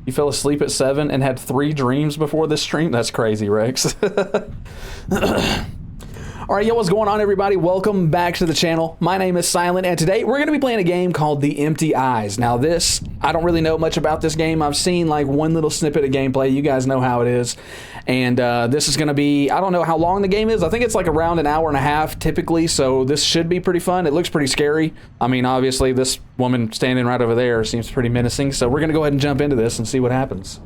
You fell asleep at 7 and had 3 dreams before this stream? That's crazy, Rex. All right, yo, what's going on, everybody? Welcome back to the channel. My name is Silent, and today we're going to be playing a game called The Empty Eyes. Now this, I don't really know much about this game. I've seen like one little snippet of gameplay. You guys know how it is. And this is going to be, I don't know how long the game is. I think it's like around an hour and a half typically, so this should be pretty fun. It looks pretty scary. I mean, obviously, this woman standing right over there seems pretty menacing, so we're going to go ahead and jump into this and see what happens.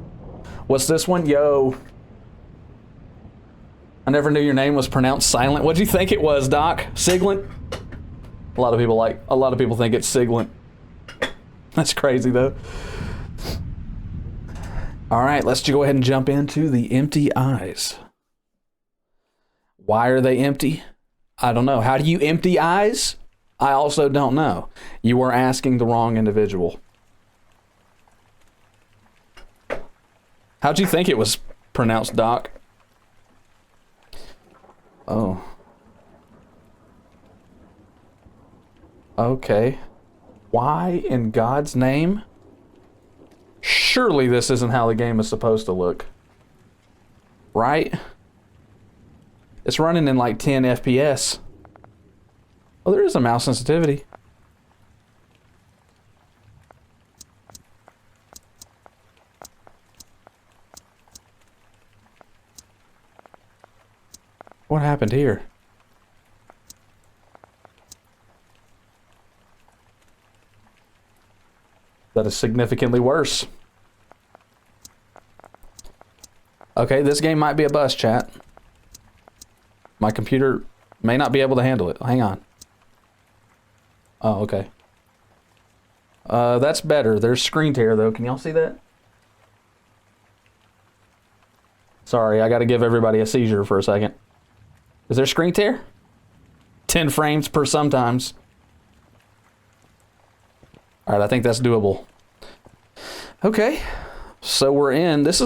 What's this one? Yo. I never knew your name was pronounced Silent. What'd you think it was, Doc? Siglent? A lot of people think it's Siglent. That's crazy, though. All right, let's go ahead and jump into The Empty Eyes. Why are they empty? I don't know. How do you empty eyes? I also don't know. You are asking the wrong individual. How'd you think it was pronounced, Doc? Oh. Okay. Why in God's name? Surely this isn't how the game is supposed to look. Right? It's running in like 10 FPS. Oh, there is a mouse sensitivity. What happened here? That is significantly worse. Okay, this game might be a bust, chat. My computer may not be able to handle it. Hang on. Oh, okay. That's better. There's screen tear, though. Can y'all see that? Sorry, I gotta give everybody a seizure for a second. Is there screen tear? 10 frames per sometimes. All right, I think that's doable. Okay, so we're in. This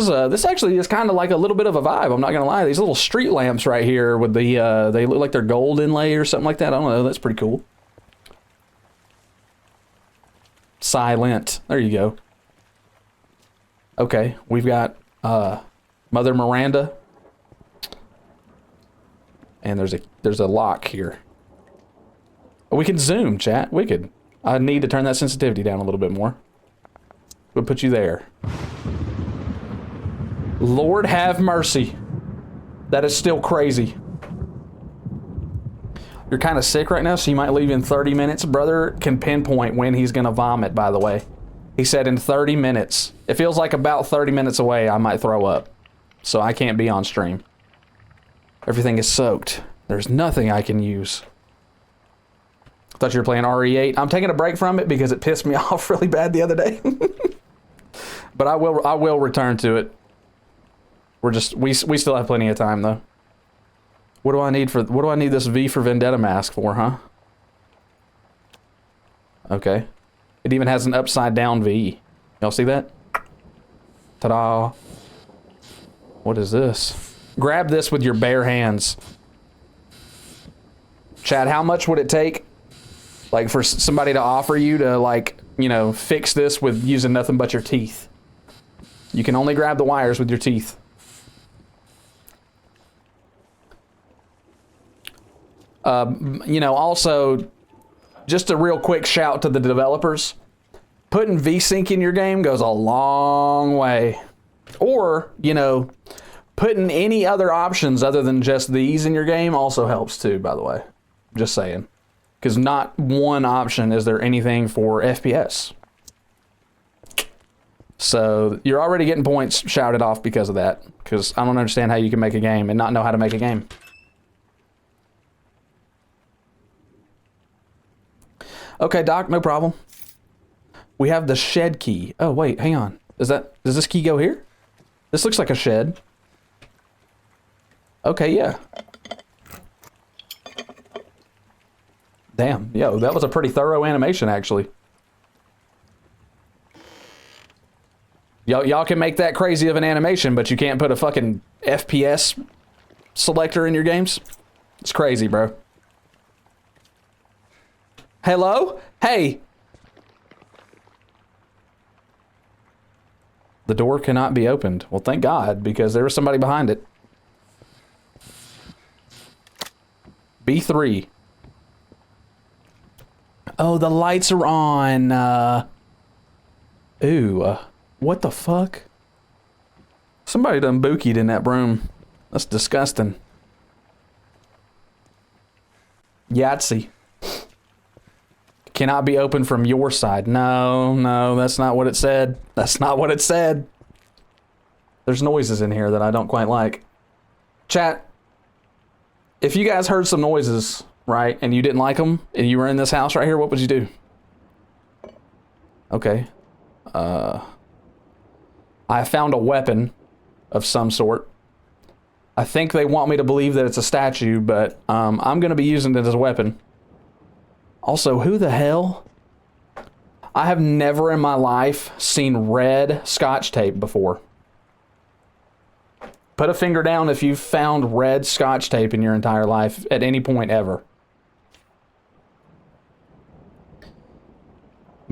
actually is kind of like a little bit of a vibe. I'm not gonna lie. These little street lamps right here with the they look like they're gold inlay or something like that. I don't know. That's pretty cool. Silent. There you go. Okay, we've got Mother Miranda. And there's a lock here. We can zoom, chat. We could. I need to turn that sensitivity down a little bit more. We'll put you there. Lord have mercy. That is still crazy. You're kind of sick right now, so you might leave in 30 minutes. Brother can pinpoint when he's going to vomit, by the way. He said in 30 minutes. It feels like about 30 minutes away I might throw up. So I can't be on stream. Everything is soaked. There's nothing I can use. I thought you were playing RE8. I'm taking a break from it because it pissed me off really bad the other day. But I will return to it. We still have plenty of time though. What do I need this V for Vendetta mask for, huh? Okay. It even has an upside down V. Y'all see that? Ta-da. What is this? Grab this with your bare hands. Chad, how much would it take, like, for somebody to offer you to, like, you know, fix this with using nothing but your teeth? You can only grab the wires with your teeth. You know, also, just a real quick shout to the developers. Putting VSync in your game goes a long way. Or, you know, putting any other options other than just these in your game also helps too, by the way. Just saying. Because not one option is there anything for FPS. So you're already getting points shouted off because of that. Because I don't understand how you can make a game and not know how to make a game. Okay, Doc, no problem. We have the shed key. Oh, wait, hang on. Does this key go here? This looks like a shed. Okay, yeah. Damn, yo, that was a pretty thorough animation, actually. Y'all can make that crazy of an animation, but you can't put a fucking FPS selector in your games? It's crazy, bro. Hello? Hey! The door cannot be opened. Well, thank God, because there was somebody behind it. B3. Oh, the lights are on. What the fuck? Somebody done bookied in that room. That's disgusting. Yahtzee. Cannot be opened from your side. No, that's not what it said. That's not what it said. There's noises in here that I don't quite like. Chat, if you guys heard some noises, right, and you didn't like them, and you were in this house right here, what would you do? Okay. I found a weapon of some sort. I think they want me to believe that it's a statue, but I'm going to be using it as a weapon. Also, who the hell? I have never in my life seen red Scotch tape before. Put a finger down if you've found red Scotch tape in your entire life at any point ever.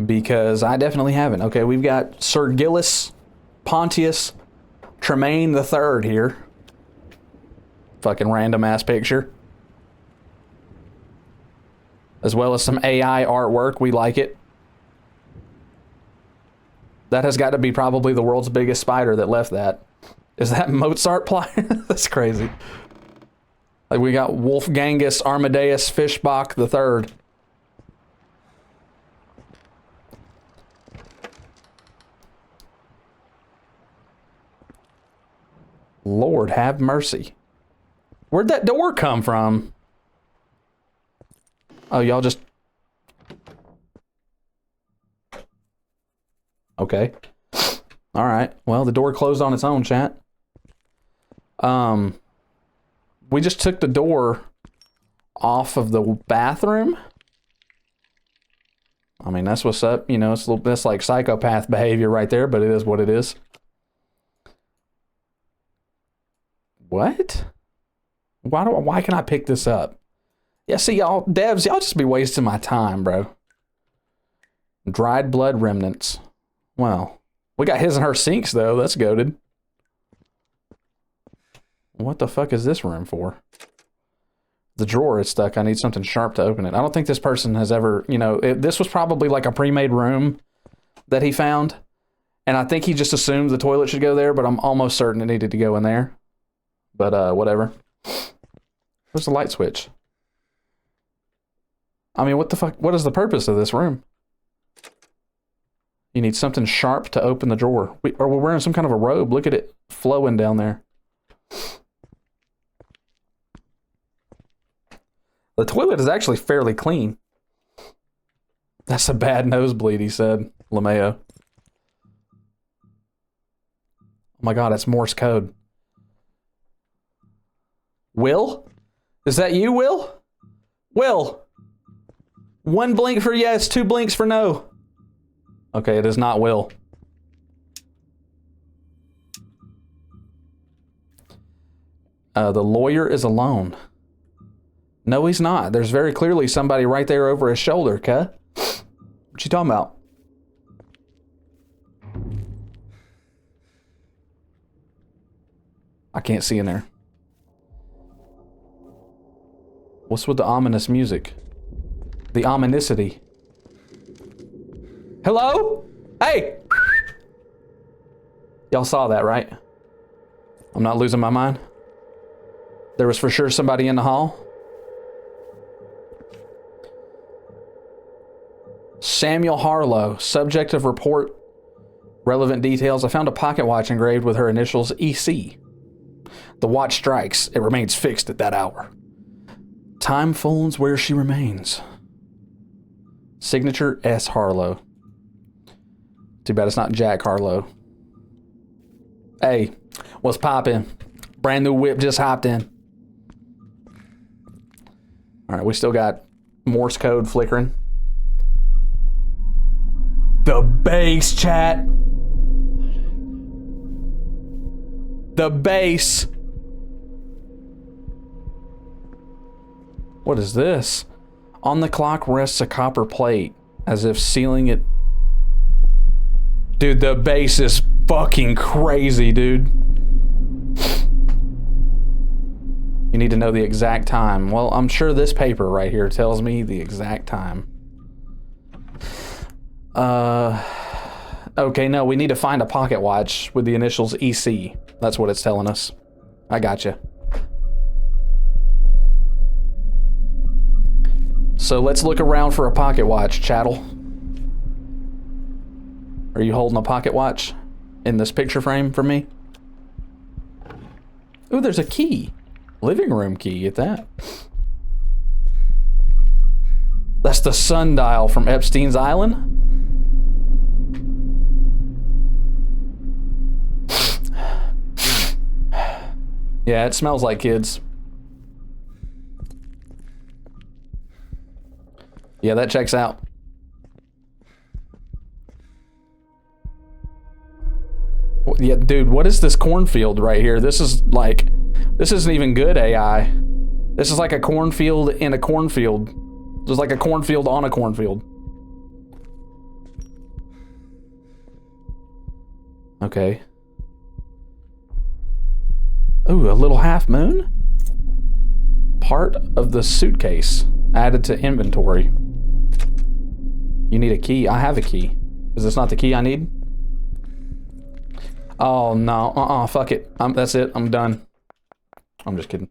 Because I definitely haven't. Okay, we've got Sir Gillis Pontius Tremaine III here. Fucking random ass picture. As well as some AI artwork. We like it. That has got to be probably the world's biggest spider that left that. Is that Mozart plier? That's crazy. Like we got Wolfgangus Amadeus Fischbach III. Lord have mercy. Where'd that door come from? Oh, y'all just... Okay. Alright. Well, the door closed on its own, chat. We just took the door off of the bathroom. I mean, that's what's up. You know, that's like psychopath behavior right there, but it is what it is. What? Why can I pick this up? Yeah, see, y'all, devs, y'all just be wasting my time, bro. Dried blood remnants. Well, we got his and her sinks, though. That's goated. What the fuck is this room for? The drawer is stuck. I need something sharp to open it. I don't think this person has ever, you know, this was probably like a pre-made room that he found. And I think he just assumed the toilet should go there, but I'm almost certain it needed to go in there. But, whatever. Where's the light switch? I mean, what the fuck? What is the purpose of this room? You need something sharp to open the drawer. Or we're wearing some kind of a robe. Look at it flowing down there. The toilet is actually fairly clean. That's a bad nosebleed, he said. LeMayo. Oh my god, it's Morse code. Will? Is that you, Will? Will! 1 blink for yes, 2 blinks for no. Okay, it is not Will. The lawyer is alone. No, he's not. There's very clearly somebody right there over his shoulder, cuh. What you talking about? I can't see in there. What's with the ominous music? The ominosity. Hello? Hey! Y'all saw that, right? I'm not losing my mind. There was for sure somebody in the hall. Samuel Harlow, subject of report, relevant details. I found a pocket watch engraved with her initials EC. The watch strikes. It remains fixed at that hour. Time phones where she remains. Signature S. Harlow. Too bad it's not Jack Harlow. Hey, what's poppin'? Brand new whip just hopped in. Alright, we still got Morse code flickering. The bass, chat. The bass. What is this? On the clock rests a copper plate, as if sealing it. Dude, the bass is fucking crazy, dude. You need to know the exact time. Well, I'm sure this paper right here tells me the exact time. Okay, no, we need to find a pocket watch with the initials EC. That's what it's telling us. I gotcha. So let's look around for a pocket watch, chattel. Are you holding a pocket watch in this picture frame for me? Ooh, there's a key. Living room key at that. That's the sundial from Epstein's Island. Yeah, it smells like kids. Yeah, that checks out. Yeah, dude, what is this cornfield right here? This is like, this isn't even good AI. This is like a cornfield in a cornfield. There's like a cornfield on a cornfield. Okay. Ooh, a little half moon? Part of the suitcase added to inventory. You need a key. I have a key. Is this not the key I need? Oh, no. Fuck it. That's it. I'm done. I'm just kidding.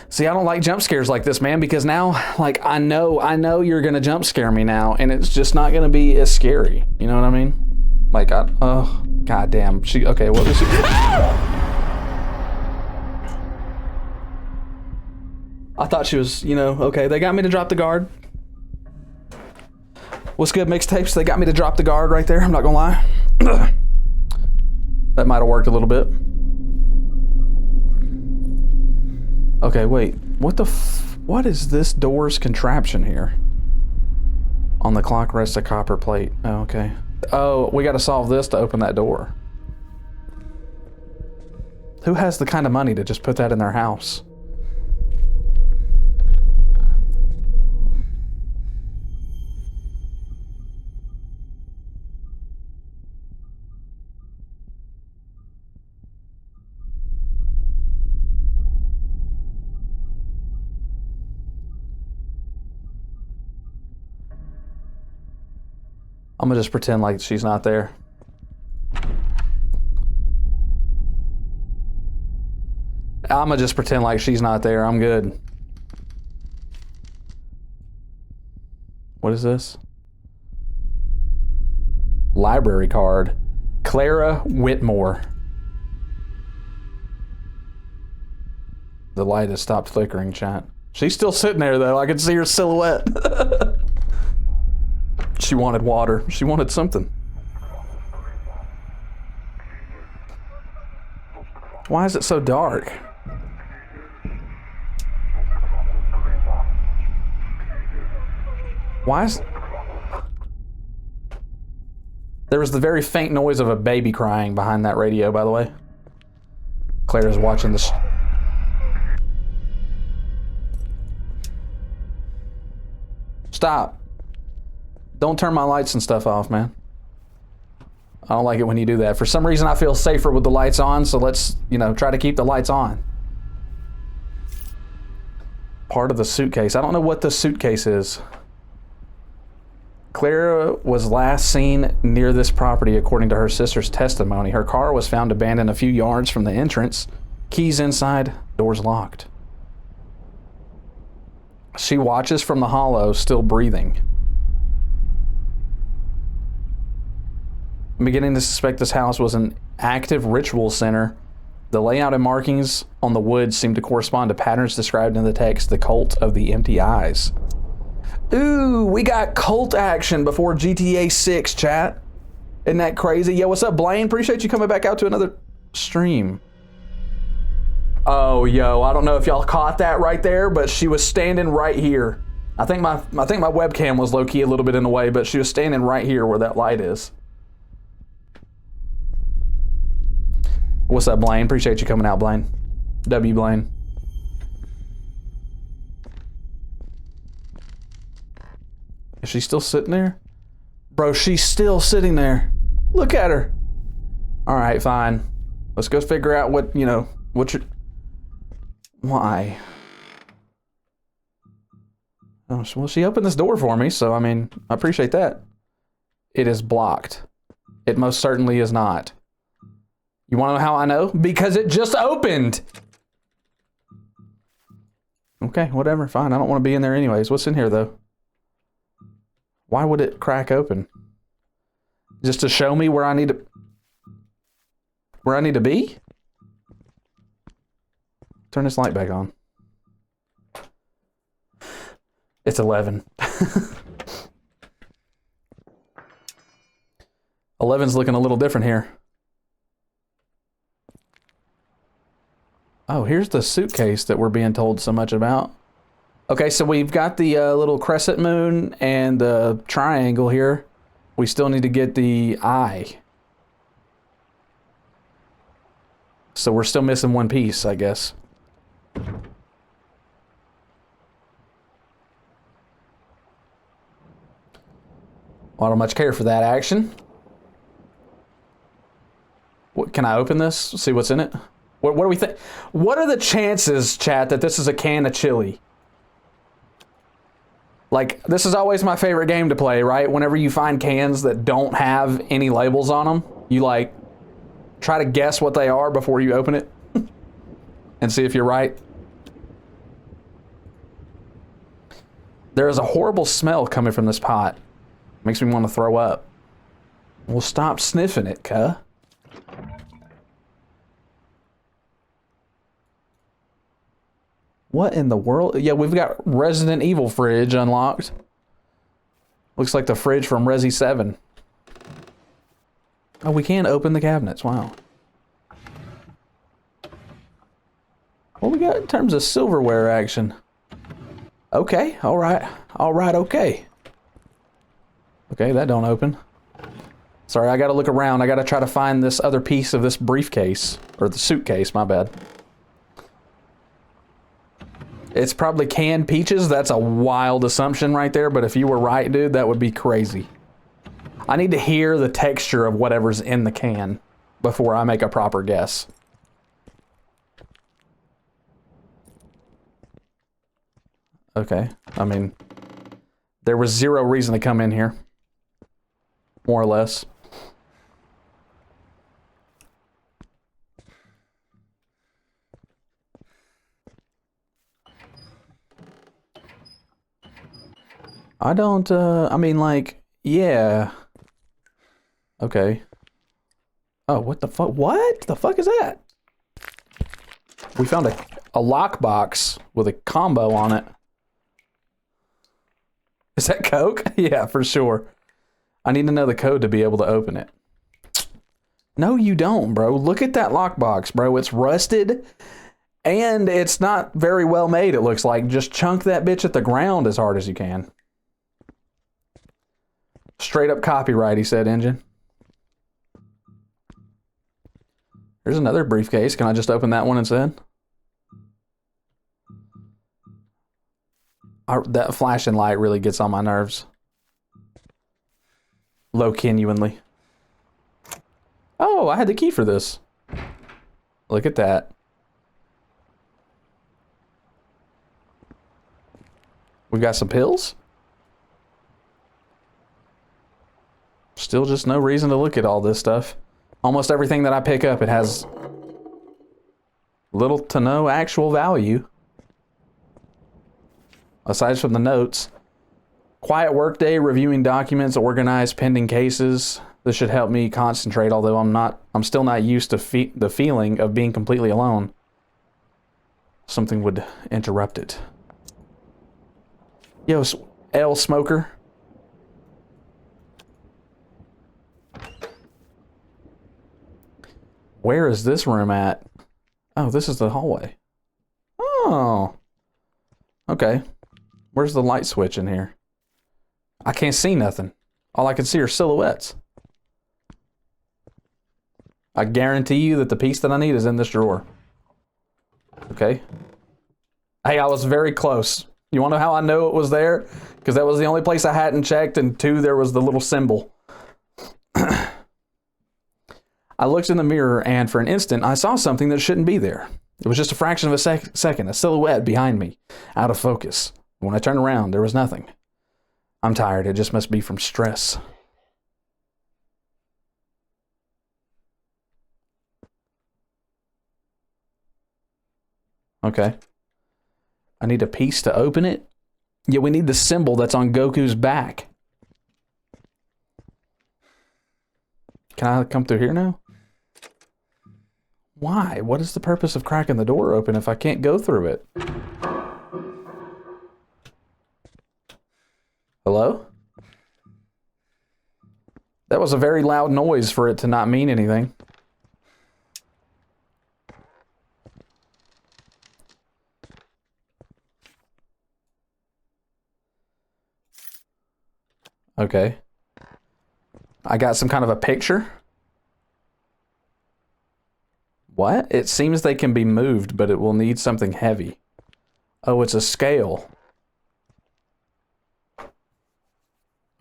See, I don't like jump scares like this, man, because now, like, I know you're gonna jump scare me now, and it's just not gonna be as scary. You know what I mean? Like, oh, goddamn. Okay, what was she? I thought she was, you know, okay, they got me to drop the guard. What's good, mixtapes? They got me to drop the guard right there, I'm not gonna lie. That might have worked a little bit. Okay, wait. What is this door's contraption here? On the clock rests a copper plate. Oh, okay. Oh, we gotta solve this to open that door. Who has the kind of money to just put that in their house? I'm gonna just pretend like she's not there. I'm gonna just pretend like she's not there. I'm good. What is this? Library card. Clara Whitmore. The light has stopped flickering, chat. She's still sitting there, though. I can see her silhouette. She wanted water. She wanted something. Why is it so dark? Why is... There was the very faint noise of a baby crying behind that radio, by the way. Claire's watching this. Stop. Don't turn my lights and stuff off, man. I don't like it when you do that. For some reason, I feel safer with the lights on, so let's, you know, try to keep the lights on. Part of the suitcase. I don't know what the suitcase is. Clara was last seen near this property according to her sister's testimony. Her car was found abandoned a few yards from the entrance. Keys inside, doors locked. She watches from the hollow, still breathing. I'm beginning to suspect this house was an active ritual center. The layout and markings on the wood seem to correspond to patterns described in the text, the cult of the empty eyes. Ooh, we got cult action before GTA 6, chat. Isn't that crazy? Yo, what's up, Blaine? Appreciate you coming back out to another stream. Oh, yo, I don't know if y'all caught that right there, but she was standing right here. I think my webcam was low-key a little bit in the way, but she was standing right here where that light is. What's up, Blaine? Appreciate you coming out, Blaine. W. Blaine. Is she still sitting there? Bro, she's still sitting there. Look at her. All right, fine. Let's go figure out what, you know, what you're... Why? Oh, well, she opened this door for me, so, I mean, I appreciate that. It is blocked. It most certainly is not. You want to know how I know? Because it just opened! Okay, whatever, fine. I don't want to be in there anyways. What's in here, though? Why would it crack open? Just to show me where I need to... Where I need to be? Turn this light back on. It's 11. 11's looking a little different here. Oh, here's the suitcase that we're being told so much about. Okay, so we've got the little crescent moon and the triangle here. We still need to get the eye. So we're still missing one piece, I guess. I don't much care for that action. What, can I open this? See what's in it? What do we think? What are the chances, chat, that this is a can of chili? Like, this is always my favorite game to play, right? Whenever you find cans that don't have any labels on them, you like try to guess what they are before you open it and see if you're right. There is a horrible smell coming from this pot. Makes me want to throw up. Well, stop sniffing it, cuh. What in the world? Yeah, we've got Resident Evil fridge unlocked. Looks like the fridge from Resi 7. Oh, we can open the cabinets. Wow. What we got in terms of silverware action? Okay, all right. All right, okay. Okay, that don't open. Sorry, I gotta look around. I gotta try to find this other piece of this briefcase. Or the suitcase, my bad. It's probably canned peaches. That's a wild assumption right there, but if you were right, dude, that would be crazy. I need to hear the texture of whatever's in the can before I make a proper guess. Okay, I mean, there was zero reason to come in here. More or less. I don't, I mean, like, yeah. Okay. Oh, what the fuck? What the fuck is that? We found a lockbox with a combo on it. Is that Coke? Yeah, for sure. I need to know the code to be able to open it. No, you don't, bro. Look at that lockbox, bro. It's rusted, and it's not very well made, it looks like. Just chunk that bitch at the ground as hard as you can. Straight up copyright, he said, Engine. Here's another briefcase. Can I just open that one instead? That flashing light really gets on my nerves. Genuinely. Oh, I had the key for this. Look at that. We've got some pills? Still just no reason to look at all this stuff. Almost everything that I pick up, it has little to no actual value. Aside from the notes. Quiet workday, reviewing documents, organized pending cases. This should help me concentrate, although I'm still not used to the feeling of being completely alone. Something would interrupt it. Yo, L smoker. Where is this room at? Oh, this is the hallway. Oh. Okay. Where's the light switch in here? I can't see nothing. All I can see are silhouettes. I guarantee you that the piece that I need is in this drawer. Okay. Hey, I was very close. You want to know how I know it was there? Because that was the only place I hadn't checked, and 2, there was the little symbol. I looked in the mirror, and for an instant, I saw something that shouldn't be there. It was just a fraction of a second, a silhouette behind me, out of focus. When I turned around, there was nothing. I'm tired. It just must be from stress. Okay. I need a piece to open it. Yeah, we need the symbol that's on Goku's back. Can I come through here now? Why? What is the purpose of cracking the door open if I can't go through it? Hello? That was a very loud noise for it to not mean anything. Okay. I got some kind of a picture. What? It seems they can be moved, but it will need something heavy. Oh, it's a scale.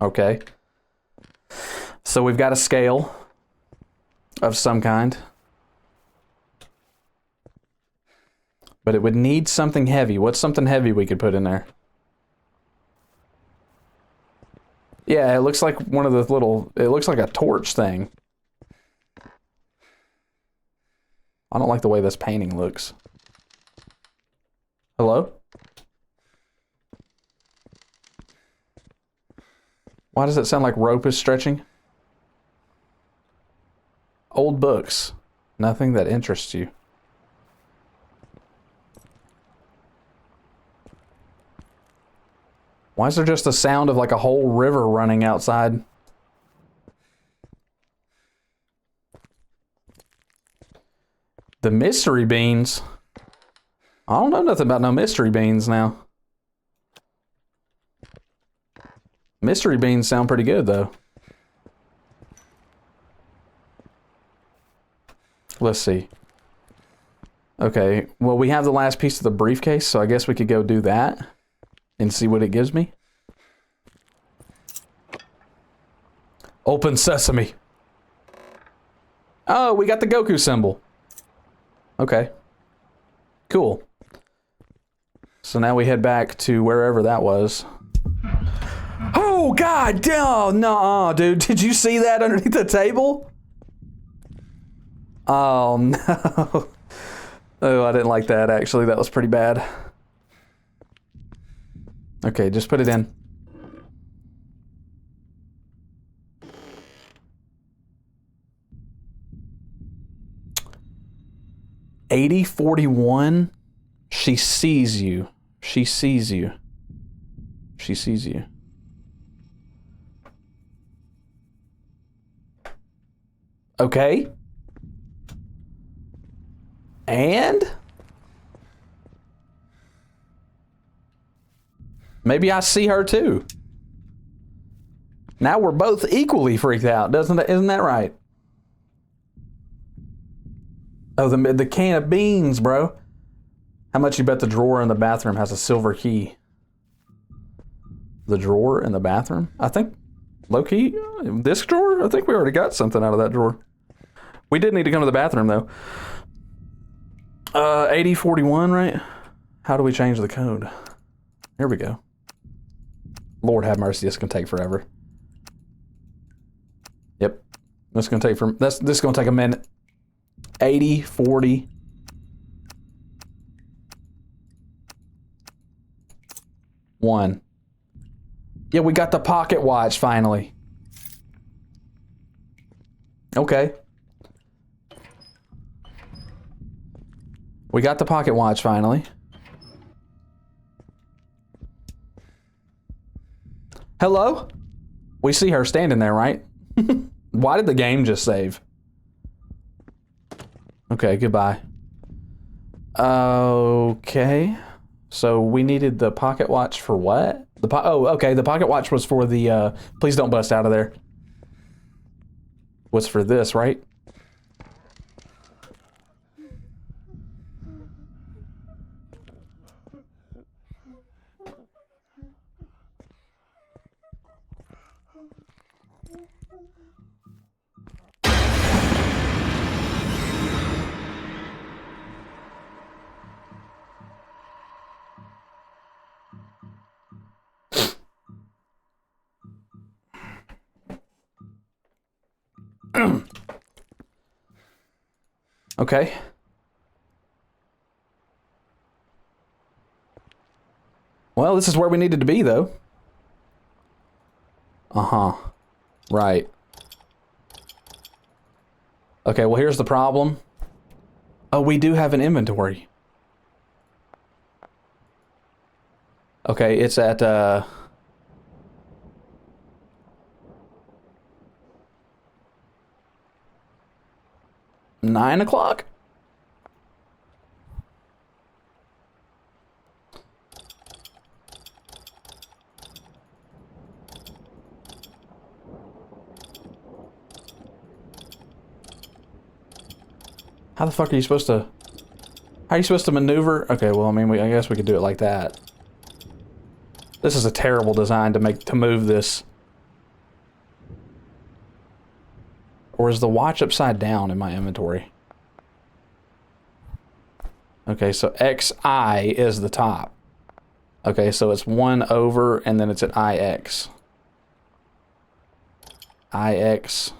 Okay. So we've got a scale of some kind. But it would need something heavy. What's something heavy we could put in there? Yeah, it looks like one of the little... It looks like a torch thing. I don't like the way this painting looks. Hello? Why does it sound like rope is stretching? Old books. Nothing that interests you. Why is there just a sound of like a whole river running outside? The mystery beans? I don't know nothing about no mystery beans now. Mystery beans sound pretty good though. Let's see. Okay, well we have the last piece of the briefcase, so I guess we could go do that and see what it gives me. Open sesame. Oh, we got the Goku symbol. Okay. Cool. So now we head back to wherever that was. Oh, God! Oh, no, dude. Did you see that underneath the table? Oh, no. Oh, I didn't like that, actually. That was pretty bad. Okay, just put it in. $80.41. She sees you. She sees you. She sees you. Okay. And? Maybe I see her too. Now we're both equally freaked out, isn't that right? Oh, the can of beans, bro. How much you bet the drawer in the bathroom has a silver key? The drawer in the bathroom? I think, low key, this drawer? I think we already got something out of that drawer. We did need to come to the bathroom though. 8041, right? How do we change the code? Here we go. Lord have mercy, this is gonna take forever. Yep. This is gonna take this is gonna take a minute. 8040. One. Yeah, we got the pocket watch finally. Okay. We got the pocket watch finally. Hello? We see her standing there, right? Why did the game just save? Okay, goodbye. Okay. So we needed the pocket watch for what? Oh, okay. The pocket watch was for the, please don't bust out of there. Was for this, right? Okay. Well, this is where we needed to be, though. Uh-huh. Right. Okay, well, here's the problem. Oh, we do have an inventory. Okay, it's at, 9 o'clock? How the fuck are you supposed to... How are you supposed to maneuver? Okay, well, I mean, I guess we could do it like that. This is a terrible design to move this. Or is the watch upside down in my inventory? Okay, so XI is the top. Okay, so it's 1 over, and then it's at IX. IX.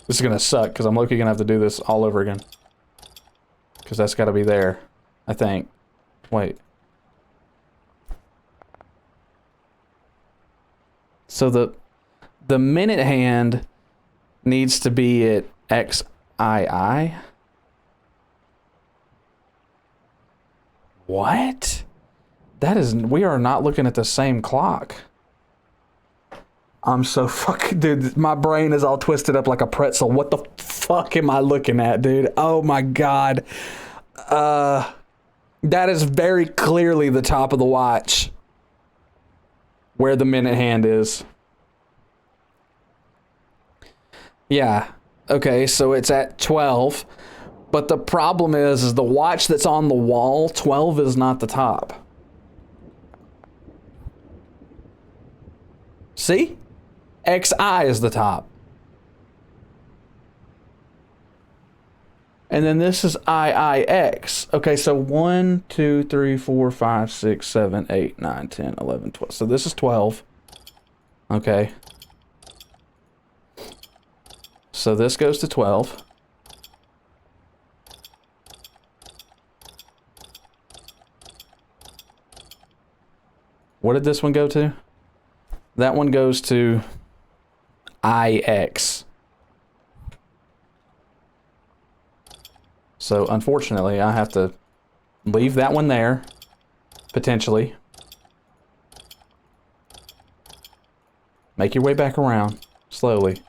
This is gonna suck, because I'm literally gonna have to do this all over again. Because that's gotta be there, I think. Wait. So the minute hand needs to be at XII? What? That is, we are not looking at the same clock. I'm so fucking, dude, my brain is all twisted up like a pretzel. What the fuck am I looking at, dude? Oh my God. That is very clearly the top of the watch. Where the minute hand is. Yeah. Okay, so it's at 12. But the problem is the watch that's on the wall, 12 is not the top. See? XI is the top. And then this is IIX. Okay, so 1, 2, 3, 4, 5, 6, 7, 8, 9, 10, 11, 12. So this is 12. Okay. So this goes to 12. What did this one go to? That one goes to IX. So unfortunately, I have to leave that one there, potentially. Make your way back around, slowly.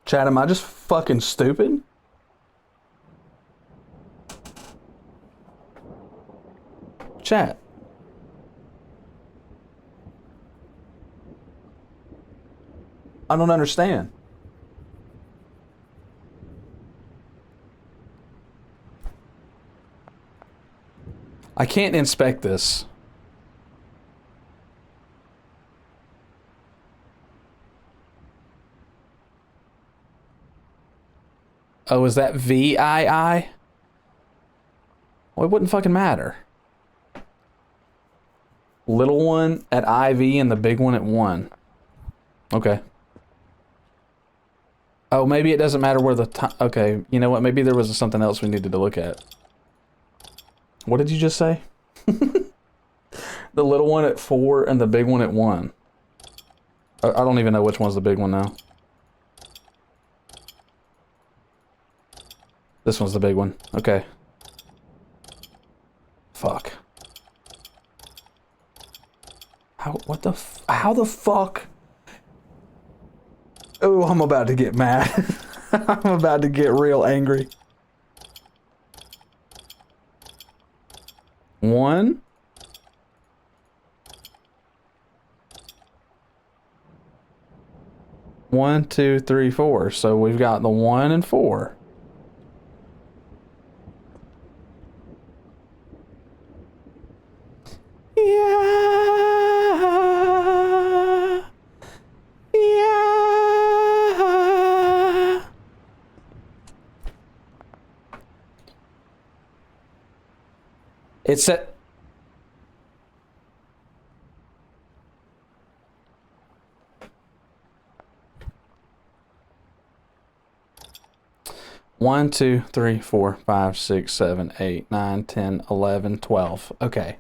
Chad, am I just fucking stupid? Chat. I don't understand. I can't inspect this. Oh, is that VII? Well, it wouldn't fucking matter. Little one at IV and the big one at 1. Okay. Oh, maybe it doesn't matter where the time... Okay, you know what? Maybe there was something else we needed to look at. What did you just say? The little one at 4 and the big one at 1. I don't even know which one's the big one now. This one's the big one. Okay. Fuck. How the fuck? Oh, I'm about to get mad. I'm about to get real angry. 1. One, 2, 3, 4. So we've got the 1 and 4. It said... One, 2, 3, 4, 5, 6, 7, 8, 9, 10, 11, 12. Okay.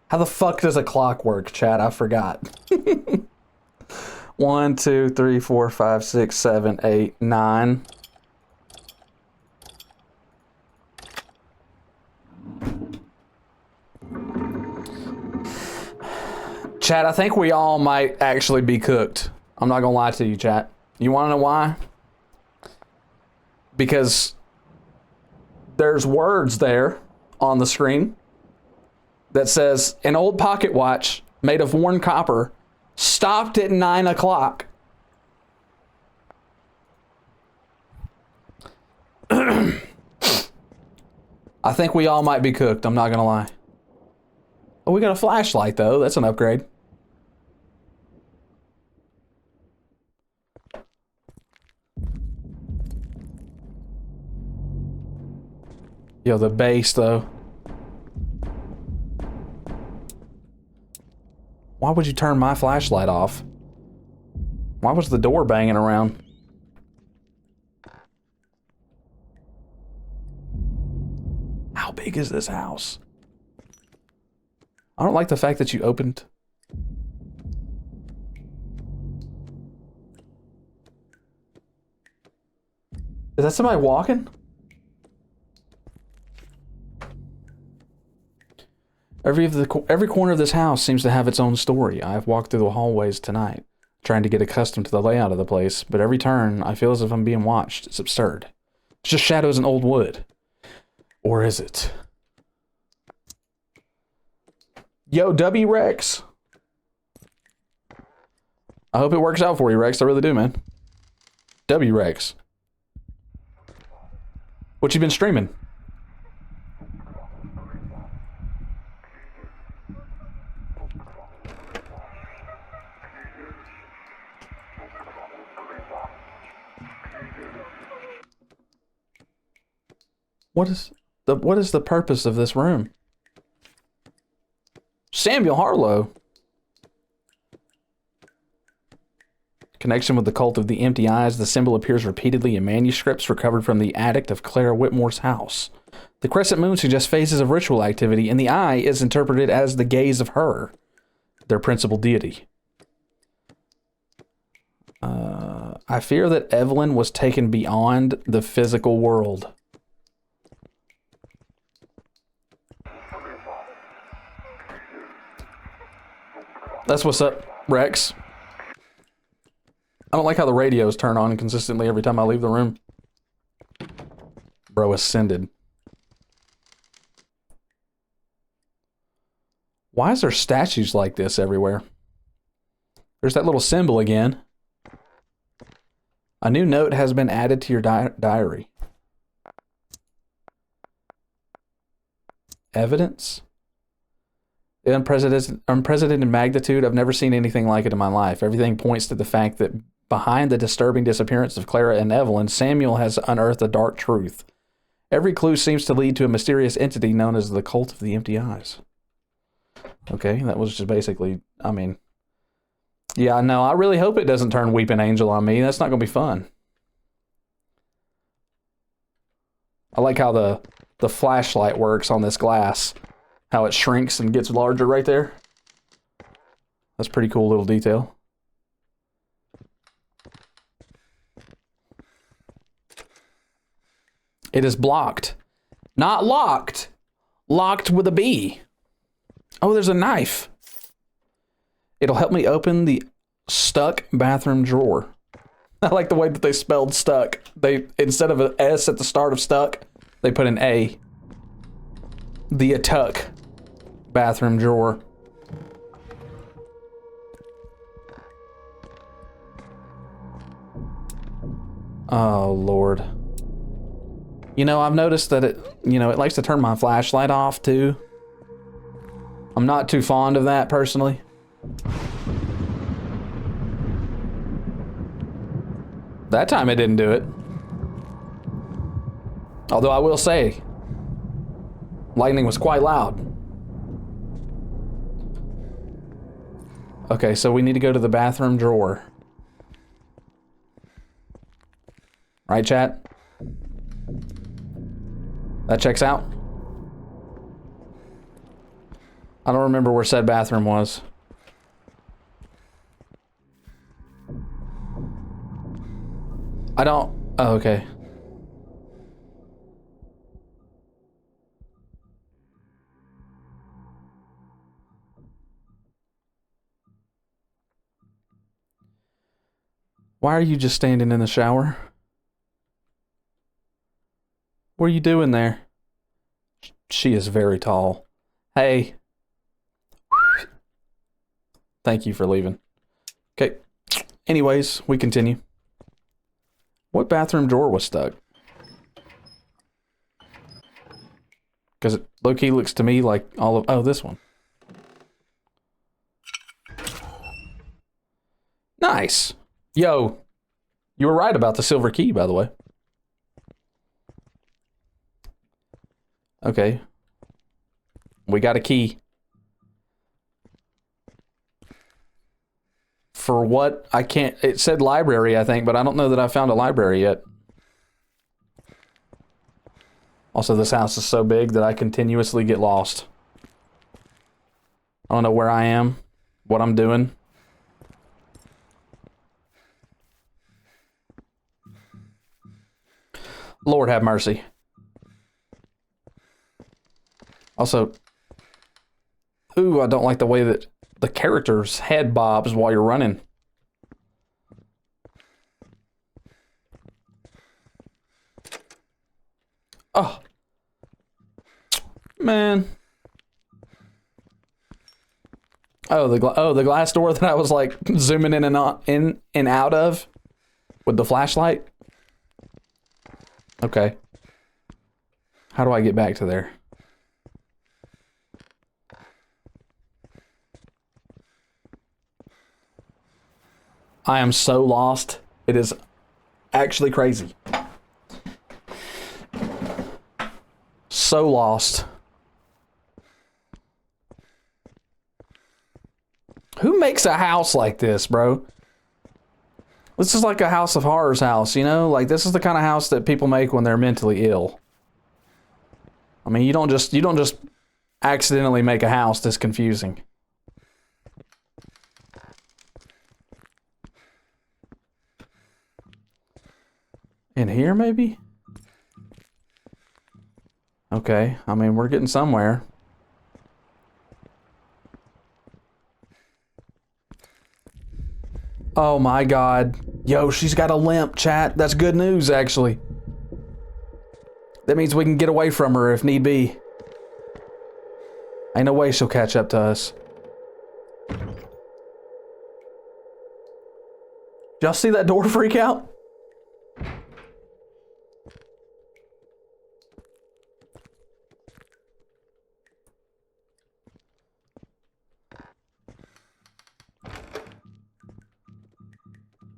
How the fuck does a clock work, chat? I forgot. 1, 2, 3, 4, 5, 6, 7, 8, 9. Chat, I think we all might actually be cooked. I'm not gonna lie to you, chat. You wanna know why? Because there's words there on the screen that says, an old pocket watch made of worn copper stopped at 9 o'clock. I think we all might be cooked, I'm not gonna lie. Oh, we got a flashlight though, that's an upgrade. Yo, the bass though. Why would you turn my flashlight off? Why was the door banging around? How big is this house? I don't like the fact that you opened. Is that somebody walking? Every corner of this house seems to have its own story. I've walked through the hallways tonight, trying to get accustomed to the layout of the place, but every turn, I feel as if I'm being watched. It's absurd. It's just shadows and old wood. Or is it? Yo, W Rex. I hope it works out for you, Rex. I really do, man. W Rex. What you been streaming? What is the purpose of this room? Samuel Harlow. Connection with the cult of the empty eyes. The symbol appears repeatedly in manuscripts recovered from the attic of Clara Whitmore's house. The crescent moon suggests phases of ritual activity, and the eye is interpreted as the gaze of her, their principal deity. I fear that Evelyn was taken beyond the physical world. That's what's up, Rex. I don't like how the radios turn on consistently every time I leave the room. Bro ascended. Why is there statues like this everywhere? There's that little symbol again. A new note has been added to your diary. Evidence? The unprecedented magnitude. I've never seen anything like it in my life. Everything points to the fact that behind the disturbing disappearance of Clara and Evelyn, Samuel has unearthed a dark truth. Every clue seems to lead to a mysterious entity known as the Cult of the Empty Eyes. Okay, that was just basically, I mean... Yeah, no, I really hope it doesn't turn Weeping Angel on me. That's not going to be fun. I like how the flashlight works on this glass. How it shrinks and gets larger right there. That's a pretty cool little detail. It is blocked. Not locked. Locked with a B. Oh, there's a knife. It'll help me open the stuck bathroom drawer. I like the way that they spelled stuck. They, instead of an S at the start of stuck, they put an A. The tuck bathroom drawer. Oh, Lord. You know, I've noticed that it likes to turn my flashlight off, too. I'm not too fond of that, personally. That time it didn't do it. Although I will say, lightning was quite loud. Okay, so we need to go to the bathroom drawer. Right, chat? That checks out? I don't remember where said bathroom was. I don't... Oh, okay. Why are you just standing in the shower? What are you doing there? She is very tall. Hey. Thank you for leaving. Okay. Anyways, we continue. What bathroom drawer was stuck? Because it low-key looks to me like all of... Oh, this one. Nice. Yo. You were right about the silver key, by the way. Okay. We got a key. For what? I can't... It said library, I think, but I don't know that I found a library yet. Also, this house is so big that I continuously get lost. I don't know where I am, what I'm doing. Lord have mercy. Also, ooh, I don't like the way that the character's head bobs while you're running. Oh. Man. Oh, the glass door that I was like zooming in and out of with the flashlight. Okay. How do I get back to there? I am so lost. It is actually crazy. So lost. Who makes a house like this, bro? This is like a House of Horrors house, you know? Like, this is the kind of house that people make when they're mentally ill. I mean, you don't just accidentally make a house this confusing. In here, maybe? Okay, I mean, we're getting somewhere. Oh my god. Yo, she's got a limp, chat. That's good news, actually. That means we can get away from her if need be. Ain't no way she'll catch up to us. Y'all see that door freak out?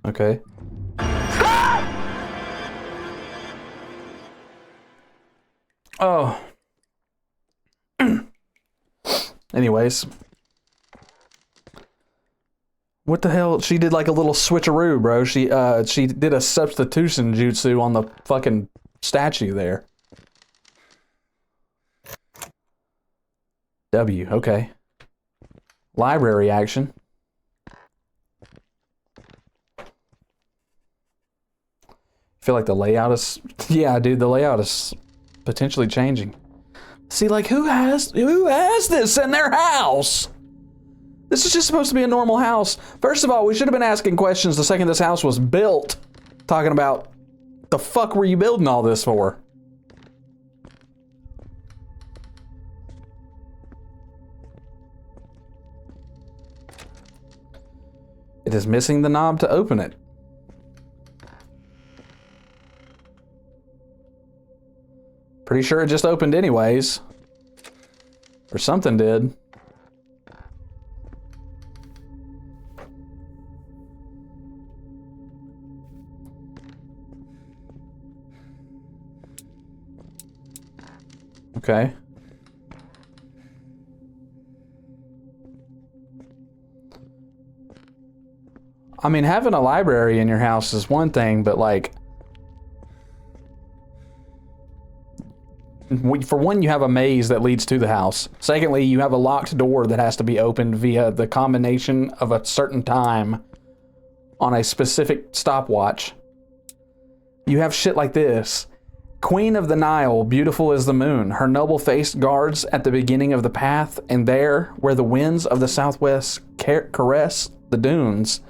Okay. Oh. Anyways. What the hell? She did like a little switcheroo, bro. She did a substitution jutsu on the fucking statue there. W, okay. Library action. I feel like the layout is... Yeah, dude, the layout is potentially changing. See, like, who has this in their house? This is just supposed to be a normal house. First of all, we should have been asking questions the second this house was built. Talking about, the fuck were you building all this for? It is missing the knob to open it. Pretty sure it just opened anyways. Or something did. Okay. I mean, having a library in your house is one thing, but like, for one, you have a maze that leads to the house. Secondly, you have a locked door that has to be opened via the combination of a certain time on a specific stopwatch. You have shit like this. Queen of the Nile, beautiful as the moon. Her noble face guards at the beginning of the path, and there, where the winds of the southwest caress the dunes,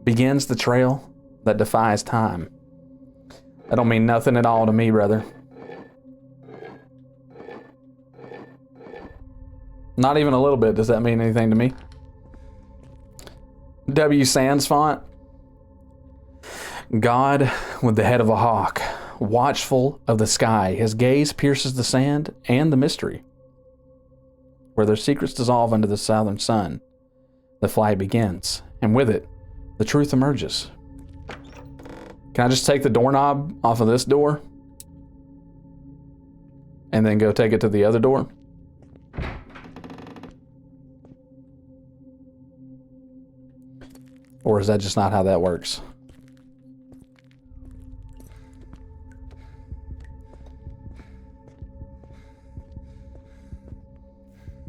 begins the trail that defies time. That don't mean nothing at all to me, brother. Not even a little bit does that mean anything to me. W. Sans font. God with the head of a hawk, watchful of the sky. His gaze pierces the sand and the mystery. Where their secrets dissolve under the southern sun, the flight begins, and with it, the truth emerges. Can I just take the doorknob off of this door? And then go take it to the other door? Or is that just not how that works?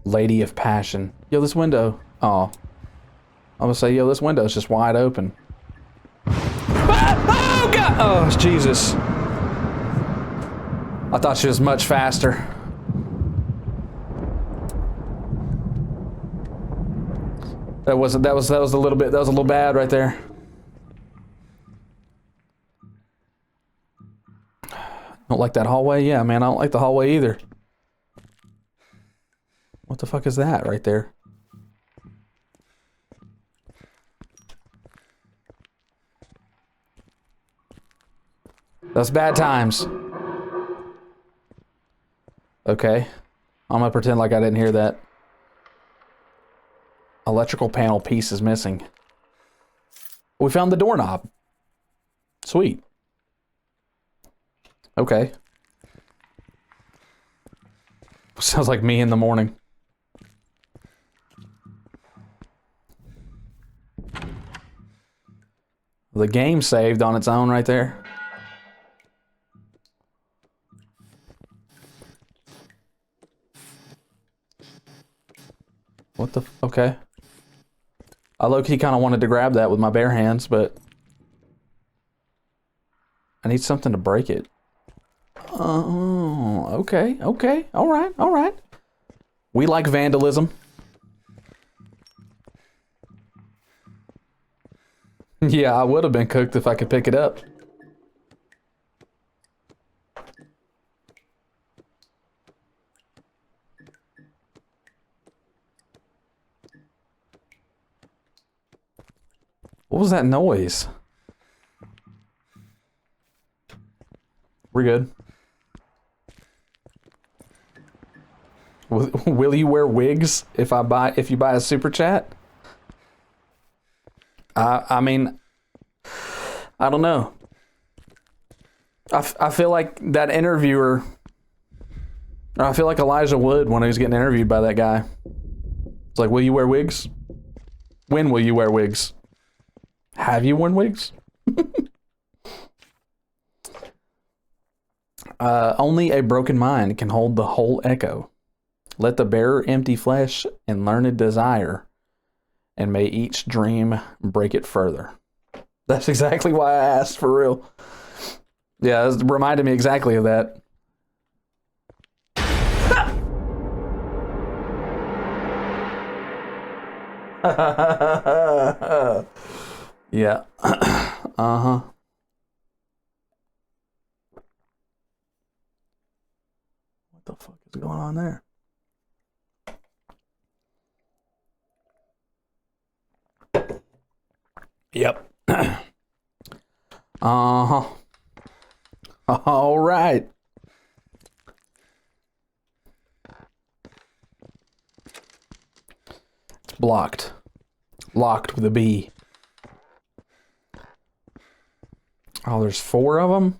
Lady of Passion. Yo, this window. Oh. I'm gonna say, yo, this window is just wide open. Ah! Oh, God! Oh, Jesus. I thought she was much faster. That was a little bad right there. Don't like that hallway? Yeah, man, I don't like the hallway either. What the fuck is that right there? That's bad times. Okay. I'm gonna pretend like I didn't hear that. Electrical panel piece is missing. We found the doorknob. Sweet. Okay. Sounds like me in the morning. The game saved on its own right there. What the... Okay. I low-key kind of wanted to grab that with my bare hands, but... I need something to break it. Oh, okay, okay. Alright, alright. We like vandalism. Yeah, I would have been cooked if I could pick it up. What was that noise? We're good. Will you wear wigs if you buy a super chat? I mean, I don't know. I feel like that interviewer, or I feel like Elijah Wood when he was getting interviewed by that guy. It's like, will you wear wigs? When will you wear wigs? Have you worn wigs? Only a broken mind can hold the whole echo. Let the bearer empty flesh and learned desire, and may each dream break it further. That's exactly why I asked, for real. Yeah, it reminded me exactly of that. Yeah. Uh-huh. What the fuck is going on there? Yep. Uh-huh. All right. It's blocked. Locked with a B. Oh, there's 4 of them?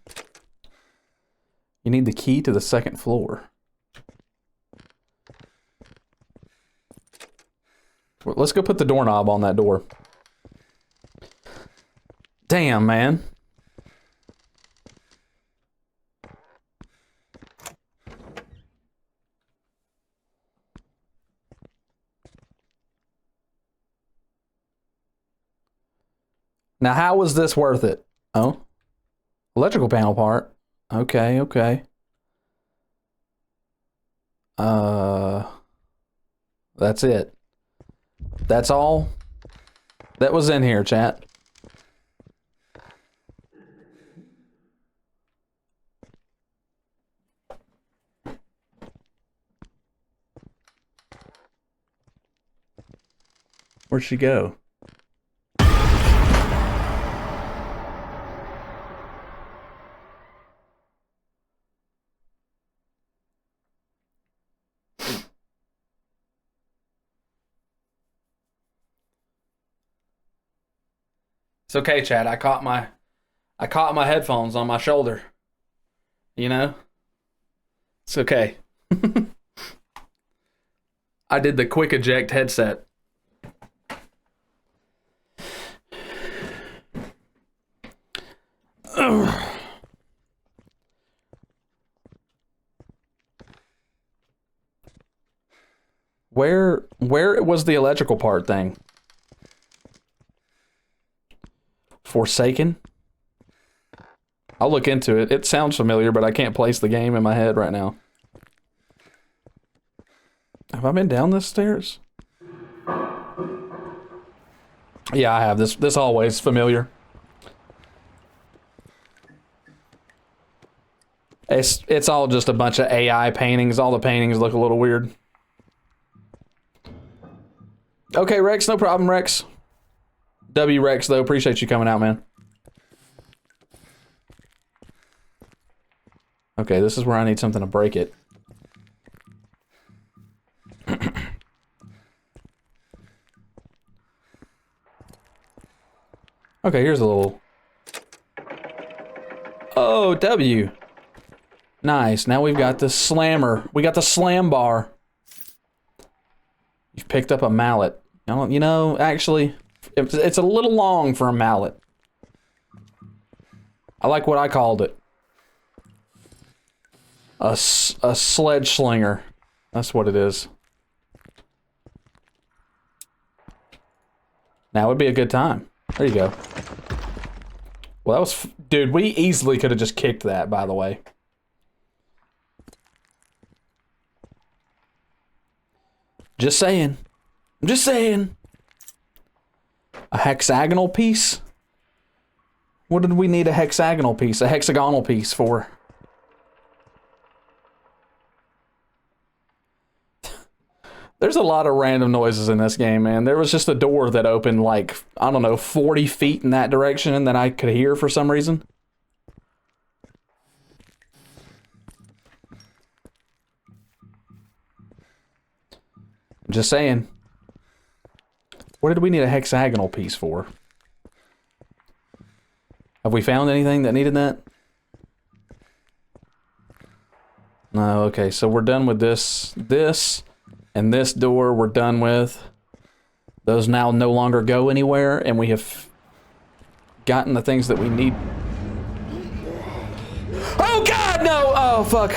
You need the key to the second floor. Let's go put the doorknob on that door. Damn, man. Now, how was this worth it? Oh, electrical panel part. Okay, okay. That's it. That's all that was in here, chat. Where'd she go? It's okay, Chad. I caught my headphones on my shoulder. You know? It's okay. I did the quick eject headset. Where was the electrical part thing? Forsaken? I'll look into it. It sounds familiar, but I can't place the game in my head right now. Have I been down this stairs? Yeah, I have. This hallway's familiar. It's all just a bunch of AI paintings. All the paintings look a little weird. Okay, Rex, no problem, Rex. W Rex, though, appreciate you coming out, man. Okay, this is where I need something to break it. Okay, here's a little... Oh, W. Nice, now we've got the slammer. We got the slam bar. You've picked up a mallet. You know, actually... It's a little long for a mallet. I like what I called it. A sledge slinger. That's what it is. Now would be a good time. There you go. Well, that was... Dude, we easily could have just kicked that, by the way. Just saying. I'm just saying. A hexagonal piece? What did we need a hexagonal piece? A hexagonal piece for? There's a lot of random noises in this game, man. There was just a door that opened like, I don't know, 40 feet in that direction that I could hear for some reason. I'm just saying. What did we need a hexagonal piece for? Have we found anything that needed that? No, okay, so we're done with this, and this door we're done with. Those now no longer go anywhere, and we have gotten the things that we need. Oh God, no! Oh, fuck.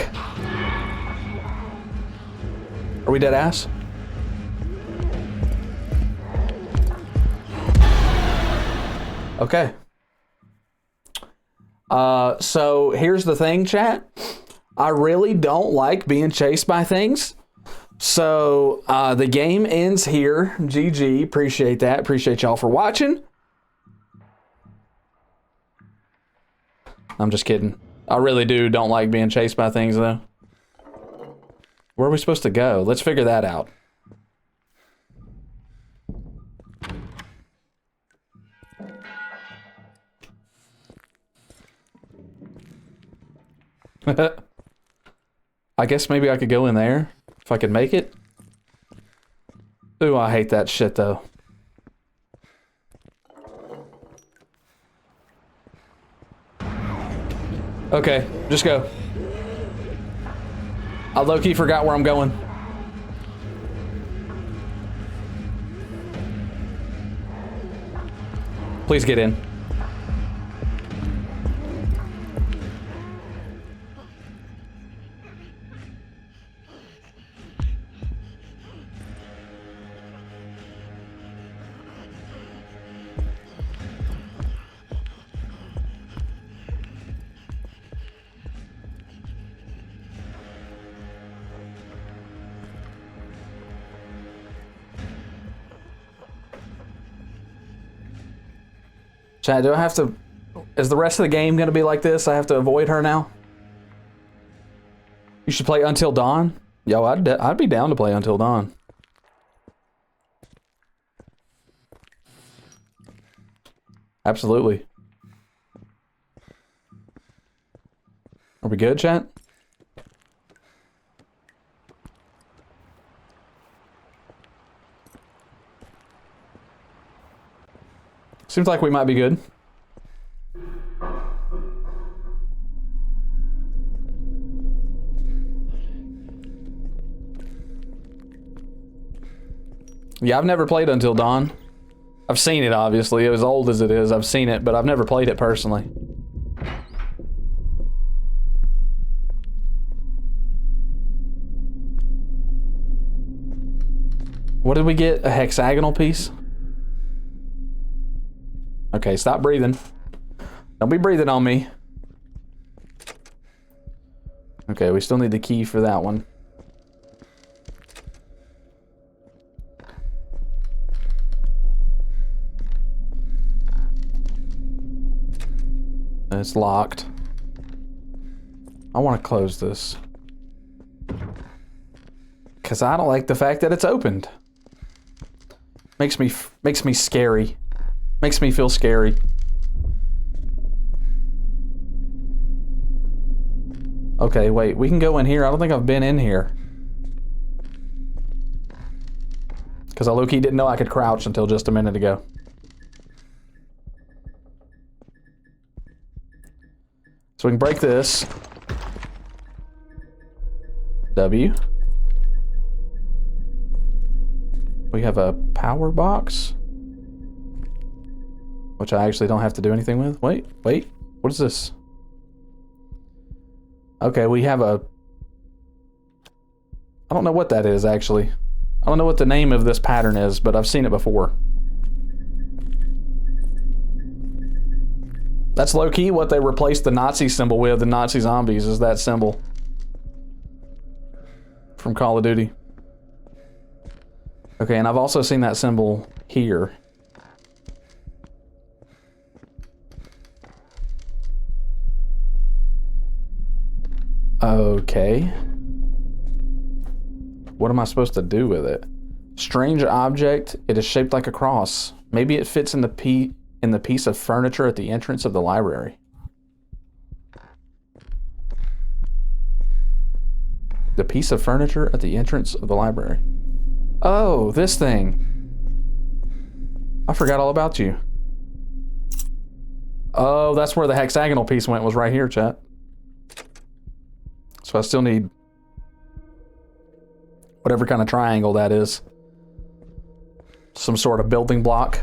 Are we dead ass? Okay. So here's the thing, chat. I really don't like being chased by things. So the game ends here. GG. Appreciate that. Appreciate y'all for watching. I'm just kidding. I really don't like being chased by things, though. Where are we supposed to go? Let's figure that out. I guess maybe I could go in there if I could make it. Ooh, I hate that shit though. Okay, just go. I low-key forgot where I'm going. Please get in. Chat, do I have to... Is the rest of the game going to be like this? I have to avoid her now? You should play Until Dawn? Yo, I'd be down to play Until Dawn. Absolutely. Are we good, chat? Seems like we might be good. Yeah, I've never played Until Dawn. I've seen it, obviously. As old as it is, I've seen it, but I've never played it personally. What did we get? A hexagonal piece? Okay, stop breathing. Don't be breathing on me. Okay, we still need the key for that one. It's locked. I want to close this. Because I don't like the fact that it's opened. Makes me scary. Makes me feel scary. Okay, wait, we can go in here. I don't think I've been in here. Because I low-key didn't know I could crouch until just a minute ago. So we can break this. W. We have a power box. Which I actually don't have to do anything with. Wait. What is this? Okay, we have a... I don't know what that is, actually. I don't know what the name of this pattern is, but I've seen it before. That's low-key what they replaced the Nazi symbol with, the Nazi zombies, is that symbol. From Call of Duty. Okay, and I've also seen that symbol here. Okay. What am I supposed to do with it? Strange object. It is shaped like a cross. Maybe it fits in the piece of furniture at the entrance of the library. The piece of furniture at the entrance of the library. Oh, this thing. I forgot all about you. Oh, that's where the hexagonal piece went, was right here, chat. So I still need whatever kind of triangle that is. Some sort of building block.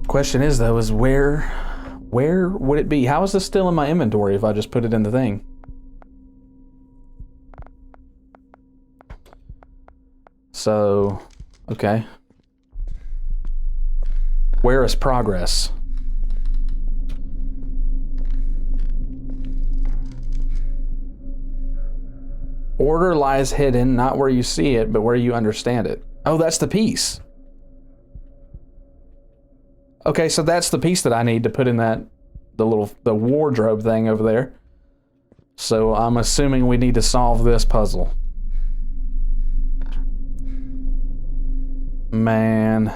Question is, though, is where would it be? How is this still in my inventory if I just put it in the thing? So, okay. Where is progress? Order lies hidden, not where you see it, but where you understand it. Oh, that's the piece. Okay, so that's the piece that I need to put in the wardrobe thing over there. So I'm assuming we need to solve this puzzle. Man.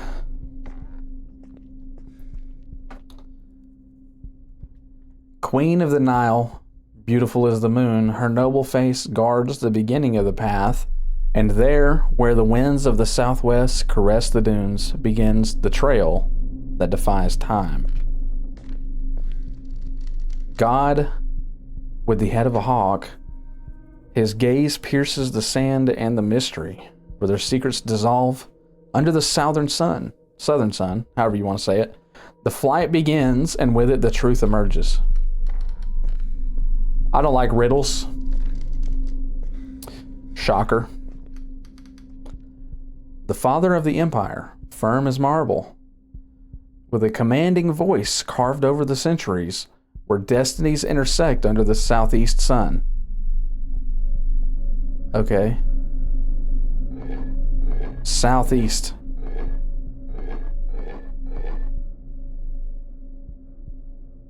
Queen of the Nile, beautiful as the moon, her noble face guards the beginning of the path, and there, where the winds of the southwest caress the dunes, begins the trail that defies time. God, with the head of a hawk, his gaze pierces the sand and the mystery, where their secrets dissolve Under the southern sun, however you want to say it. The flight begins, and with it, the truth emerges. I don't like riddles. Shocker. The father of the empire, firm as marble, with a commanding voice carved over the centuries, where destinies intersect under the southeast sun. Okay. Southeast.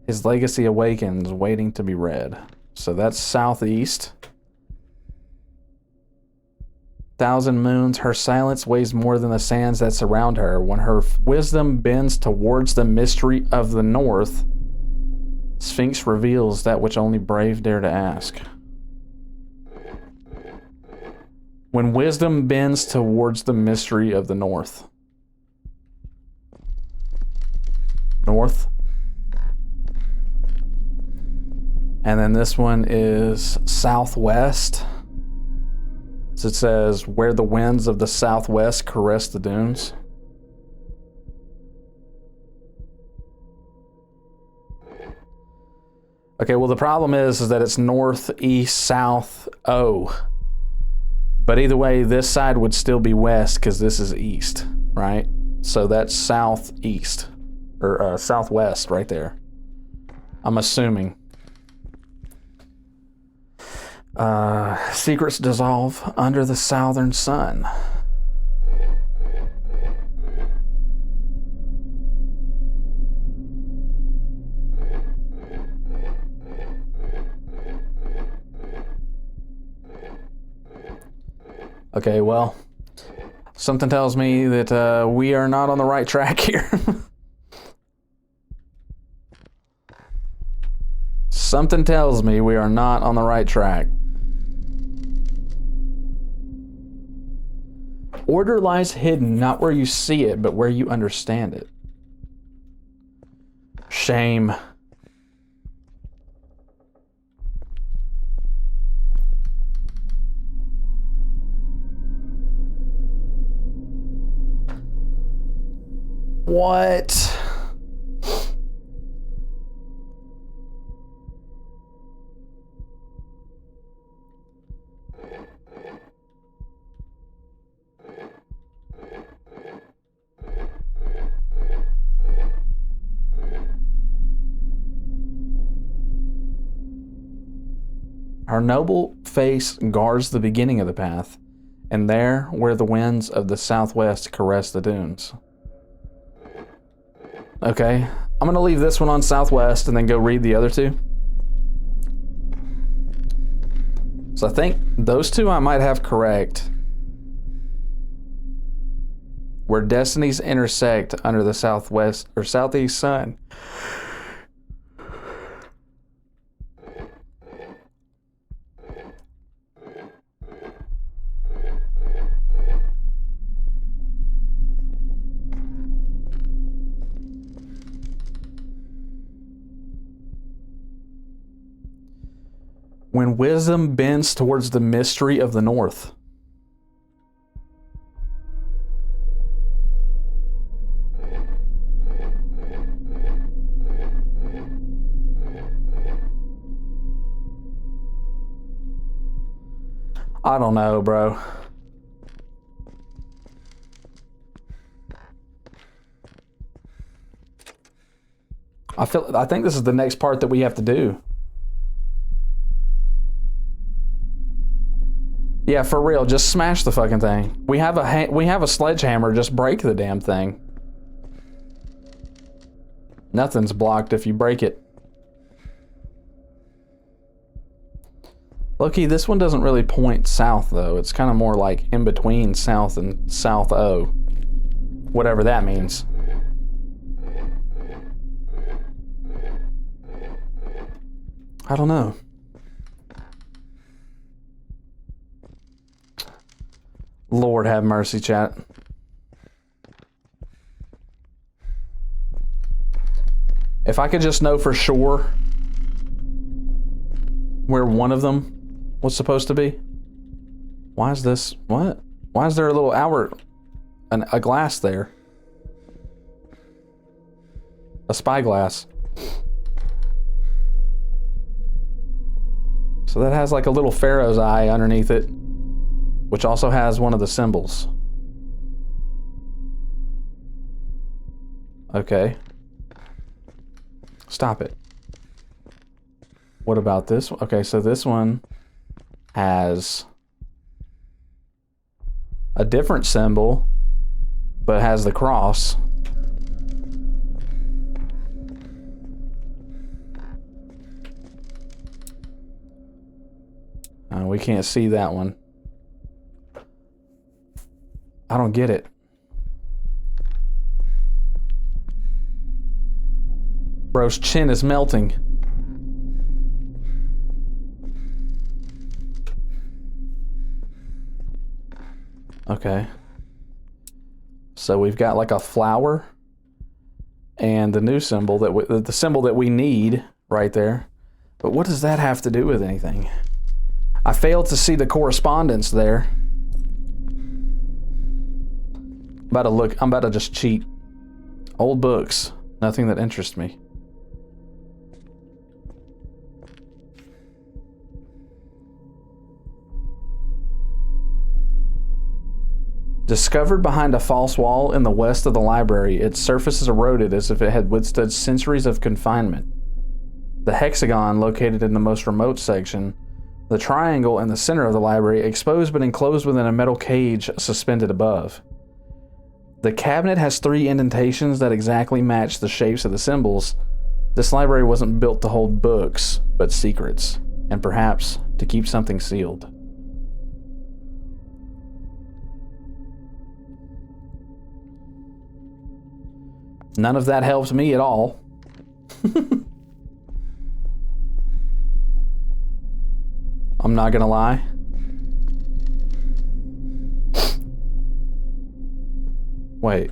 His legacy awakens, waiting to be read. So that's southeast. 1,000 moons, her silence weighs more than the sands that surround her. When her wisdom bends towards the mystery of the north, Sphinx reveals that which only brave dare to ask. When wisdom bends towards the mystery of the north. North. And then this one is southwest. So it says, where the winds of the southwest caress the dunes. Okay, well the problem is that it's north, east, south, O. But either way, this side would still be west because this is east, right? So that's southeast, or southwest right there. I'm assuming. Secrets dissolve under the southern sun. Okay, well, something tells me that we are not on the right track here. Something tells me we are not on the right track. Order lies hidden, not where you see it, but where you understand it. Shame. What? Her noble face guards the beginning of the path, and there, where the winds of the southwest caress the dunes. Okay, I'm gonna leave this one on southwest and then go read the other two. So I think those two I might have correct. Where destinies intersect under the southwest or southeast sun. When wisdom bends towards the mystery of the north. I don't know, bro. I think this is the next part that we have to do. Yeah, for real, just smash the fucking thing. We have a sledgehammer, just break the damn thing. Nothing's blocked if you break it. Loki, this one doesn't really point south though. It's kind of more like in between south and south O. Whatever that means. I don't know. Lord have mercy, chat. If I could just know for sure where one of them was supposed to be. Why is this? What? Why is there a little hour a glass there. A spyglass. So that has like a little pharaoh's eye underneath it, which also has one of the symbols. Okay. Stop it. What about this? Okay, so this one has a different symbol, but has the cross. We can't see that one. I don't get it. Bro's chin is melting. Okay. So we've got like a flower and the new symbol that the symbol that we need right there. But what does that have to do with anything? I failed to see the correspondence there. I'm about to just cheat. Old books. Nothing that interests me. Discovered behind a false wall in the west of the library, its surface is eroded as if it had withstood centuries of confinement. The hexagon located in the most remote section, the triangle in the center of the library, exposed but enclosed within a metal cage suspended above. The cabinet has 3 indentations that exactly match the shapes of the symbols. This library wasn't built to hold books, but secrets, and perhaps to keep something sealed. None of that helps me at all. I'm not gonna lie. Wait.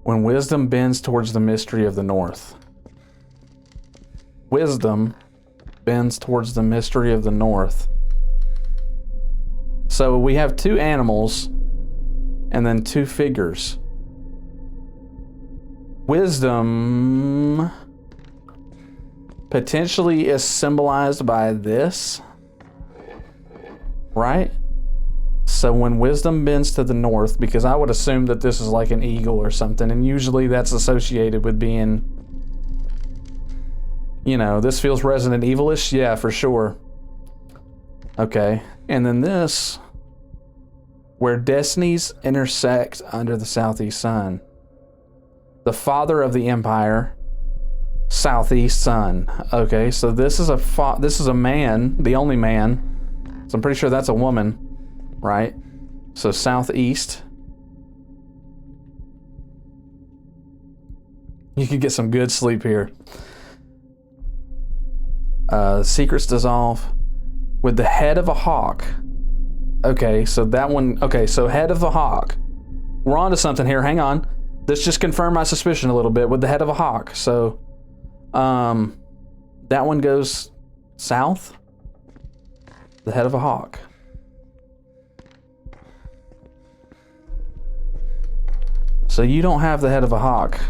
When wisdom bends towards the mystery of the north. Wisdom bends towards the mystery of the north. So we have 2 animals and then 2 figures. Wisdom potentially is symbolized by this, right? So when wisdom bends to the north, because I would assume that this is like an eagle or something, and usually that's associated with being, you know, this feels Resident Evil-ish, yeah, for sure. Okay, and then this, where destinies intersect under the southeast sun. The father of the empire, southeast sun. Okay, so this is a man, the only man. So I'm pretty sure that's a woman, right? So southeast. You could get some good sleep here. Secrets dissolve with the head of a hawk. Okay, so that one. Okay, so head of a hawk. We're on to something here. Hang on. This just confirmed my suspicion a little bit with the head of a hawk. So, that one goes south. The head of a hawk. So you don't have the head of a hawk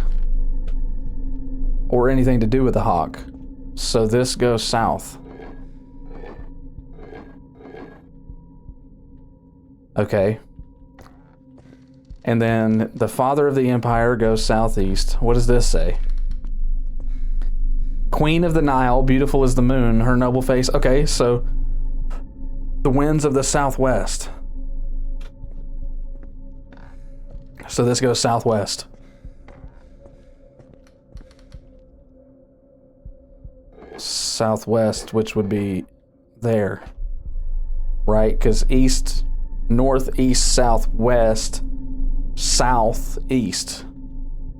or anything to do with the hawk. So this goes south. Okay. And then the father of the empire goes southeast. What does this say? Queen of the Nile, beautiful as the moon, her noble face. Okay, so the winds of the southwest. So this goes southwest. Southwest, which would be there. Right? Because east, north, east, southwest, southeast.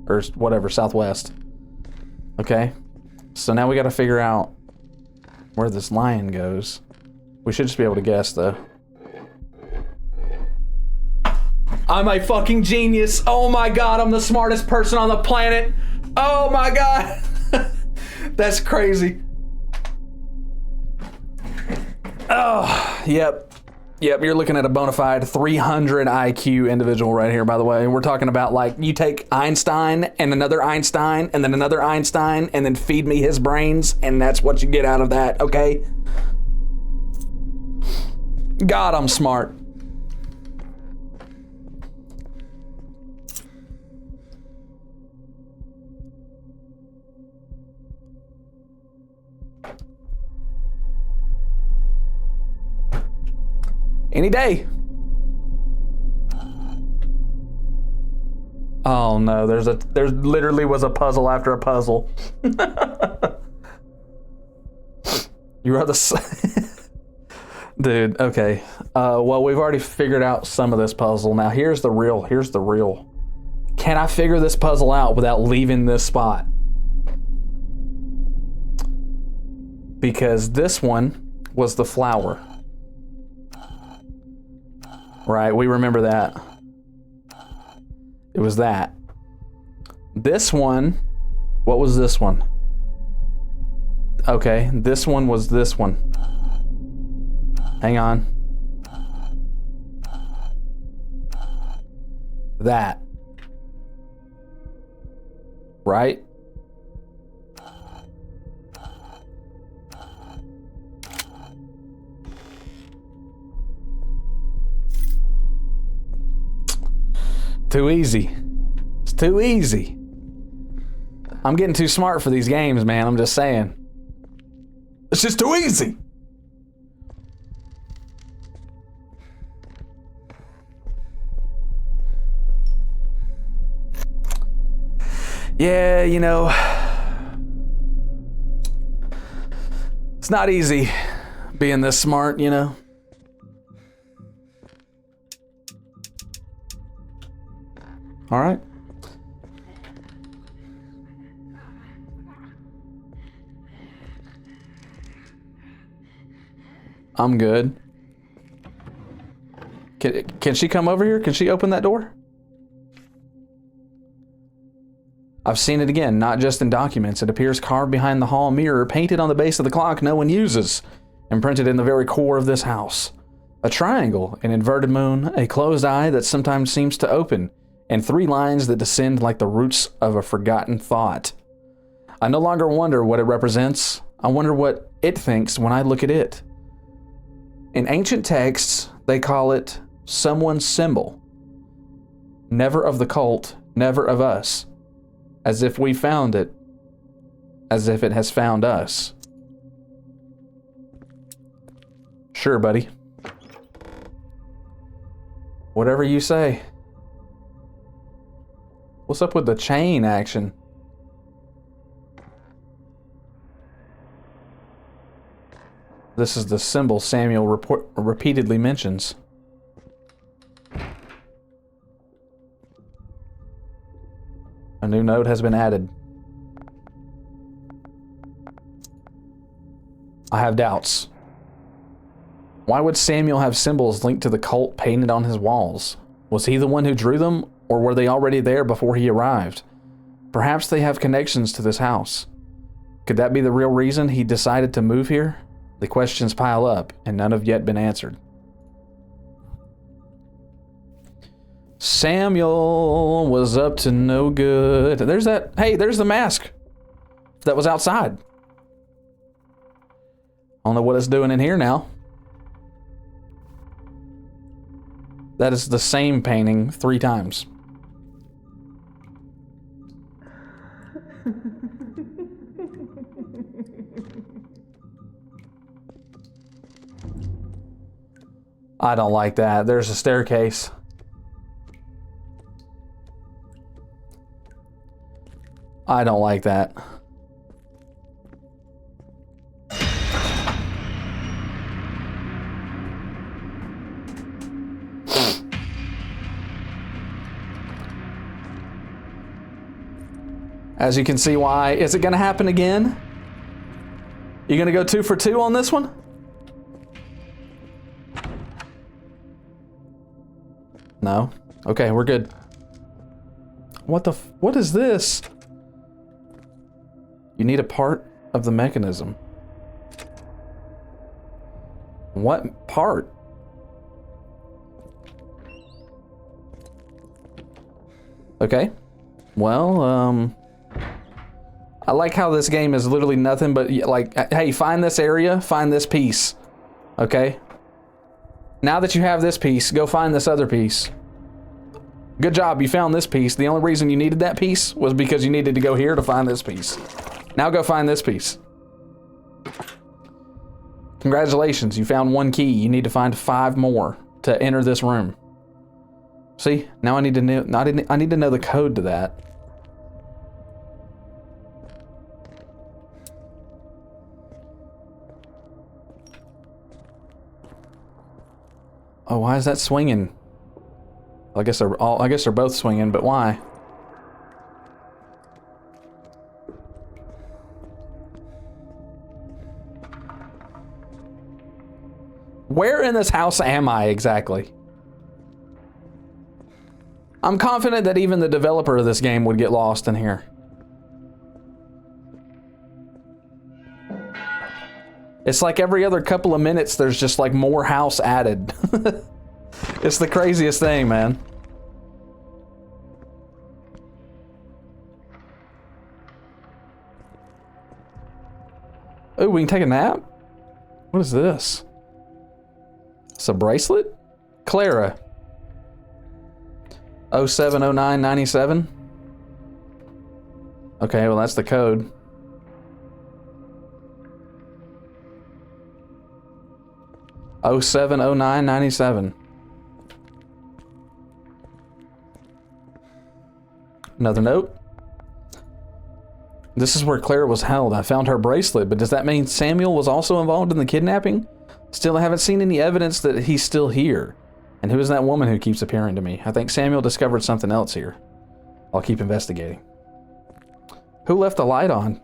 Or whatever, southwest. Okay? So now we gotta figure out where this lion goes. We should just be able to guess, though. I'm a fucking genius. Oh my god, I'm the smartest person on the planet. Oh my god. That's crazy. Oh, yep. Yep, you're looking at a bona fide 300 IQ individual right here, by the way. We're talking about, like, you take Einstein and another Einstein and then another Einstein and then feed me his brains, and that's what you get out of that, okay? God, I'm smart. Any day. Oh no, there literally was a puzzle after a puzzle. You are the dude. Okay. Well, we've already figured out some of this puzzle. Now here's the real. Can I figure this puzzle out without leaving this spot? Because this one was the flower. Right, we remember that. It was that. This one, what was this one? Okay, this one was this one. Hang on. That. Right? Too easy. It's too easy. I'm getting too smart for these games, man. I'm just saying. It's just too easy. Yeah, you know, it's not easy being this smart, you know. All right. I'm good. Can she come over here? Can she open that door? I've seen it again, not just in documents. It appears carved behind the hall mirror, painted on the base of the clock no one uses, and printed in the very core of this house. A triangle, an inverted moon, a closed eye that sometimes seems to open, and 3 lines that descend like the roots of a forgotten thought. I no longer wonder what it represents. I wonder what it thinks when I look at it. In ancient texts, they call it someone's symbol. Never of the cult, never of us. As if we found it, as if it has found us. Sure, buddy. Whatever you say. What's up with the chain action? This is the symbol Samuel repeatedly mentions. A new note has been added. I have doubts. Why would Samuel have symbols linked to the cult painted on his walls? Was he the one who drew them, or were they already there before he arrived? Perhaps they have connections to this house. Could that be the real reason he decided to move here? The questions pile up, and none have yet been answered. Samuel was up to no good. There's that. Hey, there's the mask that was outside. I don't know what it's doing in here now. That is the same painting 3 times. I don't like that. There's a staircase. I don't like that. As you can see why. Is it going to happen again? You going to go 2 for 2 on this one? No? Okay, we're good. What is this? You need a part of the mechanism. What part? Okay. Well, I like how this game is literally nothing but, like, hey, find this area, find this piece. Okay? Now that you have this piece, go find this other piece. Good job, you found this piece. The only reason you needed that piece was because you needed to go here to find this piece. Now go find this piece. Congratulations, you found one key. You need to find 5 more to enter this room. See, now I need to know, I need to know the code to that. Oh, why is that swinging? I guess they're both swinging, but why? Where in this house am I exactly? I'm confident that even the developer of this game would get lost in here. It's like every other couple of minutes there's just like more house added. It's the craziest thing, man. Oh, we can take a nap? What is this? It's a bracelet? Clara. 070997. Okay, well that's the code. Oh 070997. Another note. This is where Clara was held. I found her bracelet, but does that mean Samuel was also involved in the kidnapping? Still, I haven't seen any evidence that he's still here. And who is that woman who keeps appearing to me? I think Samuel discovered something else here. I'll keep investigating. Who left the light on?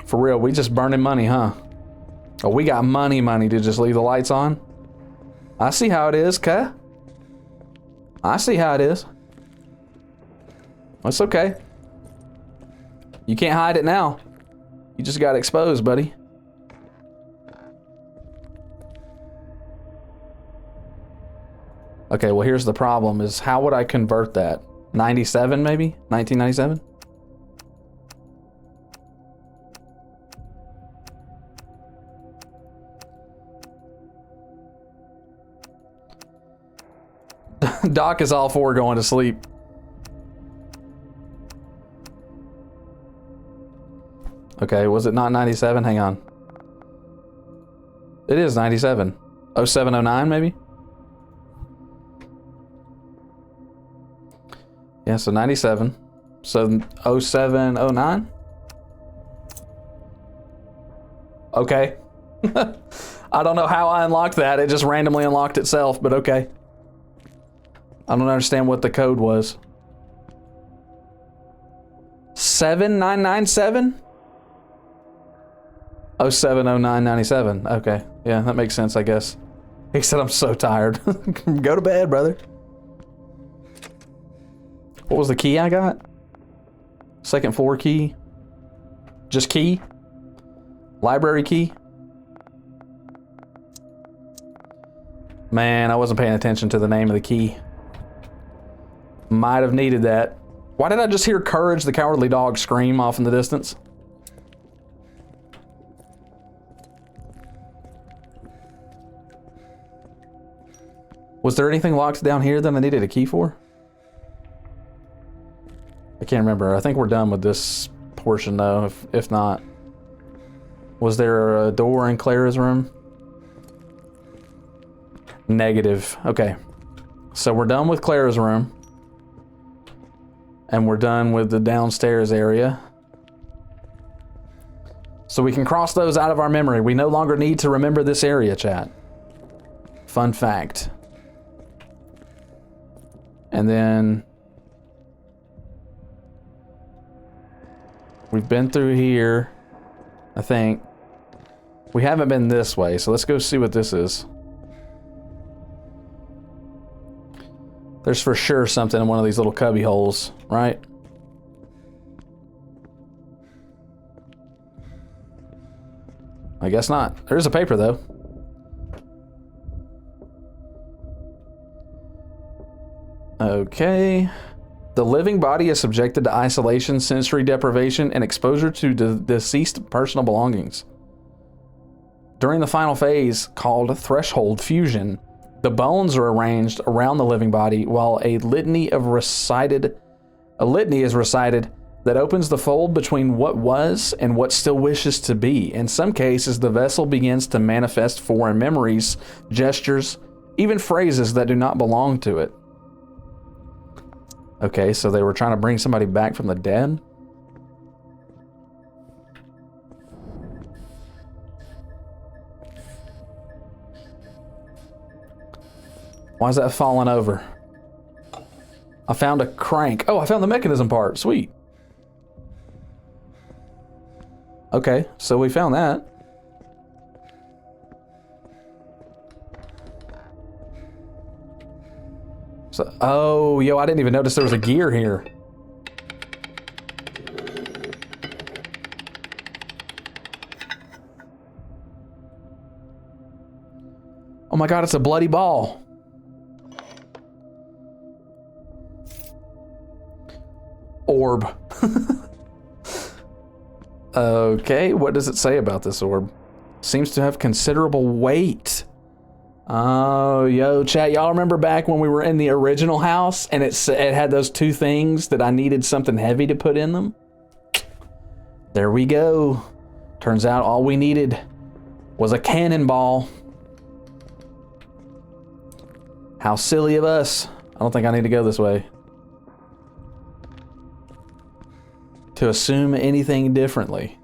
For real, we just burning money, huh? Oh, we got money to just leave the lights on? I see how it is, cuh. I see how it is. It's okay. You can't hide it now. You just got exposed, buddy. Okay, well here's the problem is how would I convert that? 97 maybe? 1997? Doc is all for going to sleep. Okay, was it not 97? Hang on. It is 97. 0709 maybe? Yeah, so 97. So 0709? Okay. I don't know how I unlocked that. It just randomly unlocked itself, but okay. I don't understand what the code was. 7997? 070997. Okay. Yeah, that makes sense, I guess. He said I'm so tired. Go to bed, brother. What was the key I got? Second floor key? Just key? Library key? Man, I wasn't paying attention to the name of the key. Might have needed that. Why did I just hear Courage the Cowardly Dog scream off in the distance? Was there anything locked down here that I needed a key for? I can't remember. I think we're done with this portion though, if not. Was there a door in Clara's room? Negative. Okay. So we're done with Clara's room. And we're done with the downstairs area. So we can cross those out of our memory. We no longer need to remember this area, chat. Fun fact. And then we've been through here, I think. We haven't been this way, so let's go see what this is. There's for sure something in one of these little cubby holes, right? I guess not. There's a paper, though. Okay. The living body is subjected to isolation, sensory deprivation, and exposure to deceased personal belongings. During the final phase, called threshold fusion, the bones are arranged around the living body while a litany is recited that opens the fold between what was and what still wishes to be. In some cases, the vessel begins to manifest foreign memories, gestures, even phrases that do not belong to it. Okay, so they were trying to bring somebody back from the dead? Why is that falling over? I found a crank. Oh, I found the mechanism part. Sweet. Okay, so we found that. So, oh, yo, I didn't even notice there was a gear here. Oh my God, it's a bloody ball. Orb. Okay, what does it say about this orb? Seems to have considerable weight. Oh, yo, chat, y'all remember back when we were in the original house and it had those two things that I needed something heavy to put in them? There we go. Turns out all we needed was a cannonball. How silly of us. I don't think I need to go this way. To assume anything differently.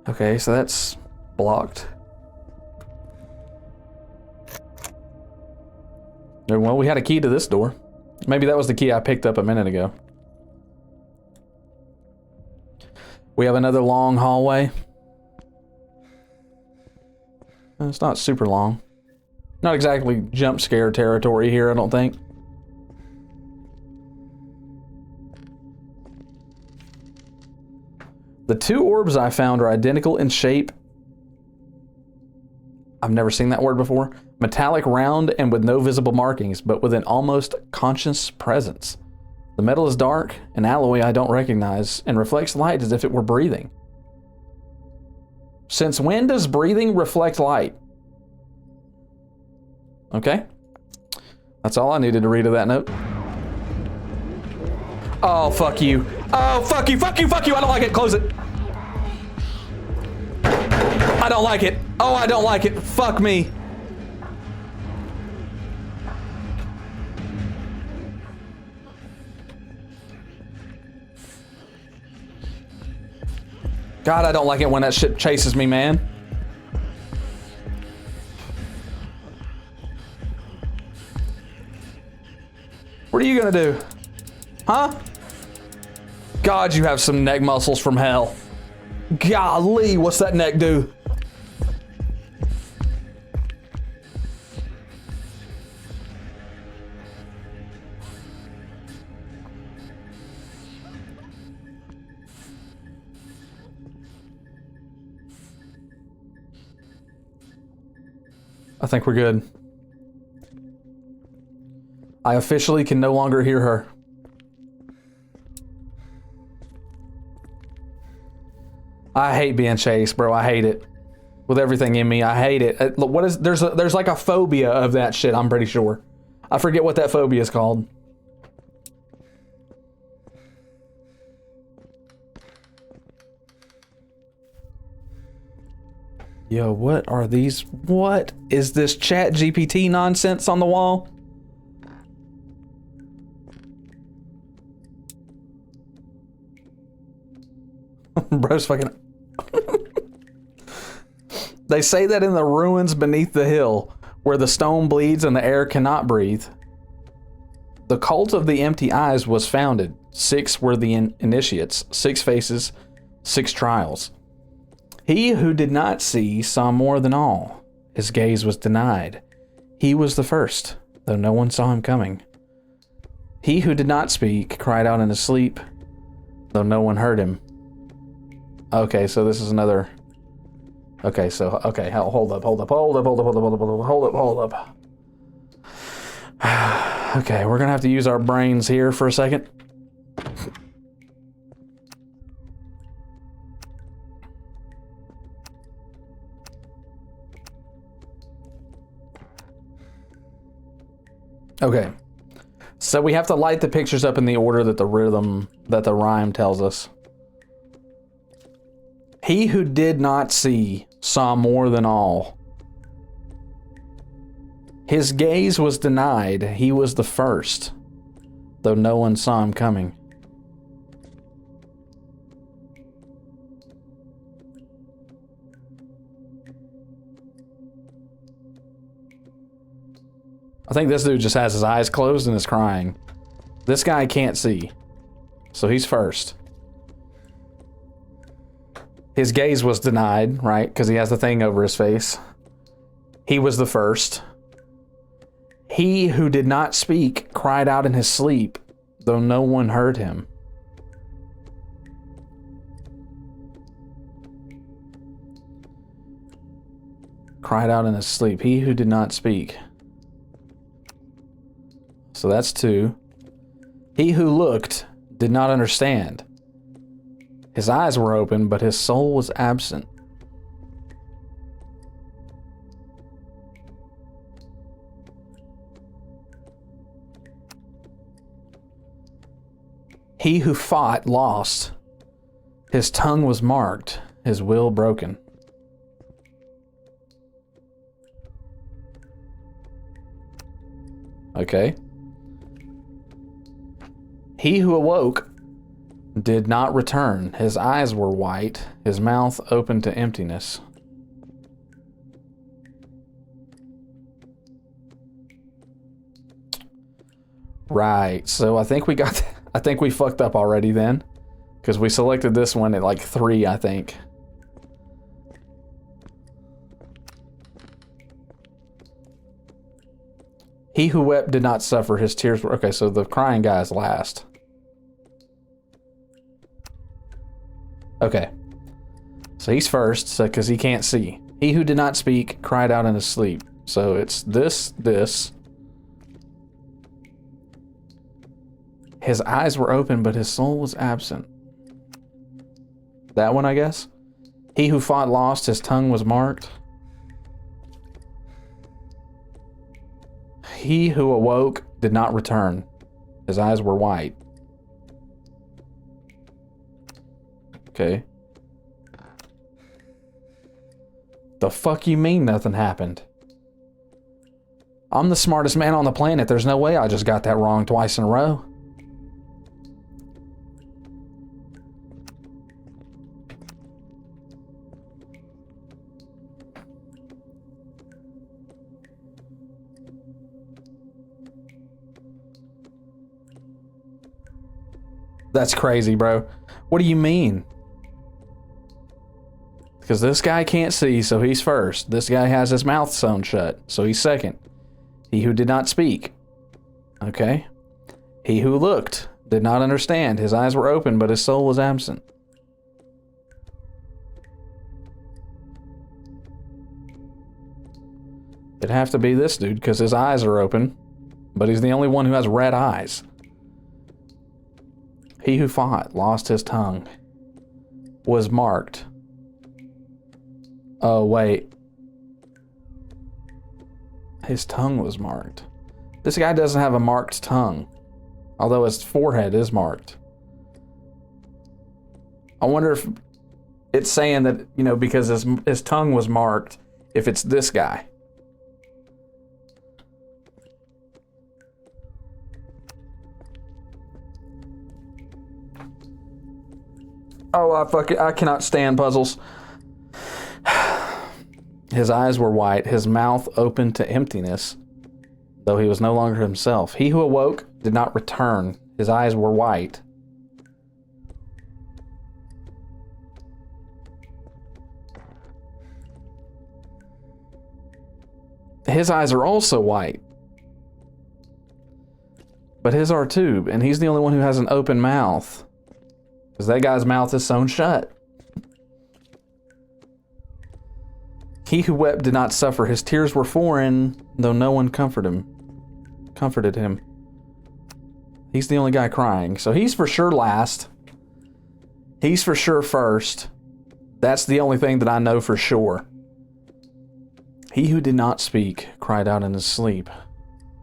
Okay, so that's blocked. Well, we had a key to this door. Maybe that was the key I picked up a minute ago. We have another long hallway. It's not super long. Not exactly jump scare territory here, I don't think. The two orbs I found are identical in shape. I've never seen that word before. Metallic, round, and with no visible markings, but with an almost conscious presence. The metal is dark, an alloy I don't recognize, and reflects light as if it were breathing. Since when does breathing reflect light? Okay. That's all I needed to read of that note. Oh, fuck you. Oh, fuck you, fuck you, fuck you. I don't like it. Close it. I don't like it. Oh, I don't like it. Fuck me. God, I don't like it when that shit chases me, man. What are you gonna do? Huh? God, you have some neck muscles from hell. Golly, what's that neck do? I think we're good. I officially can no longer hear her. I hate being chased, bro. I hate it. With everything in me, I hate it. What is there's like a phobia of that shit, I'm pretty sure. I forget what that phobia is called. Yo, what are these? What is this chat GPT nonsense on the wall? Bro's fucking... They say that in the ruins beneath the hill, where the stone bleeds and the air cannot breathe, the cult of the empty eyes was founded. 6 were the initiates, 6 faces, 6 trials. He who did not see saw more than all. His gaze was denied. He was the first, though no one saw him coming. He who did not speak cried out in his sleep, though no one heard him. Okay, so this is another... Okay, so... Okay, hold up. Okay, we're gonna have to use our brains here for a second. Okay. So we have to light the pictures up in the order that the rhyme tells us. He who did not see saw more than all. His gaze was denied, he was the first, though no one saw him coming. I think this dude just has his eyes closed and is crying. This guy can't see, so he's first. His gaze was denied, right? Because he has the thing over his face. He was the first. He who did not speak cried out in his sleep, though no one heard him. Cried out in his sleep. He who did not speak. So that's 2. He who looked did not understand. His eyes were open, but his soul was absent. He who fought lost. His tongue was marked, his will broken. Okay. He who awoke did not return. His eyes were white, his mouth open to emptiness. Right, so I think we fucked up already then. Because we selected this one at like 3, I think. He who wept did not suffer, his tears were... Okay, so the crying guy is last. Okay. So he's first, so because he can't see. He who did not speak cried out in his sleep. So it's this. His eyes were open, but his soul was absent. That one, I guess? He who fought lost, his tongue was marked. He who awoke did not return. His eyes were white. Okay. The fuck you mean nothing happened? I'm the smartest man on the planet. There's no way I just got that wrong twice in a row. That's crazy, bro. What do you mean? Because this guy can't see, so he's first. This guy has his mouth sewn shut, so he's second. He who did not speak. Okay. He who looked did not understand. His eyes were open, but his soul was absent. It'd have to be this dude, because his eyes are open, but he's the only one who has red eyes. He who fought lost his tongue. Was marked. Oh, wait. His tongue was marked. This guy doesn't have a marked tongue. Although his forehead is marked. I wonder if it's saying that, you know, because his tongue was marked, if it's this guy. Oh, I cannot stand puzzles. His eyes were white, his mouth open to emptiness, though he was no longer himself. He who awoke did not return. His eyes were white. His eyes are also white. But his are too, and he's the only one who has an open mouth. Because that guy's mouth is sewn shut. He who wept did not suffer. His tears were foreign, though no one comforted him. He's the only guy crying. So he's for sure last. He's for sure first. That's the only thing that I know for sure. He who did not speak cried out in his sleep,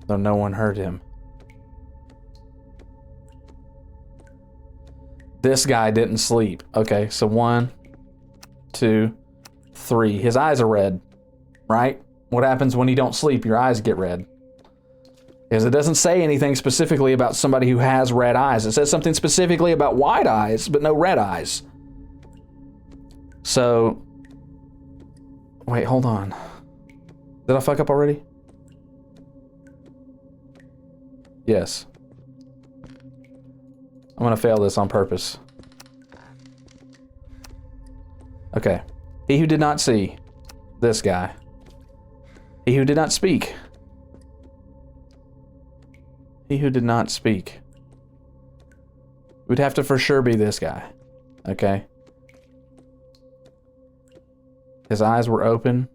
though no one heard him. This guy didn't sleep. Okay, so 1, 2, 3. His eyes are red, right? What happens when you don't sleep? Your eyes get red. Because it doesn't say anything specifically about somebody who has red eyes. It says something specifically about white eyes, but no red eyes. So, wait, hold on. Did I fuck up already? Yes. I'm gonna fail this on purpose. Okay. He who did not see. This guy. He who did not speak. He who did not speak. Would have to for sure be this guy. Okay. His eyes were open.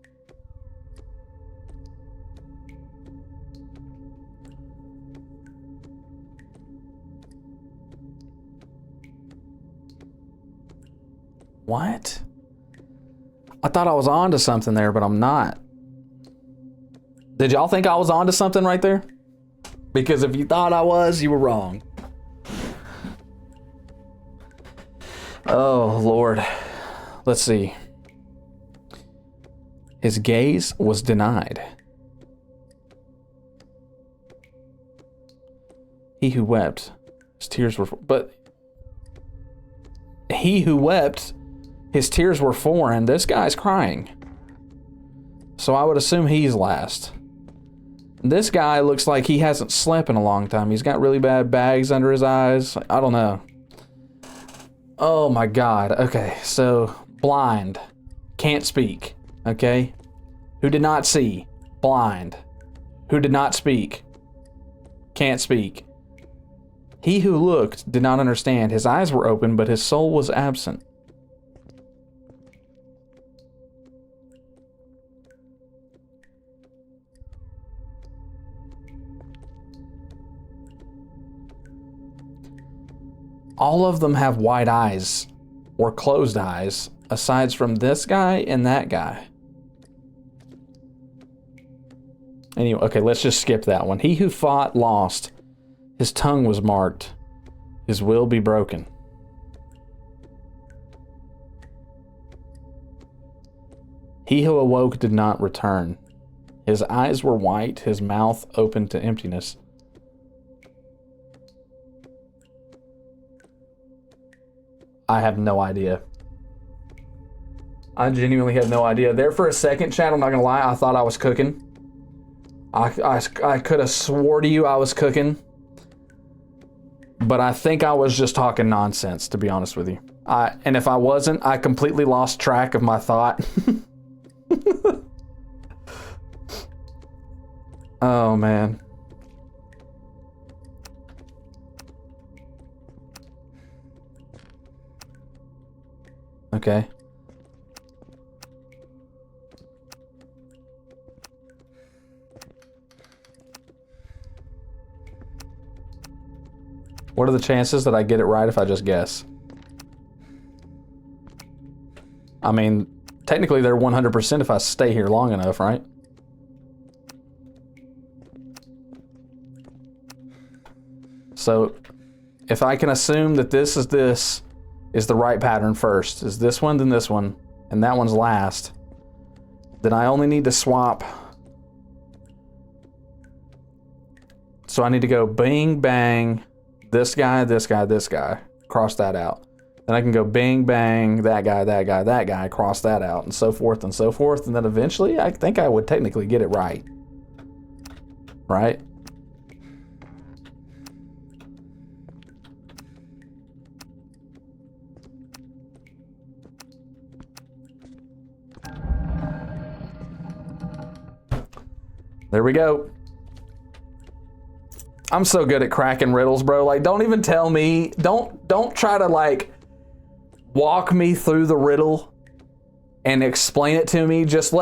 What? I thought I was on to something there, but I'm not. Did y'all think I was on to something right there? Because if you thought I was, you were wrong. Oh, Lord. Let's see. His gaze was denied. He who wept, his tears were... But he who wept... His tears were foreign. This guy's crying. So I would assume he's last. This guy looks like he hasn't slept in a long time. He's got really bad bags under his eyes. I don't know. Oh my God. Okay, so blind. Can't speak. Okay? Who did not see. Blind. Who did not speak. Can't speak. He who looked did not understand. His eyes were open, but his soul was absent. All of them have white eyes or closed eyes, aside from this guy and that guy. Anyway, okay, let's just skip that one. He who fought lost. His tongue was marked. His will be broken. He who awoke did not return. His eyes were white, his mouth open to emptiness. I have no idea. I genuinely have no idea. There for a second, chat, I'm not gonna lie, I thought I was cooking. I could have swore to you I was cooking. But I think I was just talking nonsense, to be honest with you. And if I wasn't, I completely lost track of my thought. Oh, man. Okay. What are the chances that I get it right if I just guess? I mean, technically they're 100% if I stay here long enough, right? So, if I can assume that this is the right pattern first, is this one, then this one, and that one's last, then I only need to swap. So I need to go bing, bang, this guy, this guy, this guy, cross that out. Then I can go bing, bang, that guy, that guy, that guy, cross that out, and so forth, and then eventually I think I would technically get it right. Right? There we go. I'm so good at cracking riddles, bro. Like, don't even tell me. Don't try to, like, walk me through the riddle and explain it to me. Just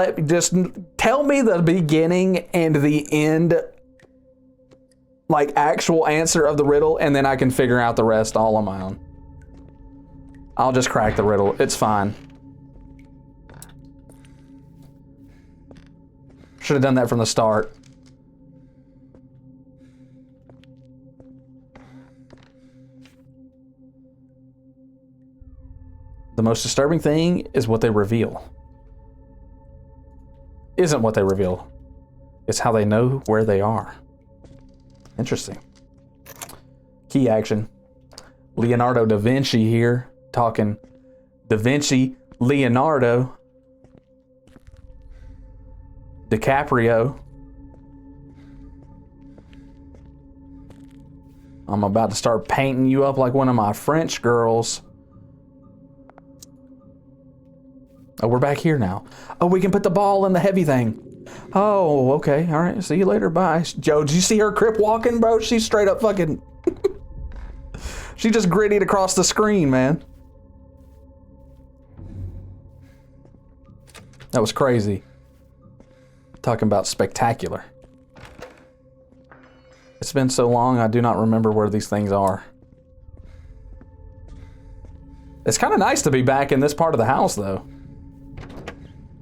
tell me the beginning and the end, like actual answer of the riddle, and then I can figure out the rest all on my own. I'll just crack the riddle. It's fine. Should have done that from the start. The most disturbing thing is what they reveal. Isn't what they reveal. It's how they know where they are. Interesting. Key action. Leonardo da Vinci here, talking Da Vinci, Leonardo, DiCaprio. I'm about to start painting you up like one of my French girls. Oh, we're back here now. Oh, we can put the ball in the heavy thing. Oh, okay. All right. See you later. Bye. Joe, did you see her crip walking, bro? She's straight up fucking... She just grittied across the screen, man. That was crazy. Talking about spectacular. It's been so long, I do not remember where these things are. It's kind of nice to be back in this part of the house, though.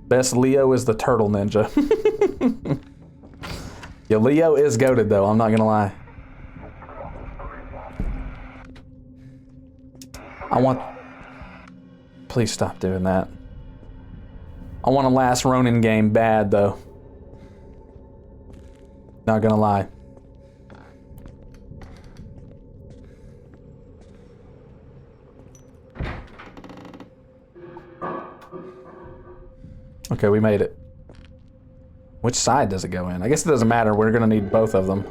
Best Leo is the turtle ninja. Yeah, Leo is goated, though. I'm not gonna lie. Please stop doing that. I want a Last Ronin game bad, though. Not gonna lie. Okay, we made it. Which side does it go in? I guess it doesn't matter. We're gonna need both of them.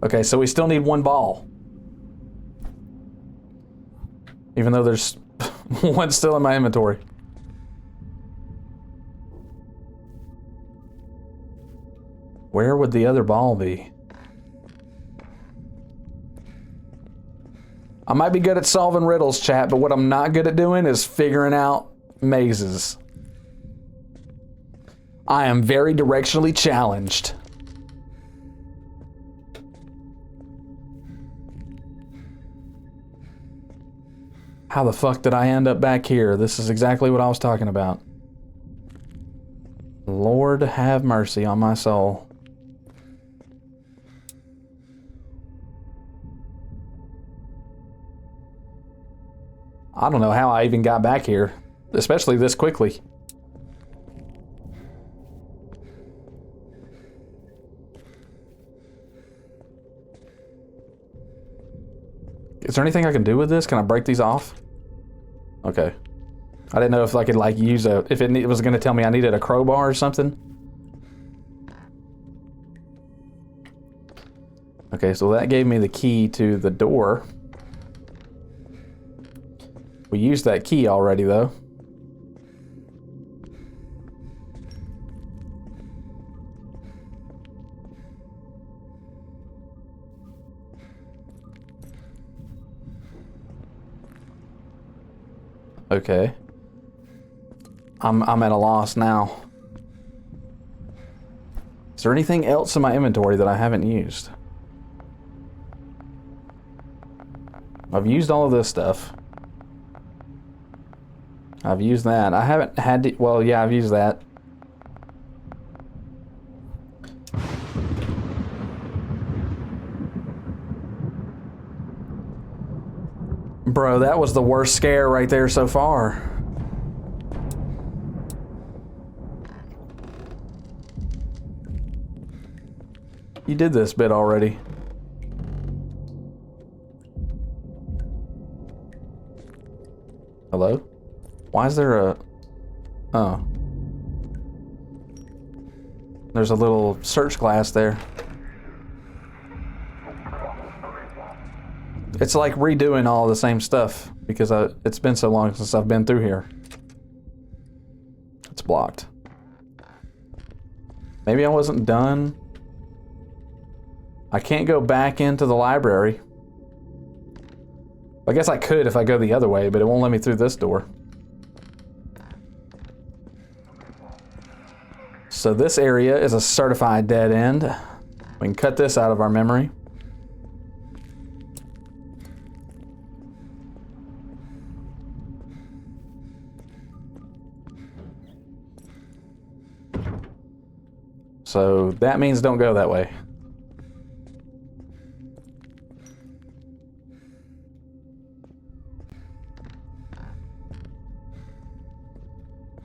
Okay, so we still need one ball. Even though there's one still in my inventory. Where would the other ball be? I might be good at solving riddles, chat, but what I'm not good at doing is figuring out mazes. I am very directionally challenged. How the fuck did I end up back here? This is exactly what I was talking about. Lord have mercy on my soul. I don't know how I even got back here, especially this quickly. Is there anything I can do with this? Can I break these off? Okay. I didn't know if I could like use if it was going to tell me I needed a crowbar or something. Okay, so that gave me the key to the door. We used that key already, though. Okay. I'm at a loss now. Is there anything else in my inventory that I haven't used? I've used all of this stuff. I've used that. I haven't had to, well, yeah, I've used that. Bro, that was the worst scare right there so far. You did this bit already. Hello? Why is there a... Oh. There's a little search glass there. It's like redoing all the same stuff because it's been so long since I've been through here. It's blocked. Maybe I wasn't done. I can't go back into the library. I guess I could if I go the other way, but it won't let me through this door. So this area is a certified dead end. We can cut this out of our memory. So that means don't go that way.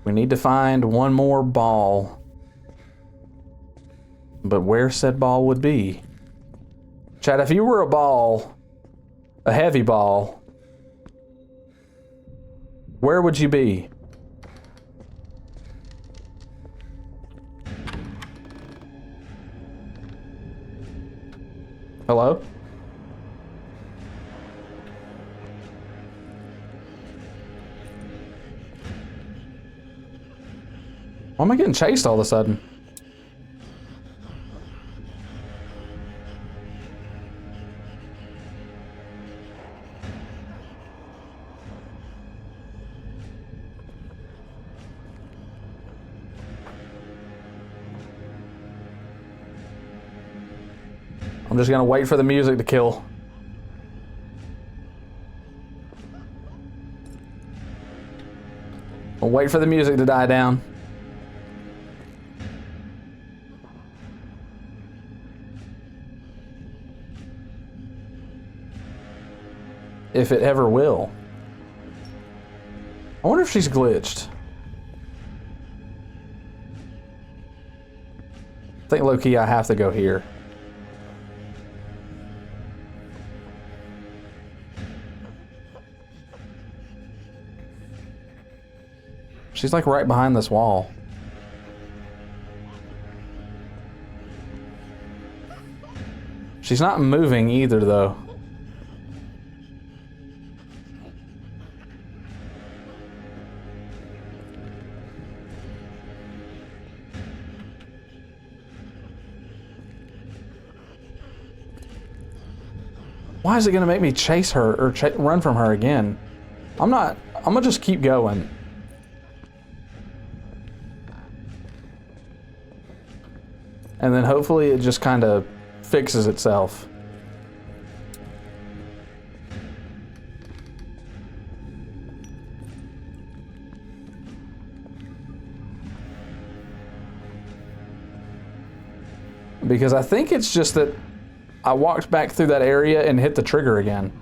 We need to find one more ball. But where said ball would be? Chad, if you were a ball, a heavy ball, where would you be? Hello? Why am I getting chased all of a sudden? I'm just gonna wait for the music to kill. I'll wait for the music to die down. If it ever will. I wonder if she's glitched. I think low-key I have to go here. She's like right behind this wall. She's not moving either, though. Why is it gonna make me chase her or run from her again? I'm gonna just keep going. And then hopefully it just kind of fixes itself. Because I think it's just that I walked back through that area and hit the trigger again.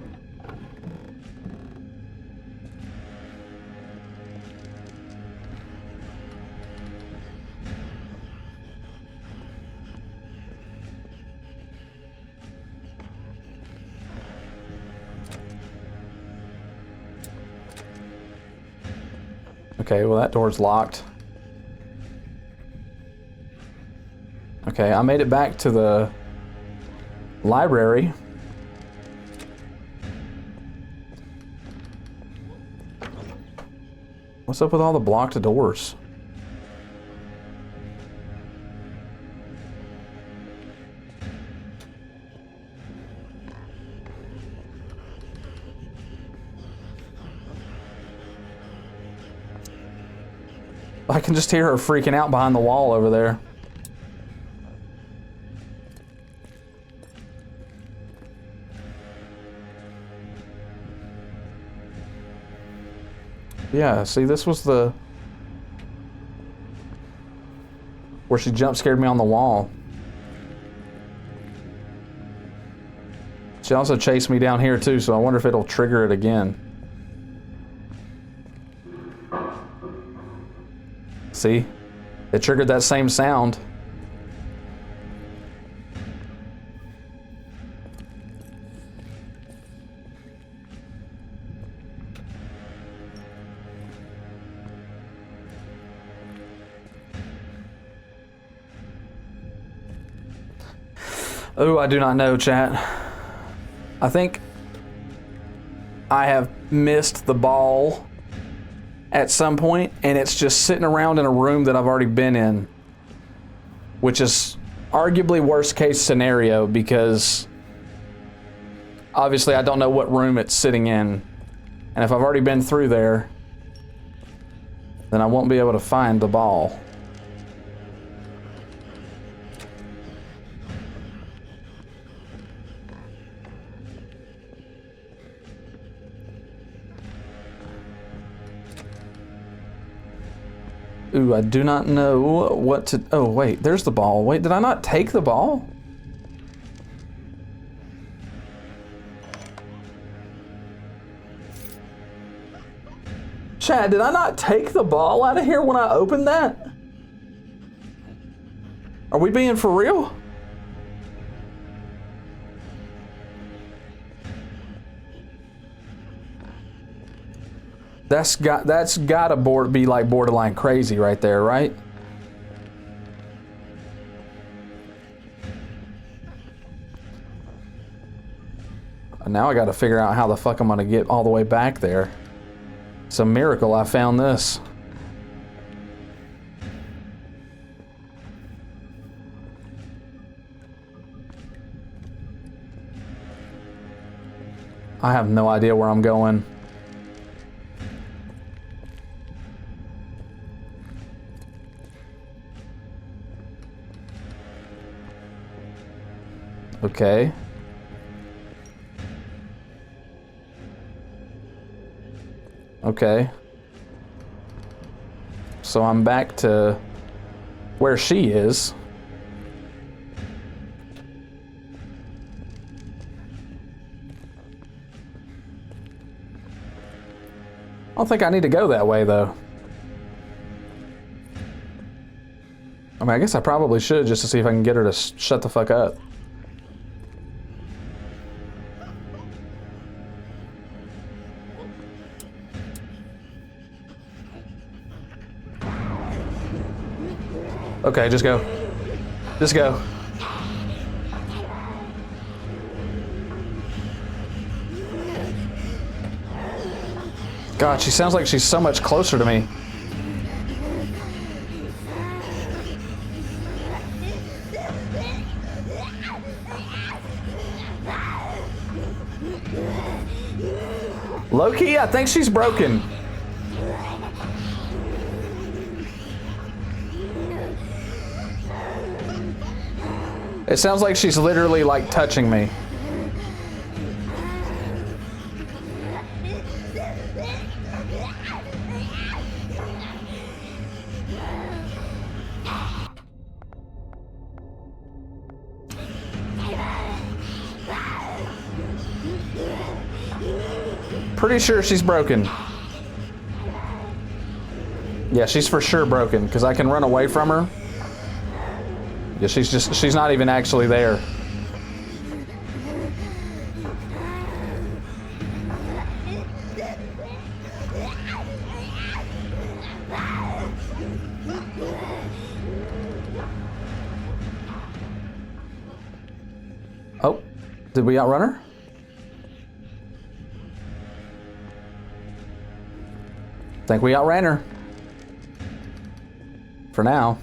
Okay, well that door's locked. Okay, I made it back to the library. What's up with all the blocked doors? I can just hear her freaking out behind the wall over there. Yeah, see, this was the... where she jump scared me on the wall. She also chased me down here too, so I wonder if it'll trigger it again. See? It triggered that same sound. Oh, I do not know, chat. I think I have missed the ball at some point, and it's just sitting around in a room that I've already been in, which is arguably worst case scenario because obviously I don't know what room it's sitting in. And if I've already been through there, then I won't be able to find the ball. Ooh, I do not know what to... Oh, wait, there's the ball. Wait, did I not take the ball? Chad, did I not take the ball out of here when I opened that? Are we being for real? That's gotta be like borderline crazy right there, right? And now I gotta figure out how the fuck I'm gonna get all the way back there. It's a miracle I found this. I have no idea where I'm going. Okay. Okay. So I'm back to where she is. I don't think I need to go that way, though. I mean, I guess I probably should just to see if I can get her to shut the fuck up. Okay, just go. Just go. God, she sounds like she's so much closer to me. Low-key, I think she's broken. It sounds like she's literally like touching me. Pretty sure she's broken. Yeah, she's for sure broken because I can run away from her. Yeah, she's not even actually there. Oh, did we outrun her? Think we outran her. For now.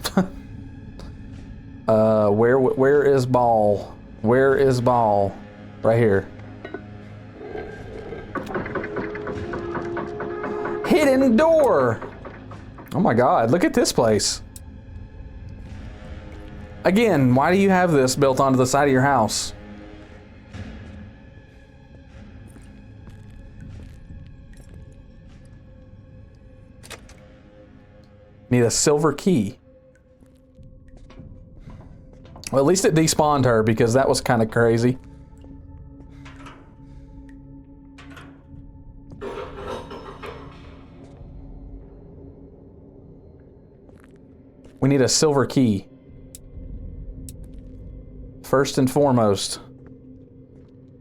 Where is ball? Where is ball? Right here. Hidden door! Oh my god, look at this place. Again, why do you have this built onto the side of your house? Need a silver key. Well, at least it despawned her because that was kind of crazy. We need a silver key. First and foremost.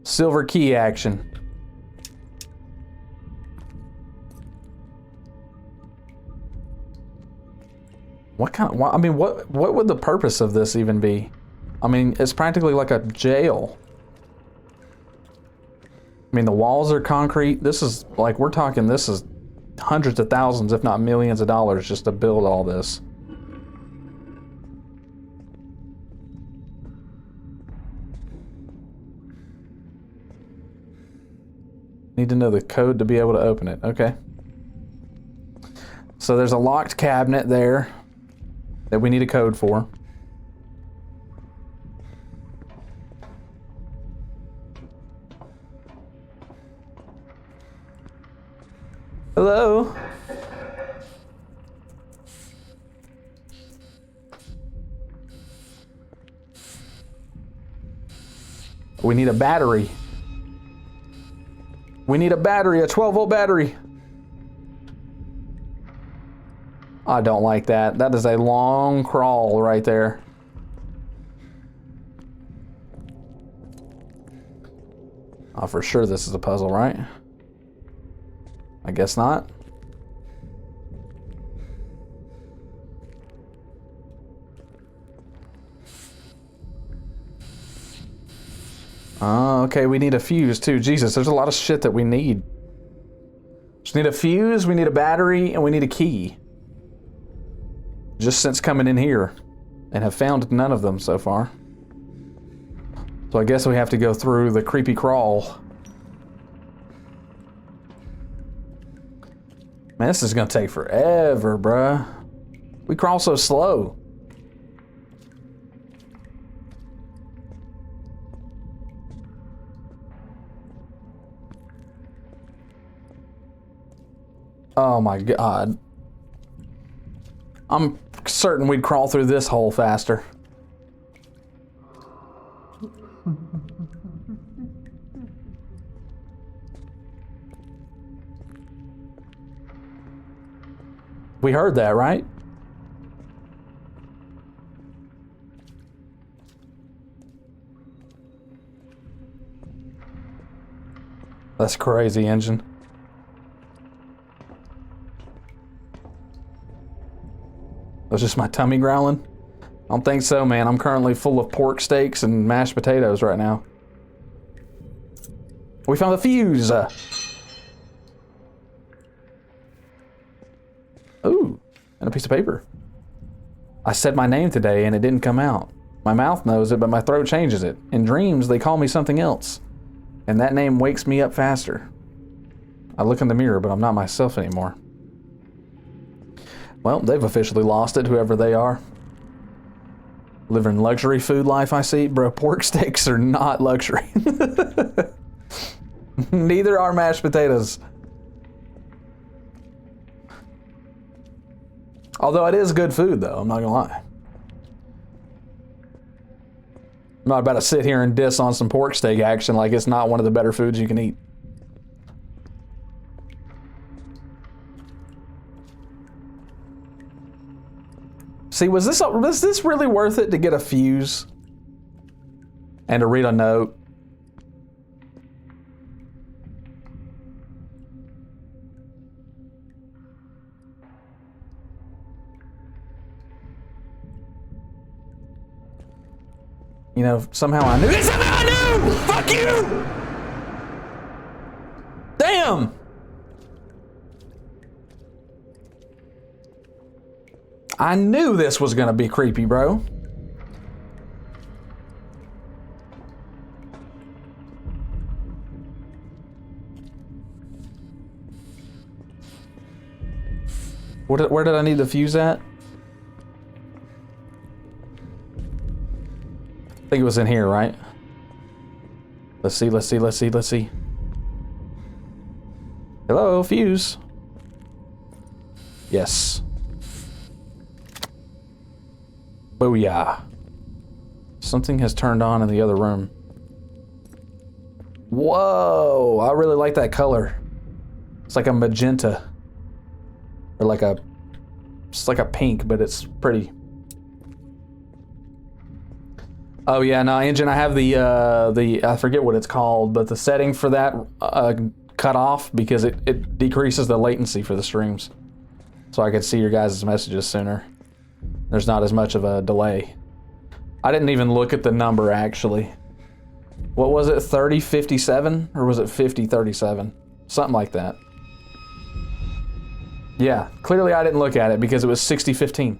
Silver key action. What kind of, I mean, what would the purpose of this even be? I mean, it's practically like a jail. I mean, the walls are concrete. This is, like, we're talking, this is hundreds of thousands, if not millions of dollars just to build all this. Need to know the code to be able to open it. Okay. So there's a locked cabinet there that we need a code for. Hello? We need a battery. We need a battery, a 12-volt battery. I don't like that. That is a long crawl right there. Oh, for sure this is a puzzle, right? I guess not. Oh, okay, we need a fuse too. Jesus, there's a lot of shit that we need. Just need a fuse, we need a battery, and we need a key. Just since coming in here, and have found none of them so far. So I guess we have to go through the creepy crawl. Man, this is gonna take forever, bruh. We crawl so slow. Oh my god. I'm certain we'd crawl through this hole faster. We heard that, right? That's crazy, engine. That's just my tummy growling? I don't think so, man. I'm currently full of pork steaks and mashed potatoes right now. We found the fuse! Ooh, and a piece of paper. I said my name today and it didn't come out. My mouth knows it, but my throat changes it. In dreams, they call me something else. And that name wakes me up faster. I look in the mirror, but I'm not myself anymore. Well, they've officially lost it, whoever they are. Living luxury food life, I see. Bro, pork steaks are not luxury. Neither are mashed potatoes. Although it is good food, though, I'm not gonna lie. I'm not about to sit here and diss on some pork steak action like it's not one of the better foods you can eat. See, was this really worth it to get a fuse and to read a note? You know, somehow I knew. Somehow I knew! Fuck you! Damn! I knew this was gonna be creepy, bro. Where did I need the fuse at? I think it was in here, right? Let's see, let's see, let's see, let's see. Hello, fuse. Yes. Booyah. Something has turned on in the other room. Whoa, I really like that color. It's like a magenta. Or like a, it's like a pink, but it's pretty. Oh yeah, no, engine, I have the I forget what it's called, but the setting for that cut off because it decreases the latency for the streams. So I could see your guys' messages sooner. There's not as much of a delay. I didn't even look at the number actually. What was it, 3057? Or was it 5037? Something like that. Yeah, clearly I didn't look at it because it was 6015.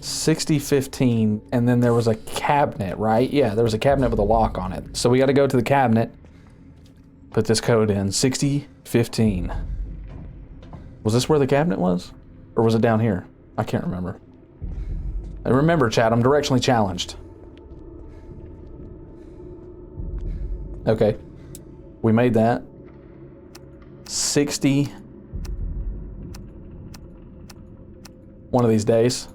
6015. 60, 15, and then there was a cabinet, right? Yeah, there was a cabinet with a lock on it. So we got to go to the cabinet, put this code in, 60, 15. Was this where the cabinet was? Or was it down here? I can't remember. And remember, chat, I'm directionally challenged. Okay. We made that. 60. One of these days.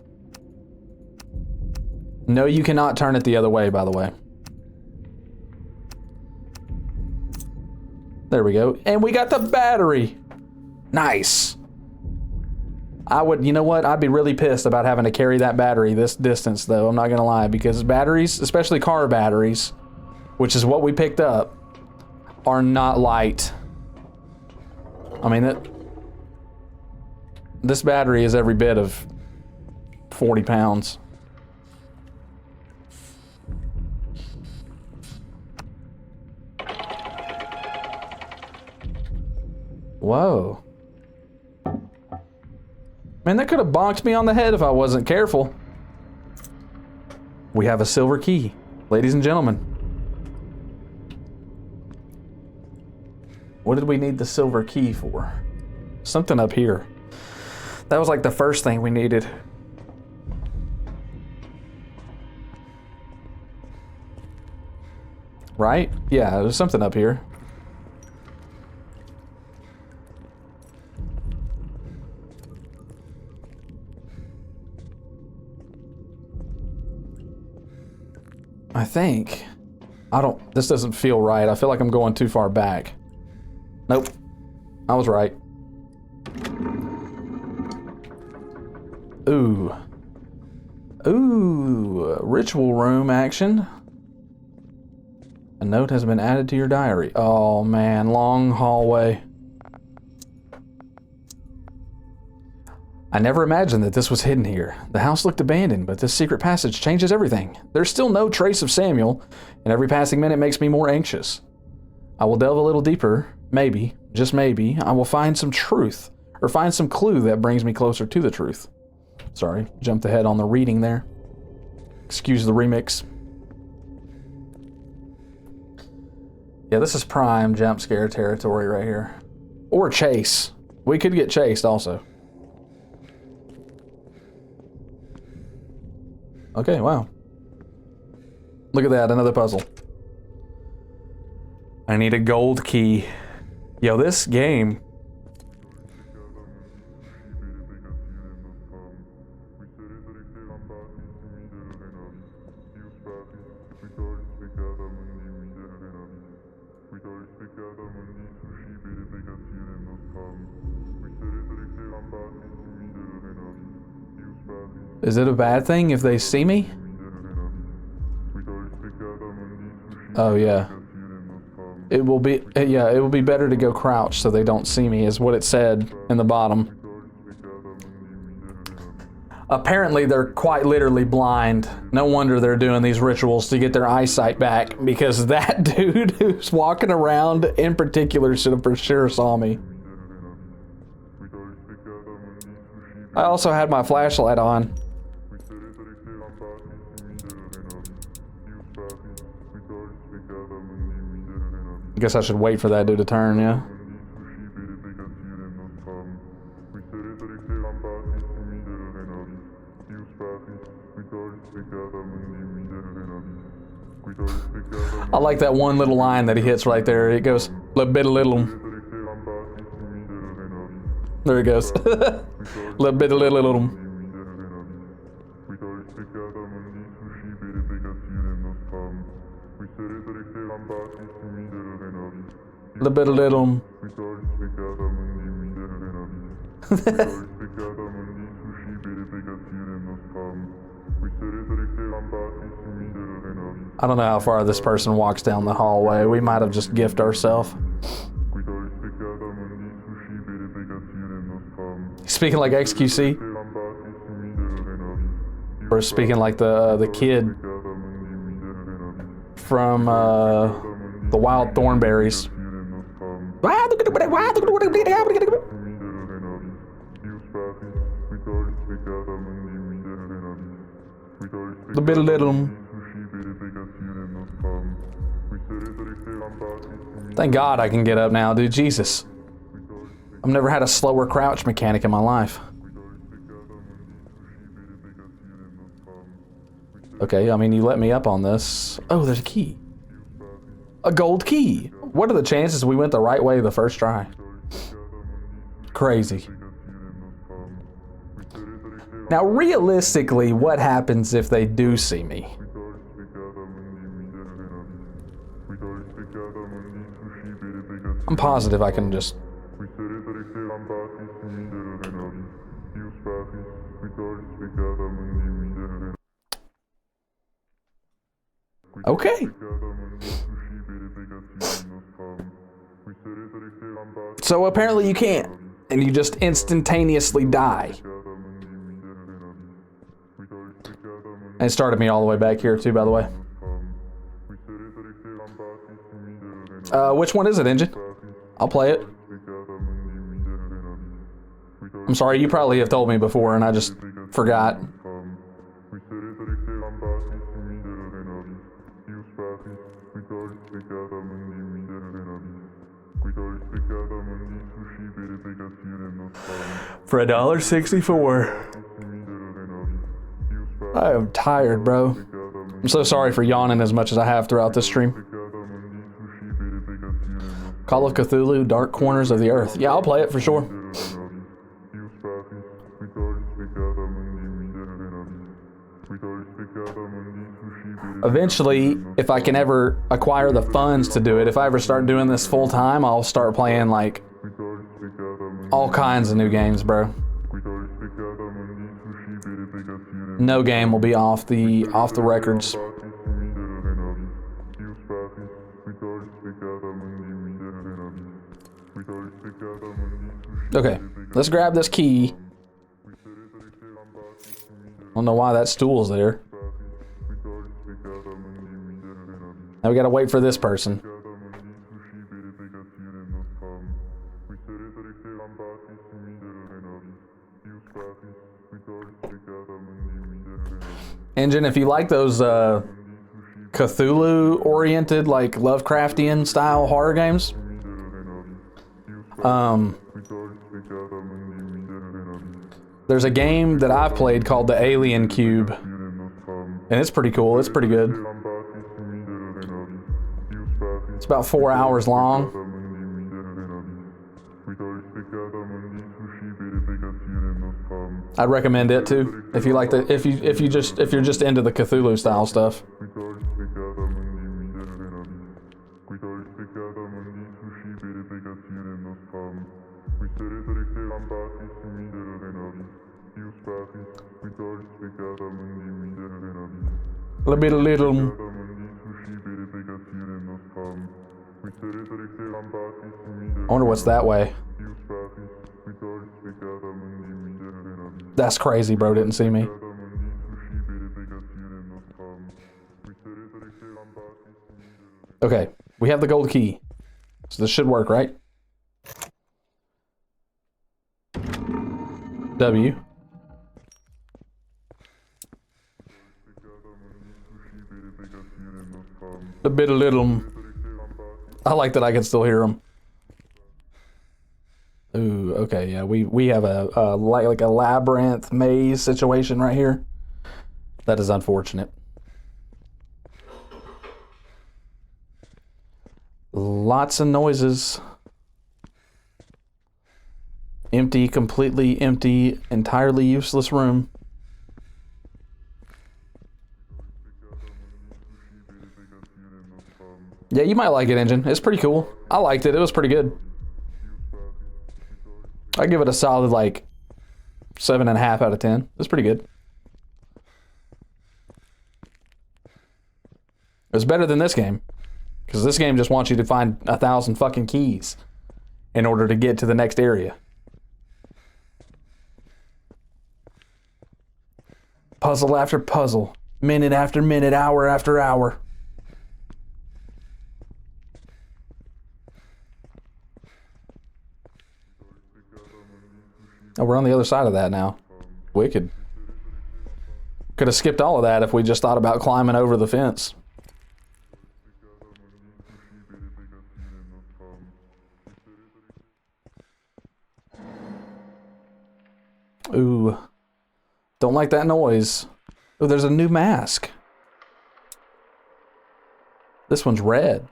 No, you cannot turn it the other way, by the way. There we go. And we got the battery. Nice. You know what? I'd be really pissed about having to carry that battery this distance, though. I'm not going to lie, because batteries, especially car batteries, which is what we picked up, are not light. I mean, this battery is every bit of 40 pounds. Whoa. Man, that could have bonked me on the head if I wasn't careful. We have a silver key, ladies and gentlemen. What did we need the silver key for? Something up here. That was like the first thing we needed. Right? Yeah, there's something up here. I think. This doesn't feel right. I feel like I'm going too far back. Nope. I was right. Ooh. Ooh. Ritual room action. A note has been added to your diary. Oh man, long hallway. I never imagined that this was hidden here. The house looked abandoned, but this secret passage changes everything. There's still no trace of Samuel, and every passing minute makes me more anxious. I will delve a little deeper. Maybe, just maybe, I will find some truth, or find some clue that brings me closer to the truth. Sorry, jumped ahead on the reading there. Excuse the remix. Yeah, this is prime jump scare territory right here. Or chase. We could get chased also. Okay, wow. Look at that, another puzzle. I need a gold key. Yo, this game. Is it a bad thing if they see me? Oh yeah. It will be, yeah, it will be better to go crouch so they don't see me, is what it said in the bottom. Apparently they're quite literally blind. No wonder they're doing these rituals to get their eyesight back, because that dude who's walking around in particular should have for sure saw me. I also had my flashlight on. I guess I should wait for that dude to turn, yeah? I like that one little line that he hits right there. It goes, little bit of little. There it goes. Little bit of little. Little bit of little. I don't know how far this person walks down the hallway. We might have just giffed ourselves. Speaking like XQC? Or speaking like the kid from the Wild Thornberries. The little. Thank God I can get up now, dude. Jesus. I've never had a slower crouch mechanic in my life. Okay, I mean, you let me up on this. Oh, there's a key. A gold key. What are the chances we went the right way the first try? Crazy. Now, realistically, what happens if they do see me? I'm positive I can just... Okay. So apparently you can't, and you just instantaneously die. And it started me all the way back here too, by the way. Which one is it, Engine? I'll play it. I'm sorry, you probably have told me before and I just forgot. For $1.64. I am tired, bro. I'm so sorry for yawning as much as I have throughout this stream. Call of Cthulhu, Dark Corners of the Earth. Yeah, I'll play it for sure. Eventually, if I can ever acquire the funds to do it, if I ever start doing this full time, I'll start playing like all kinds of new games, bro. No game will be off the records. Okay, let's grab this key. I don't know why that stool's there. Now we gotta wait for this person. Engine, if you like those Cthulhu-oriented, like Lovecraftian-style horror games, there's a game that I've played called the Alien Cube, and it's pretty cool. It's pretty good. It's about 4 hours long. I'd recommend it too if you like the if you're just into the Cthulhu style stuff. Little. I wonder what's that way. That's crazy, bro. Didn't see me. Okay, we have the gold key. So this should work, right? W. A bit of little. I like that I can still hear them. Ooh, okay, yeah, we have a like a labyrinth maze situation right here. That is unfortunate. Lots of noises. Empty, completely empty, entirely useless room. Yeah, you might like it, Engine. It's pretty cool. I liked it. It was pretty good. I give it a solid like 7.5 out of 10. It's pretty good. It was better than this game, because this game just wants you to find 1,000 fucking keys in order to get to the next area. Puzzle after puzzle, minute after minute, hour after hour. Oh, we're on the other side of that now. Wicked. Could have skipped all of that if we just thought about climbing over the fence. Ooh. Don't like that noise. Oh, there's a new mask. This one's red.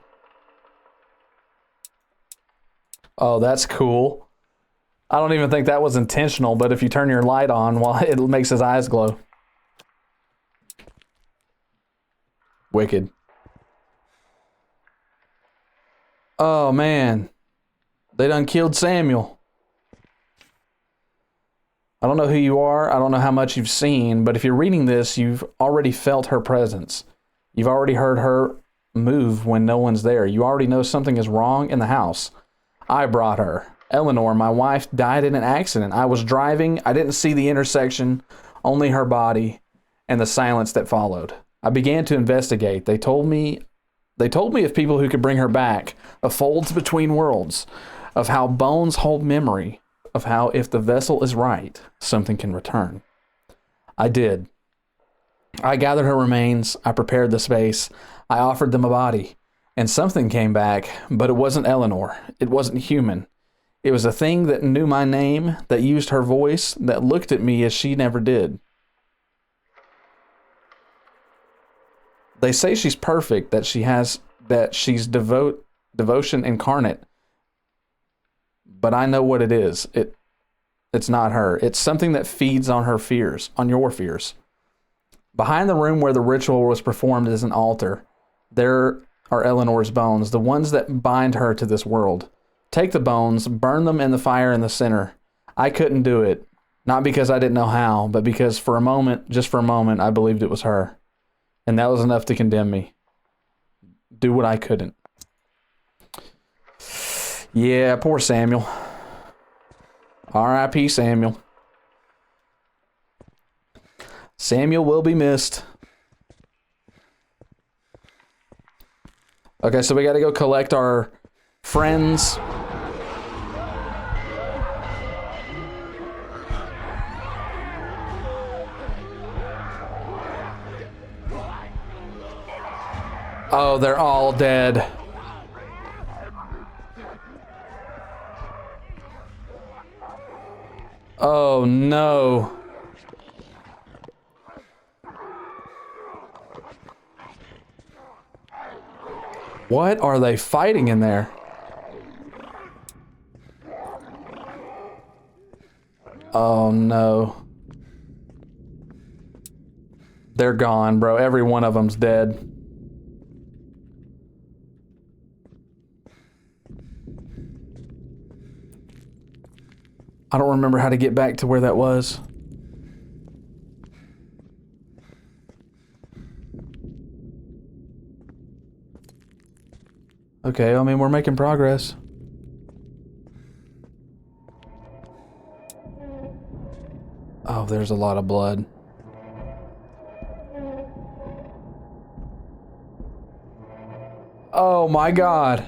Oh, that's cool. I don't even think that was intentional, but if you turn your light on, well, it makes his eyes glow. Wicked. Oh, man. They done killed Samuel. I don't know who you are. I don't know how much you've seen, but if you're reading this, you've already felt her presence. You've already heard her move when no one's there. You already know something is wrong in the house. I brought her. Eleanor, my wife, died in an accident. I was driving. I didn't see the intersection, only her body and the silence that followed. I began to investigate. They told me of people who could bring her back, of folds between worlds, of how bones hold memory, of how if the vessel is right, something can return. I did. I gathered her remains. I prepared the space. I offered them a body. And something came back, but it wasn't Eleanor. It wasn't human. It was a thing that knew my name, that used her voice, that looked at me as she never did. They say she's perfect, that she's devotion incarnate. But I know what it is. It's not her. It's something that feeds on her fears, on your fears. Behind the room where the ritual was performed is an altar. There are Eleanor's bones, the ones that bind her to this world. Take the bones, burn them in the fire in the center. I couldn't do it. Not because I didn't know how, but because for a moment, just for a moment, I believed it was her. And that was enough to condemn me. Do what I couldn't. Yeah, poor Samuel. R.I.P. Samuel. Samuel will be missed. Okay, so we got to go collect our friends. Oh, they're all dead. Oh, no. What are they fighting in there? Oh, no. They're gone, bro. Every one of them's dead. I don't remember how to get back to where that was. Okay, I mean, we're making progress. Oh, there's a lot of blood. Oh my God.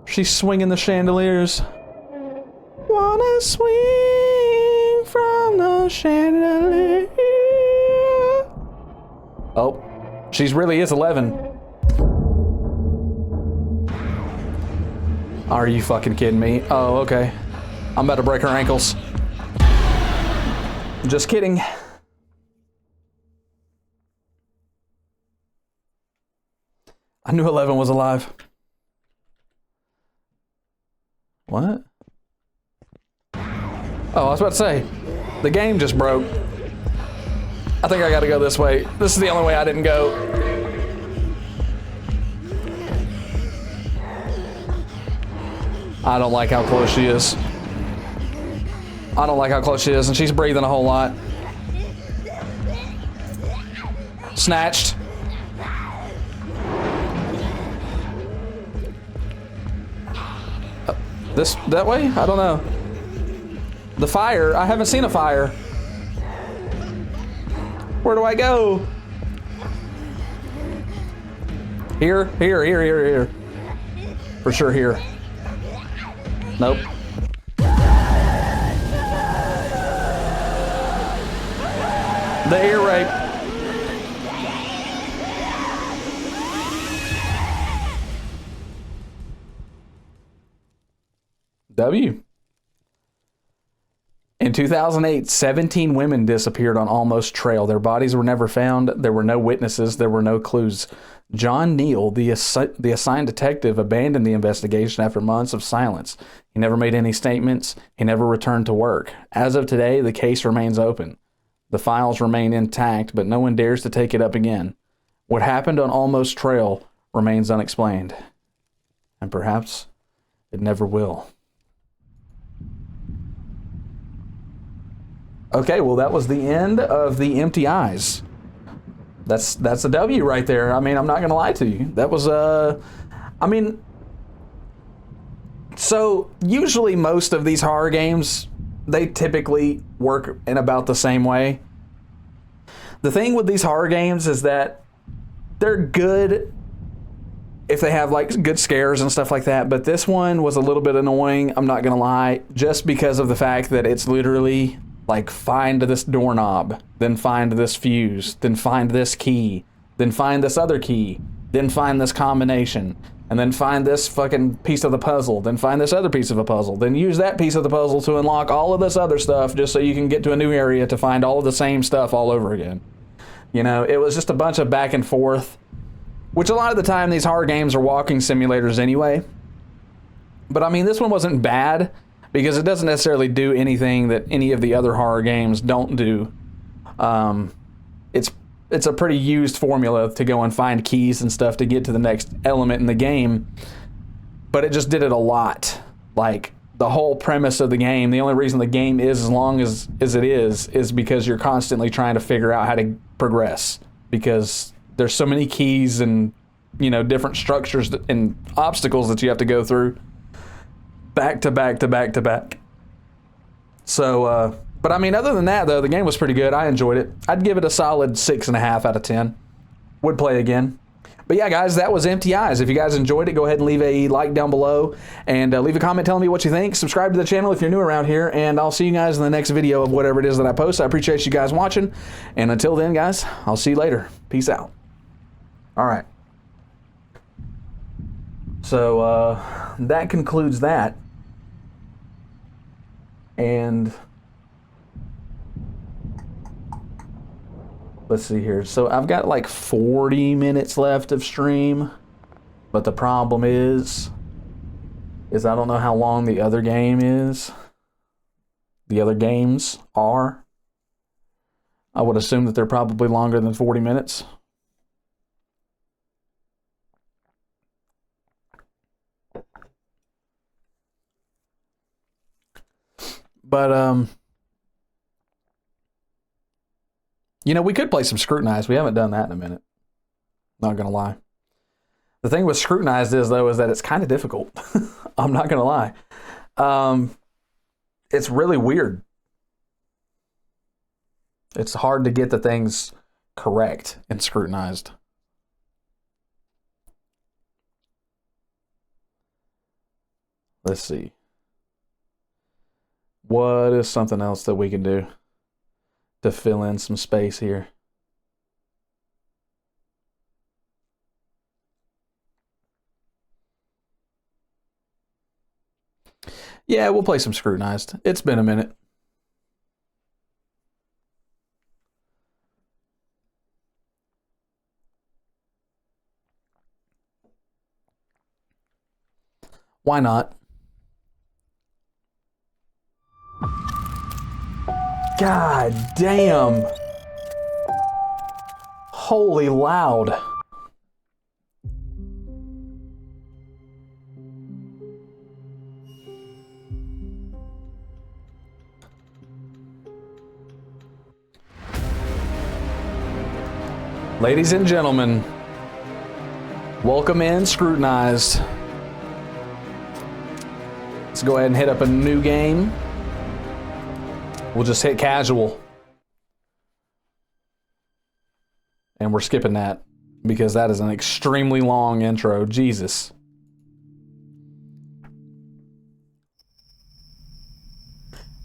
She's swinging the chandeliers. Wanna swing from the chandelier. Oh, she really is 11. Are you fucking kidding me? Oh, okay. I'm about to break her ankles. Just kidding. I knew 11 was alive. What? Oh, I was about to say, the game just broke. I think I gotta go this way. This is the only way I didn't go. I don't like how close she is. I don't like how close she is, and she's breathing a whole lot. Snatched. That way? I don't know. The fire, I haven't seen a fire. Where do I go? Here. For sure here. Nope. The ear rape. W. In 2008, 17 women disappeared on Almost Trail. Their bodies were never found. There were no witnesses. There were no clues. John Neal, the assigned detective, abandoned the investigation after months of silence. He never made any statements. He never returned to work. As of today, the case remains open. The files remain intact, but no one dares to take it up again. What happened on Almost Trail remains unexplained. And perhaps it never will. Okay, well, that was the end of the Empty Eyes. That's a W right there. I mean, I'm not going to lie to you. That was, so usually most of these horror games, they typically work in about the same way. The thing with these horror games is that they're good if they have like good scares and stuff like that, but this one was a little bit annoying, I'm not going to lie, just because of the fact that it's literally like find this doorknob, then find this fuse, then find this key, then find this other key, then find this combination, and then find this fucking piece of the puzzle, then find this other piece of a puzzle, then use that piece of the puzzle to unlock all of this other stuff just so you can get to a new area to find all of the same stuff all over again. You know, it was just a bunch of back and forth, which a lot of the time these horror games are walking simulators anyway. But I mean, this one wasn't bad, because it doesn't necessarily do anything that any of the other horror games don't do. It's a pretty used formula to go and find keys and stuff to get to the next element in the game, but it just did it a lot. Like, the whole premise of the game, the only reason the game is as long as it is because you're constantly trying to figure out how to progress, because there's so many keys and, you know, different structures and obstacles that you have to go through. Back to back to back to back. So, but I mean, other than that, though, the game was pretty good. I enjoyed it. I'd give it a solid 6.5 out of 10. Would play again. But yeah, guys, that was Empty Eyes. If you guys enjoyed it, go ahead and leave a like down below and leave a comment telling me what you think. Subscribe to the channel if you're new around here, and I'll see you guys in the next video of whatever it is that I post. I appreciate you guys watching, and until then, guys, I'll see you later. Peace out. All right. So, that concludes that. And let's see here. So I've got like 40 minutes left of stream, but the problem is I don't know how long the other game is. The other games are. I would assume that they're probably longer than 40 minutes. But, you know, we could play some Scrutinized. We haven't done that in a minute. Not going to lie. The thing with Scrutinized is that it's kind of difficult. I'm not going to lie. It's really weird. It's hard to get the things correct in Scrutinized. Let's see. What is something else that we can do to fill in some space here? Yeah, we'll play some Scrutinized. It's been a minute. Why not? God damn. Holy loud. Ladies and gentlemen, welcome in Scrutinized. Let's go ahead and hit up a new game. We'll just hit casual. And we're skipping that because that is an extremely long intro. Jesus.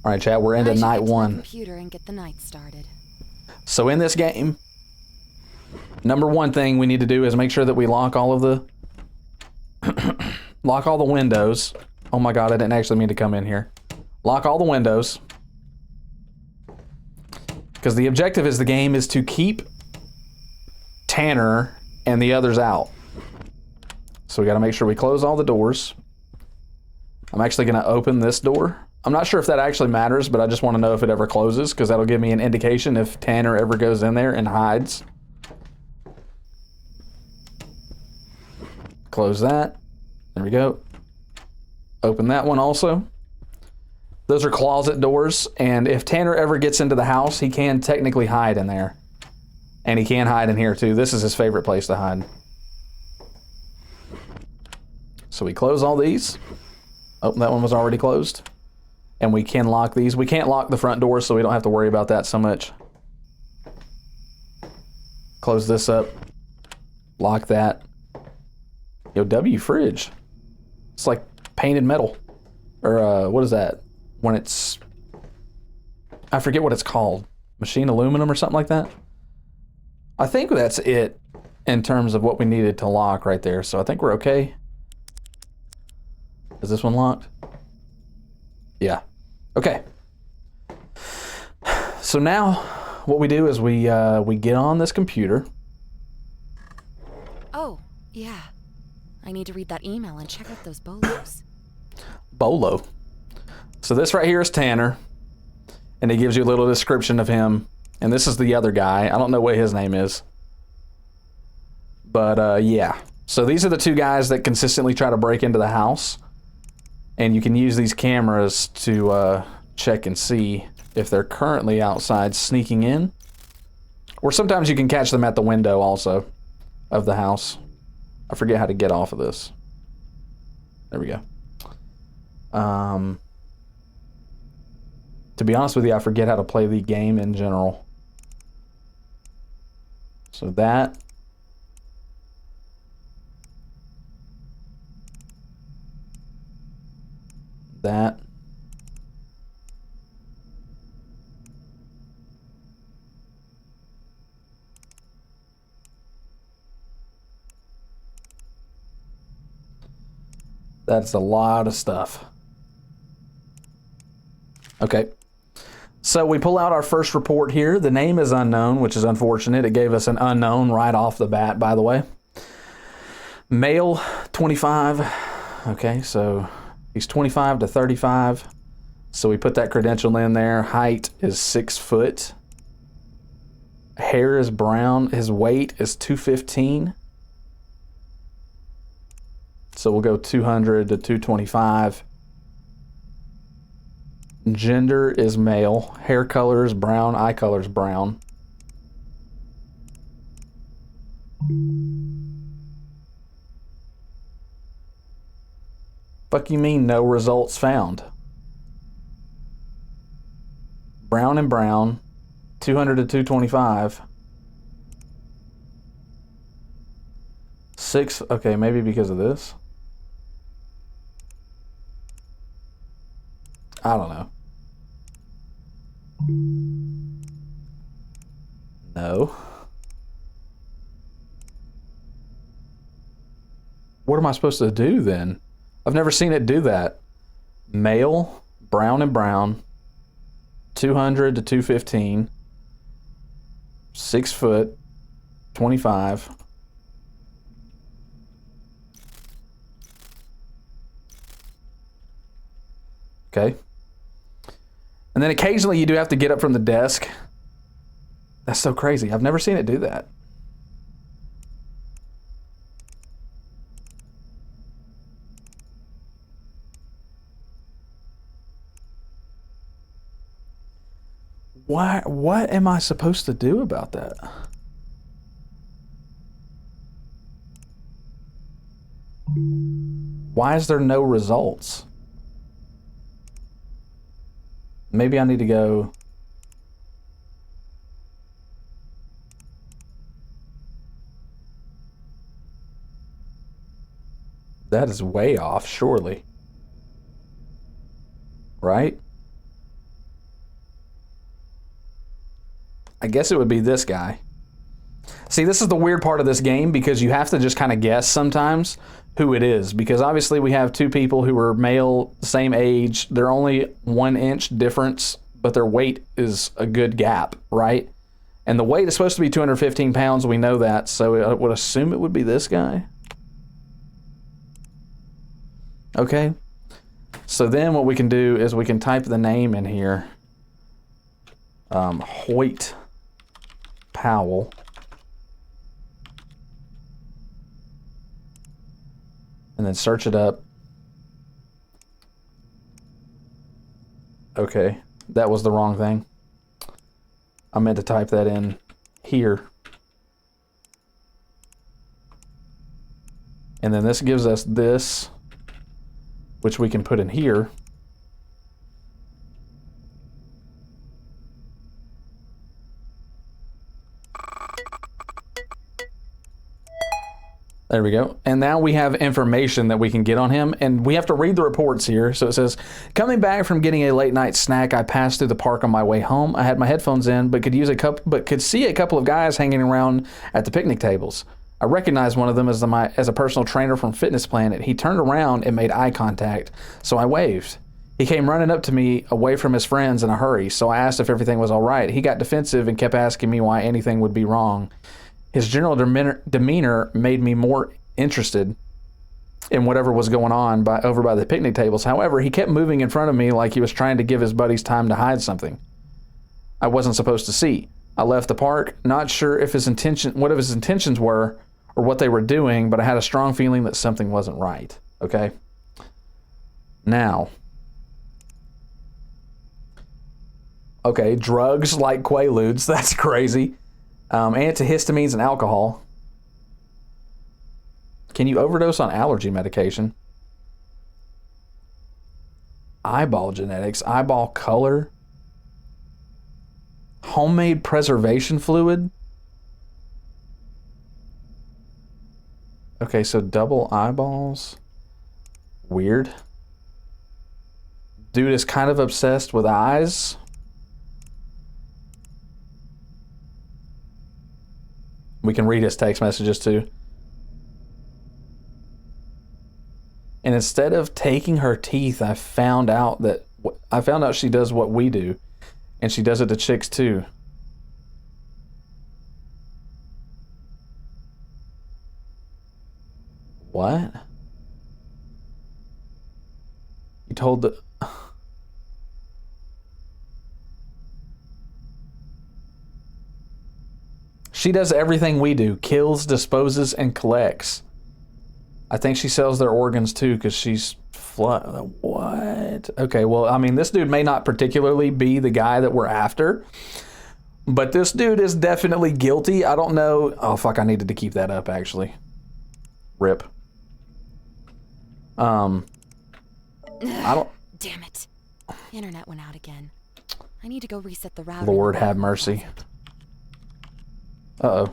All right, chat, we're into night one. Computer and get the night started. So in this game, number one thing we need to do is make sure that we lock all of the lock all the windows. Oh my god, I didn't actually mean to come in here. Lock all the windows. Because the objective is the game is to keep Tanner and the others out. So we got to make sure we close all the doors. I'm actually going to open this door. I'm not sure if that actually matters, but I just want to know if it ever closes, because that'll give me an indication if Tanner ever goes in there and hides. Close that. There we go. Open that one also. Those are closet doors, and if Tanner ever gets into the house, he can technically hide in there. And he can hide in here too. This is his favorite place to hide. So we close all these. Oh, that one was already closed. And we can lock these. We can't lock the front door, so we don't have to worry about that so much. Close this up. Lock that. Yo, W fridge. It's like painted metal. Or what is that? When it's... I forget what it's called. Machine aluminum or something like that? I think that's it in terms of what we needed to lock right there. So I think we're okay. Is this one locked? Yeah. Okay. So now what we do is we get on this computer. Oh, yeah. I need to read that email and check out those bolos. Bolo. So this right here is Tanner. And it gives you a little description of him. And this is the other guy. I don't know what his name is. But yeah. So these are the two guys that consistently try to break into the house. And you can use these cameras to check and see if they're currently outside sneaking in. Or sometimes you can catch them at the window also of the house. I forget how to get off of this. There we go. To be honest with you, I forget how to play the game in general. So that. That. That's a lot of stuff. Okay. So we pull out our first report here. The name is unknown, which is unfortunate. It gave us an unknown right off the bat, by the way. Male, 25. Okay, so he's 25 to 35. So we put that credential in there. Height is 6 foot. Hair is brown. His weight is 215. So we'll go 200 to 225. Gender is male. Hair color is brown. Eye color is brown. Fuck you mean no results found? Brown and brown. 200 to 225. 6. Okay, maybe because of this. I don't know. No. What am I supposed to do then? I've never seen it do that. Male, brown and brown, 200 to 215, 6 foot, 25. Okay. And then occasionally you do have to get up from the desk. That's so crazy. I've never seen it do that. Why? What am I supposed to do about that? Why is there no results? Maybe I need to go. That is way off, surely. Right? I guess it would be this guy. See, this is the weird part of this game because you have to just kind of guess sometimes who it is. Because obviously we have two people who are male, same age. They're only 1 inch difference, but their weight is a good gap, right? And the weight is supposed to be 215 pounds. We know that. So I would assume it would be this guy. Okay. So then what we can do is we can type the name in here. Hoyt Powell. And then search it up. Okay, that was the wrong thing. I meant to type that in here. And then this gives us this, which we can put in here. There we go. And now we have information that we can get on him, and we have to read the reports here. So it says, coming back from getting a late night snack, I passed through the park on my way home. I had my headphones in, but could see a couple of guys hanging around at the picnic tables. I recognized one of them as a personal trainer from Fitness Planet. He turned around and made eye contact, so I waved. He came running up to me away from his friends in a hurry, so I asked if everything was all right. He got defensive and kept asking me why anything would be wrong. His general demeanor made me more interested in whatever was going on over by the picnic tables. However, he kept moving in front of me like he was trying to give his buddies time to hide something I wasn't supposed to see. I left the park, not sure if what his intentions were or what they were doing, but I had a strong feeling that something wasn't right. Okay? Now. Okay, drugs like Quaaludes. That's crazy. Antihistamines and alcohol. Can you overdose on allergy medication? Eyeball genetics, eyeball color, homemade preservation fluid. Okay, so double eyeballs. Weird. Dude is kind of obsessed with eyes. We can read his text messages too. And instead of taking her teeth, I found out she does what we do, and she does it to chicks too. What? You told the... She does everything we do. Kills, disposes, and collects. I think she sells their organs too because she's... What? Okay, well, I mean, this dude may not particularly be the guy that we're after, but this dude is definitely guilty. I don't know... Oh, fuck, I needed to keep that up, actually. Rip. I don't... Damn it. Internet went out again. I need to go reset the router. Lord have mercy. Uh-oh.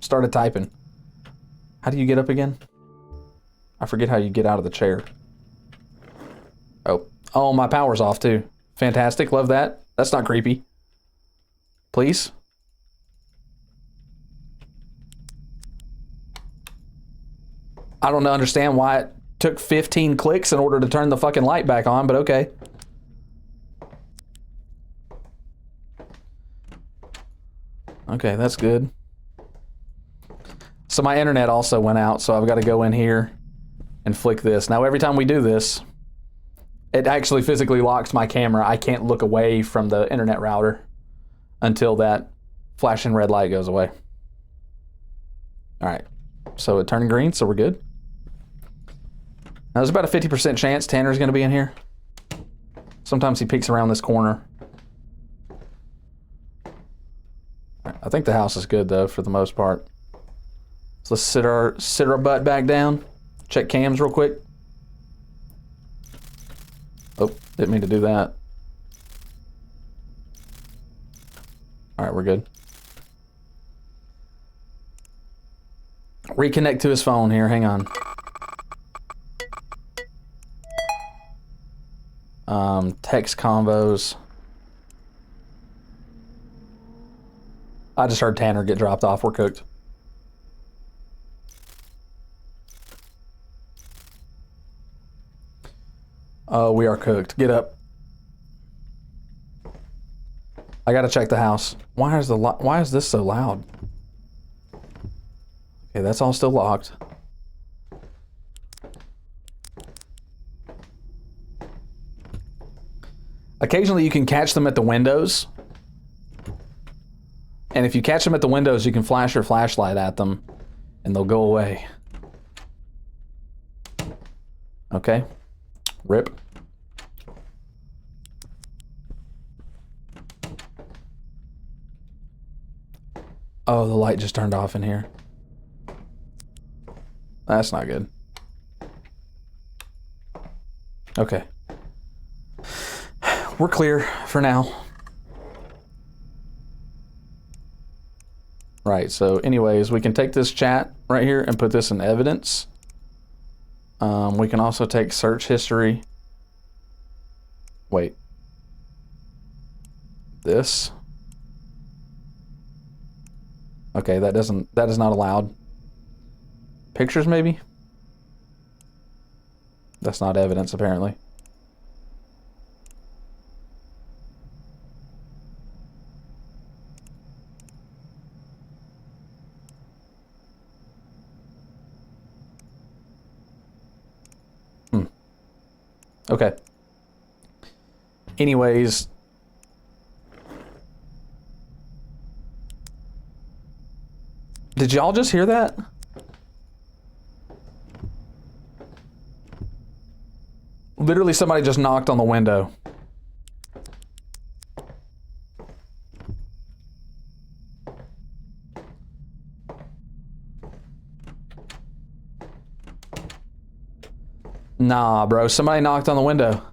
Started typing. How do you get up again? I forget how you get out of the chair. Oh, my power's off too. Fantastic, love that. That's not creepy. Please? I don't understand why it took 15 clicks in order to turn the fucking light back on, but okay. Okay, that's good. So my internet also went out, so I've got to go in here and flick this. Now every time we do this, it actually physically locks my camera. I can't look away from the internet router until that flashing red light goes away. All right, so it turned green, so we're good. Now there's about a 50% chance Tanner's gonna be in here. Sometimes he peeks around this corner. I think the house is good though, for the most part. So let's sit our butt back down. Check cams real quick. Oh, didn't mean to do that. All right, we're good. Reconnect to his phone here, hang on. Text combos. I just heard Tanner get dropped off. We're cooked. We are cooked. Get up. I gotta check the house. Why is this so loud? Okay, that's all still locked. Occasionally you can catch them at the windows. And if you catch them at the windows, you can flash your flashlight at them and they'll go away. Okay. Rip. Oh, the light just turned off in here. That's not good. Okay. We're clear for now. Right, so anyways, we can take this chat right here and put this in evidence. We can also take search history. Wait. This. Okay, that is not allowed. Pictures maybe? That's not evidence apparently. Okay. Anyways. Did y'all just hear that? Literally somebody just knocked on the window. Nah, bro. Somebody knocked on the window.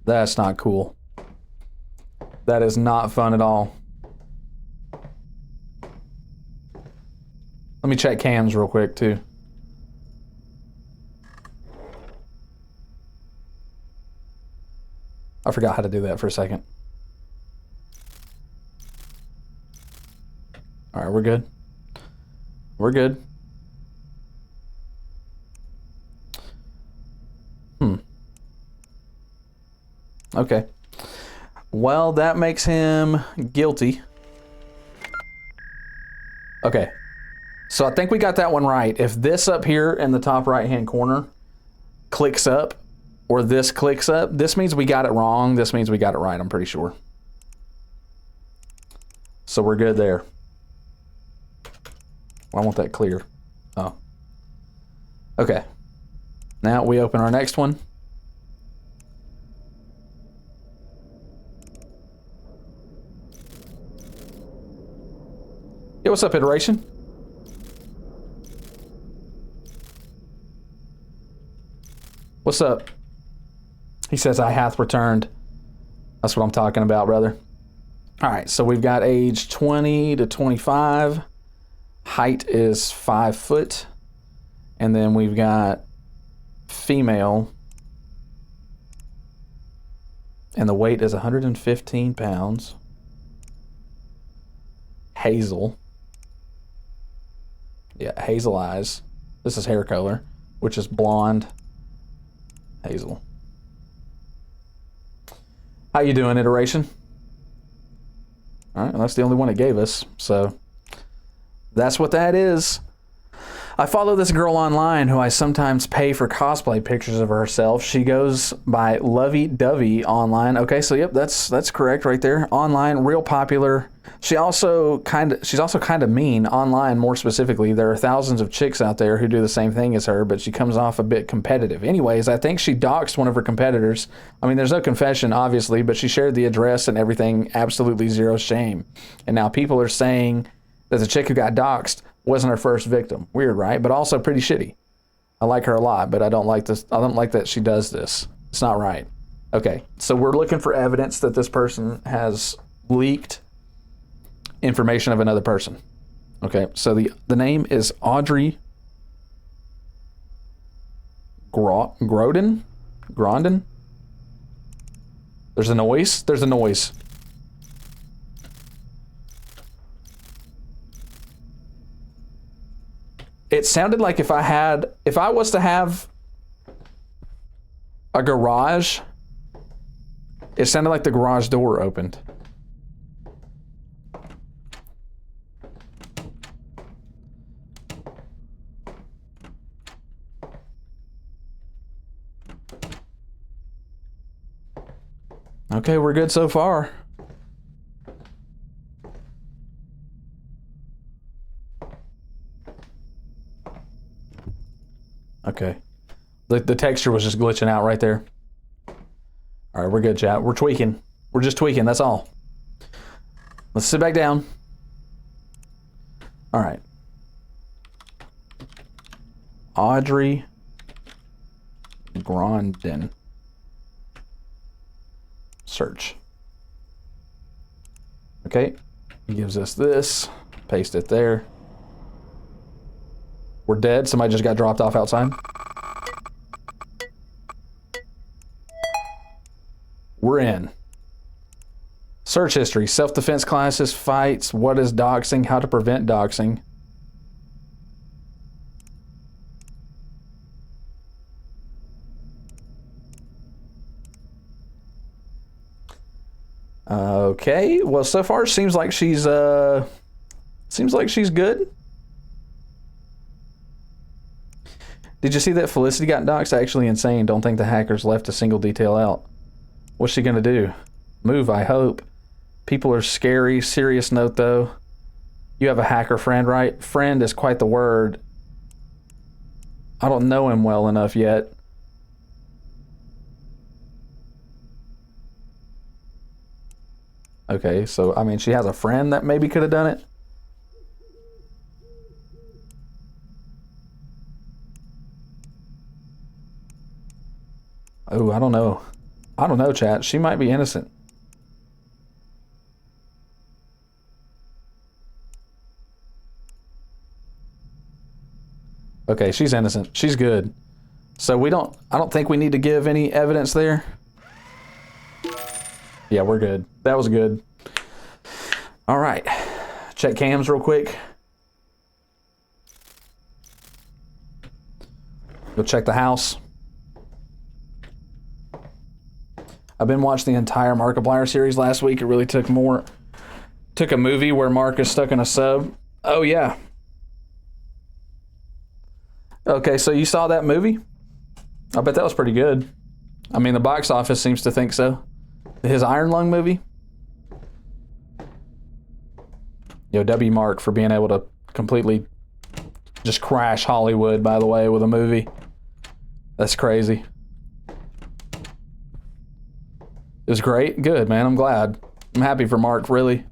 That's not cool. That is not fun at all. Let me check cams real quick, too. I forgot how to do that for a second. All right, we're good. We're good. Okay. Well, that makes him guilty. Okay. So I think we got that one right. If this up here in the top right-hand corner clicks up, or this clicks up, this means we got it wrong. This means we got it right, I'm pretty sure. So we're good there. I want that clear. Oh. Okay. Now we open our next one. Hey, what's up, Iteration? What's up? He says, I hath returned. That's what I'm talking about, brother. All right, so we've got age 20 to 25. Height is 5 foot. And then we've got female. And the weight is 115 pounds. Hazel. Yeah, hazel eyes. This is hair color, which is blonde. Hazel. How you doing, Iteration? All right, well, that's the only one it gave us, so that's what that is. I follow this girl online who I sometimes pay for cosplay pictures of herself. She goes by Lovey Dovey online. Okay, so yep, that's correct right there. Online, real popular. She's also kind of mean online, more specifically. There are thousands of chicks out there who do the same thing as her, but she comes off a bit competitive. Anyways, I think she doxed one of her competitors. I mean, there's no confession, obviously, but she shared the address and everything, absolutely zero shame. And now people are saying that the chick who got doxed wasn't her first victim. Weird, right? But also pretty shitty. I like her a lot, but I don't like this. I don't like that she does this. It's not right. Okay, so we're looking for evidence that this person has leaked information of another person. Okay, so the name is Audrey Grondin. There's a noise. It sounded like if I was to have a garage, it sounded like the garage door opened. Okay, we're good so far. Okay. The texture was just glitching out right there. All right, we're good, chat. We're tweaking. We're just tweaking, that's all. Let's sit back down. All right. Audrey Grondin. Search. Okay. He gives us this. Paste it there. We're dead. Somebody just got dropped off outside. We're in. Search history. Self-defense classes, fights, what is doxing, how to prevent doxing. Okay, well so far it seems like she's good. Did you see that Felicity got doxxed? Actually insane. Don't think the hackers left a single detail out. What's she gonna do? Move, I hope. People are scary. Serious note though. You have a hacker friend, right? Friend is quite the word. I don't know him well enough yet. Okay, so I mean she has a friend that maybe could have done it. Oh, I don't know. I don't know, chat. She might be innocent. Okay, she's innocent. She's good. So I don't think we need to give any evidence there. Yeah, we're good. That was good. All right. Check cams real quick. Go check the house. I've been watching the entire Markiplier series last week. It really took a movie where Mark is stuck in a sub. Oh, yeah. Okay, so you saw that movie? I bet that was pretty good. I mean, the box office seems to think so. His Iron Lung movie? Yo, W Mark for being able to completely just crash Hollywood, by the way, with a movie. That's crazy. It was great. Good, man. I'm glad. I'm happy for Mark, really.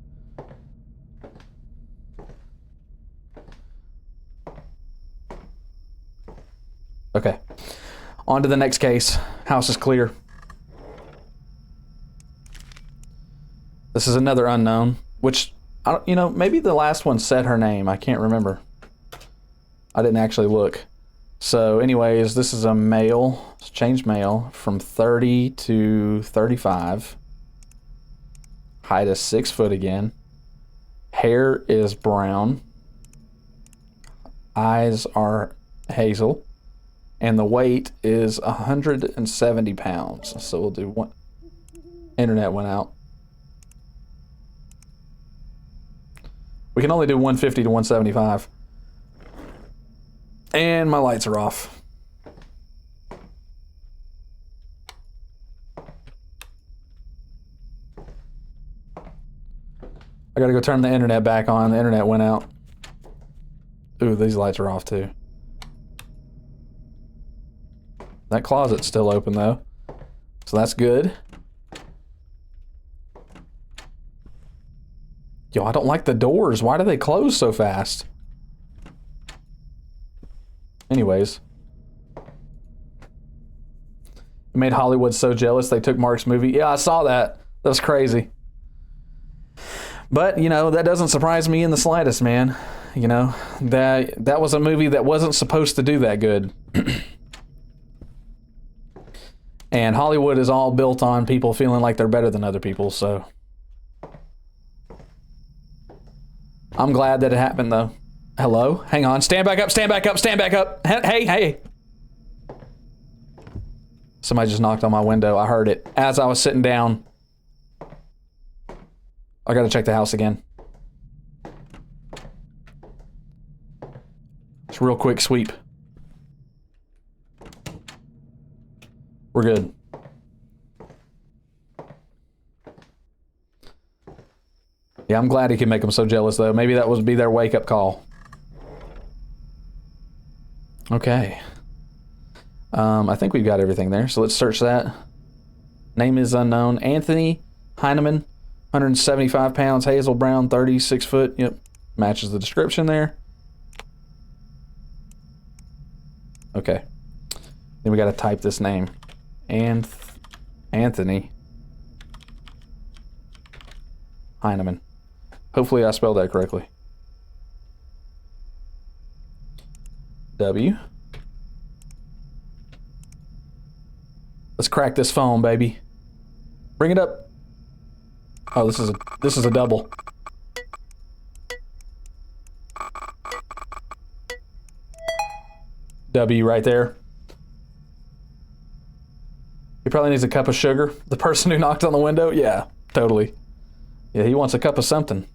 Okay. On to the next case. House is clear. This is another unknown, which, maybe the last one said her name. I can't remember. I didn't actually look. So anyways, this is a male. It's changed male from 30 to 35. Height is 6 foot again. Hair is brown. Eyes are hazel. And the weight is 170 pounds. So we'll do one. Internet went out. We can only do 150 to 175. And my lights are off. I gotta go turn the internet back on. The internet went out. Ooh, these lights are off too. That closet's still open though. So that's good. Yo, I don't like the doors. Why do they close so fast? Anyways. It made Hollywood so jealous they took Mark's movie. Yeah, I saw that. That was crazy. But, that doesn't surprise me in the slightest, man. That was a movie that wasn't supposed to do that good. And Hollywood is all built on people feeling like they're better than other people, so. I'm glad that it happened, though. Hello? Hang on. Stand back up, stand back up, stand back up. Hey, hey. Somebody just knocked on my window. I heard it as I was sitting down. I gotta check the house again. It's a real quick sweep. We're good. Yeah, I'm glad he can make them so jealous, though. Maybe that would be their wake-up call. Okay. I think we've got everything there, so let's search that. Name is unknown. Anthony Heineman, 175 pounds, hazel brown, 36 foot. Yep, matches the description there. Okay. Then we got to type this name. Anthony Heineman. Hopefully I spelled that correctly. W. Let's crack this phone, baby. Bring it up. Oh, this is a double. W right there. He probably needs a cup of sugar. The person who knocked on the window? Yeah, totally. Yeah, he wants a cup of something.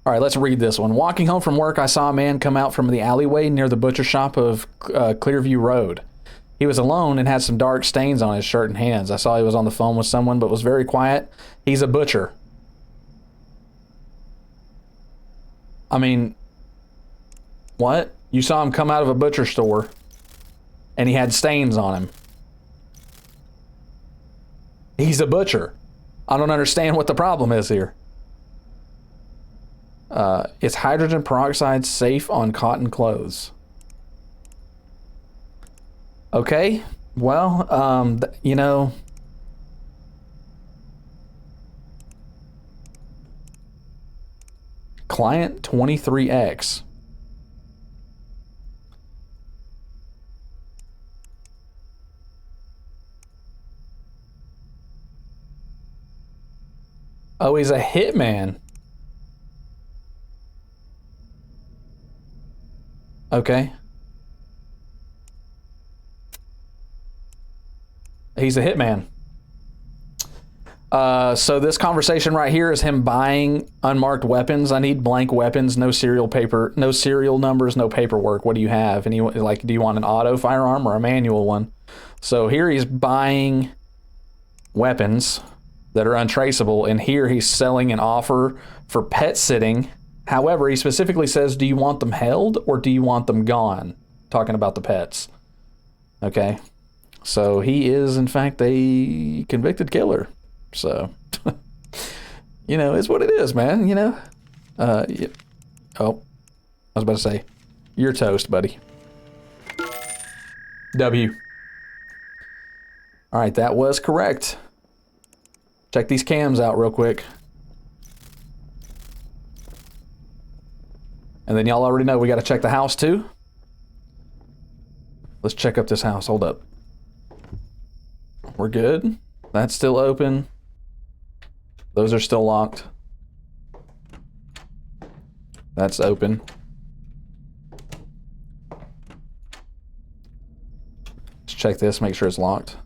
All right, let's read this one. Walking home from work, I saw a man come out from the alleyway near the butcher shop of Clearview Road. He was alone and had some dark stains on his shirt and hands. I saw he was on the phone with someone, but was very quiet. He's a butcher. I mean, what? You saw him come out of a butcher store, and he had stains on him. He's a butcher. I don't understand what the problem is here. Is hydrogen peroxide safe on cotton clothes? Okay, well, you know, client 23X. Oh, he's a hitman. Okay. He's a hitman. So this conversation right here is him buying unmarked weapons. I need blank weapons, no serial paper, no serial numbers, no paperwork. What do you have? And he like, do you want an auto firearm or a manual one? So here he's buying weapons that are untraceable, and here he's selling an offer for pet sitting. However, he specifically says, do you want them held or do you want them gone? Talking about the pets. Okay. So he is, in fact, a convicted killer. So, you know, it's what it is, man, you know? Yeah. Oh, I was about to say, you're toast, buddy. W. All right, that was correct. Check these cams out real quick. And then y'all already know we got to check the house too. Let's check up this house. Hold up. We're good. That's still open. Those are still locked. That's open. Let's check this, make sure it's locked.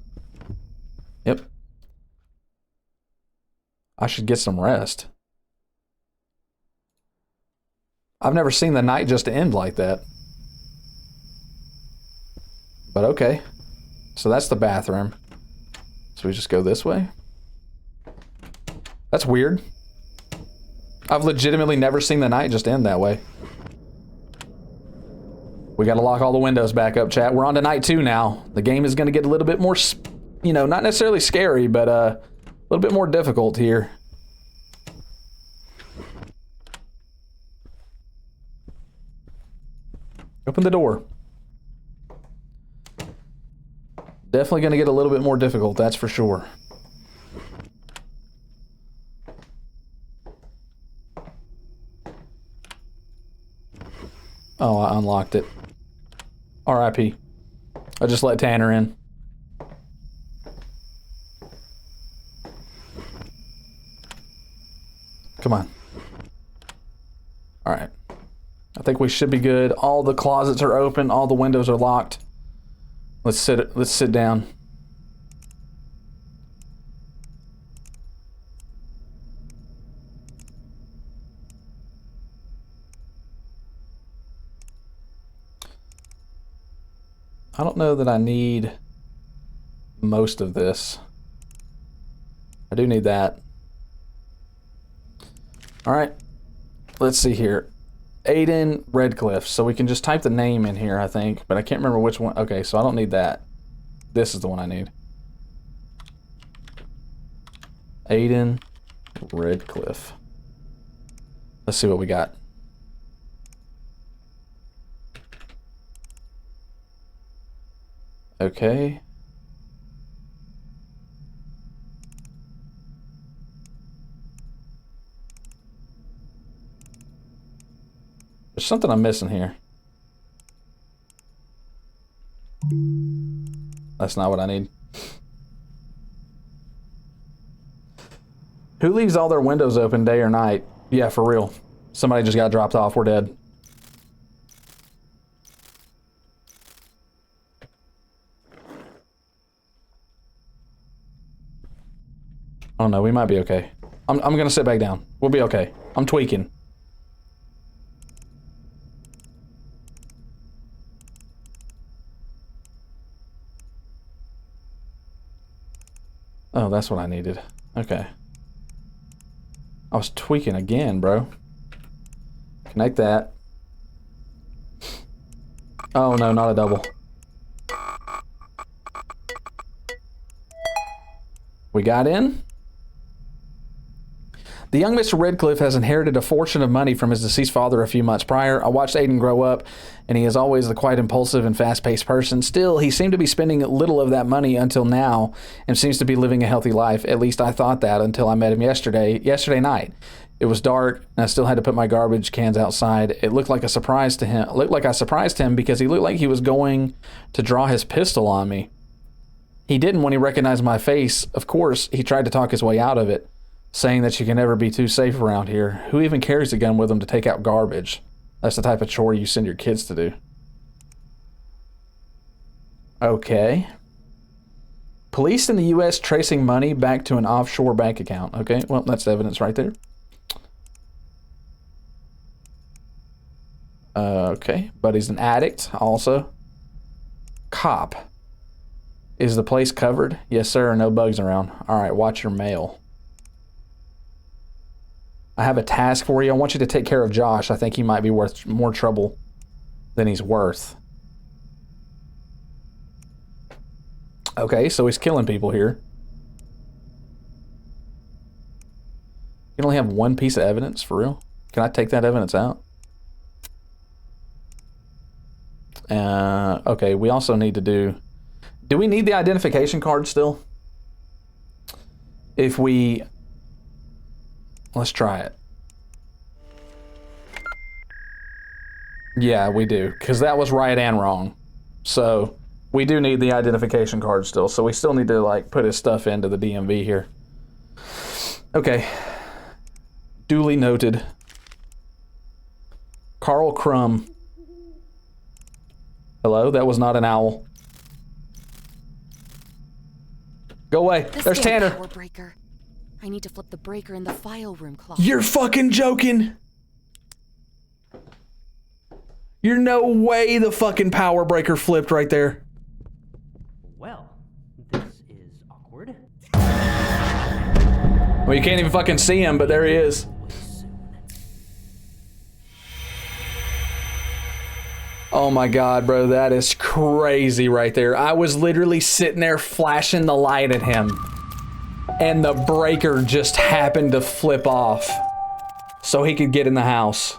Yep. I should get some rest. I've never seen the night just end like that. But okay. So that's the bathroom. So we just go this way? That's weird. I've legitimately never seen the night just end that way. We gotta lock all the windows back up, chat. We're on to night 2 now. The game is gonna get a little bit more, you know, not necessarily scary, but a little bit more difficult here. Open the door. Definitely gonna get a little bit more difficult, that's for sure. Oh, I unlocked it. RIP. I just let Tanner in. Come on. All right. I think we should be good. All the closets are open. All the windows are locked. Let's sit down. I don't know that I need most of this. I do need that. All right, let's see here. Aiden Redcliffe. So we can just type the name in here, I think, but I can't remember which one. Okay, so I don't need that. This is the one I need. Aiden Redcliffe. Let's see what we got. Okay. There's something I'm missing here. That's not what I need. Who leaves all their windows open day or night? Yeah, for real. Somebody just got dropped off. We're dead. Oh no, we might be okay. I'm gonna sit back down. We'll be okay. I'm tweaking. Oh, that's what I needed. Okay. I was tweaking again, bro. Connect that. Oh no, not a double. We got in. The young Mr. Redcliffe has inherited a fortune of money from his deceased father a few months prior. I watched Aiden grow up, and he is always the quite impulsive and fast-paced person. Still, he seemed to be spending little of that money until now, and seems to be living a healthy life. At least I thought that until I met him yesterday night. It was dark, and I still had to put my garbage cans outside. It looked like a surprise to him. It looked like I surprised him because he looked like he was going to draw his pistol on me. He didn't when he recognized my face. Of course, he tried to talk his way out of it, saying that you can never be too safe around here. Who even carries a gun with them to take out garbage? That's the type of chore you send your kids to do. Okay. Police in the U.S. tracing money back to an offshore bank account. Okay, well, that's evidence right there. Okay, but he's an addict also. Cop. Is the place covered? Yes, sir. No bugs around. All right, watch your mail. I have a task for you. I want you to take care of Josh. I think he might be worth more trouble than he's worth. Okay, so he's killing people here. You only have one piece of evidence, for real? Can I take that evidence out? Okay, we also need to do we need the identification card still? If we... Let's try it. Yeah, we do, because that was right and wrong. So we do need the identification card still. So we still need to like put his stuff into the DMV here. Okay. Duly noted. Carl Crumb. Hello, that was not an owl. Go away. There's Tanner. Power breaker. I need to flip the breaker in the file room closet. You're fucking joking. You're no way the fucking power breaker flipped right there. Well, this is awkward. Well, you can't even fucking see him, but there he is. Oh my god, bro, that is crazy right there. I was literally sitting there flashing the light at him, and the breaker just happened to flip off so he could get in the house.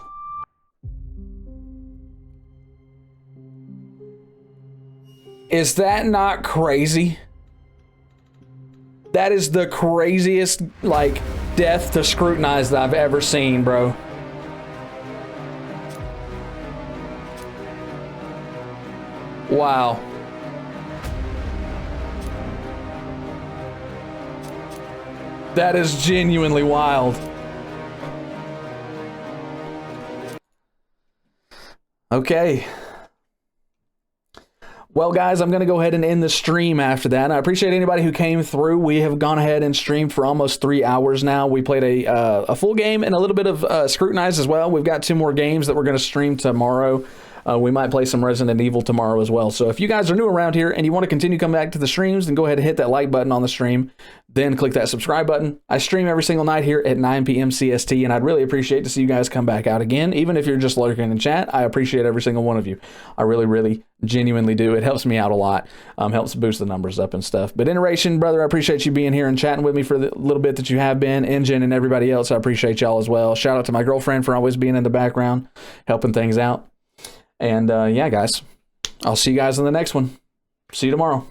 Is that not crazy? That is the craziest, like, death to Scrutinized that I've ever seen, bro. Wow. That is genuinely wild. Okay. Well, guys, I'm going to go ahead and end the stream after that. I appreciate anybody who came through. We have gone ahead and streamed for almost 3 hours now. We played a full game and a little bit of Scrutinized as well. We've got 2 more games that we're going to stream tomorrow. We might play some Resident Evil tomorrow as well. So if you guys are new around here and you want to continue coming back to the streams, then go ahead and hit that like button on the stream. Then click that subscribe button. I stream every single night here at 9 p.m. CST, and I'd really appreciate to see you guys come back out again. Even if you're just lurking in chat, I appreciate every single one of you. I really, really genuinely do. It helps me out a lot. Helps boost the numbers up and stuff. But Iteration, brother, I appreciate you being here and chatting with me for the little bit that you have been. Engine and everybody else, I appreciate y'all as well. Shout out to my girlfriend for always being in the background, helping things out. And yeah, guys, I'll see you guys in the next one. See you tomorrow.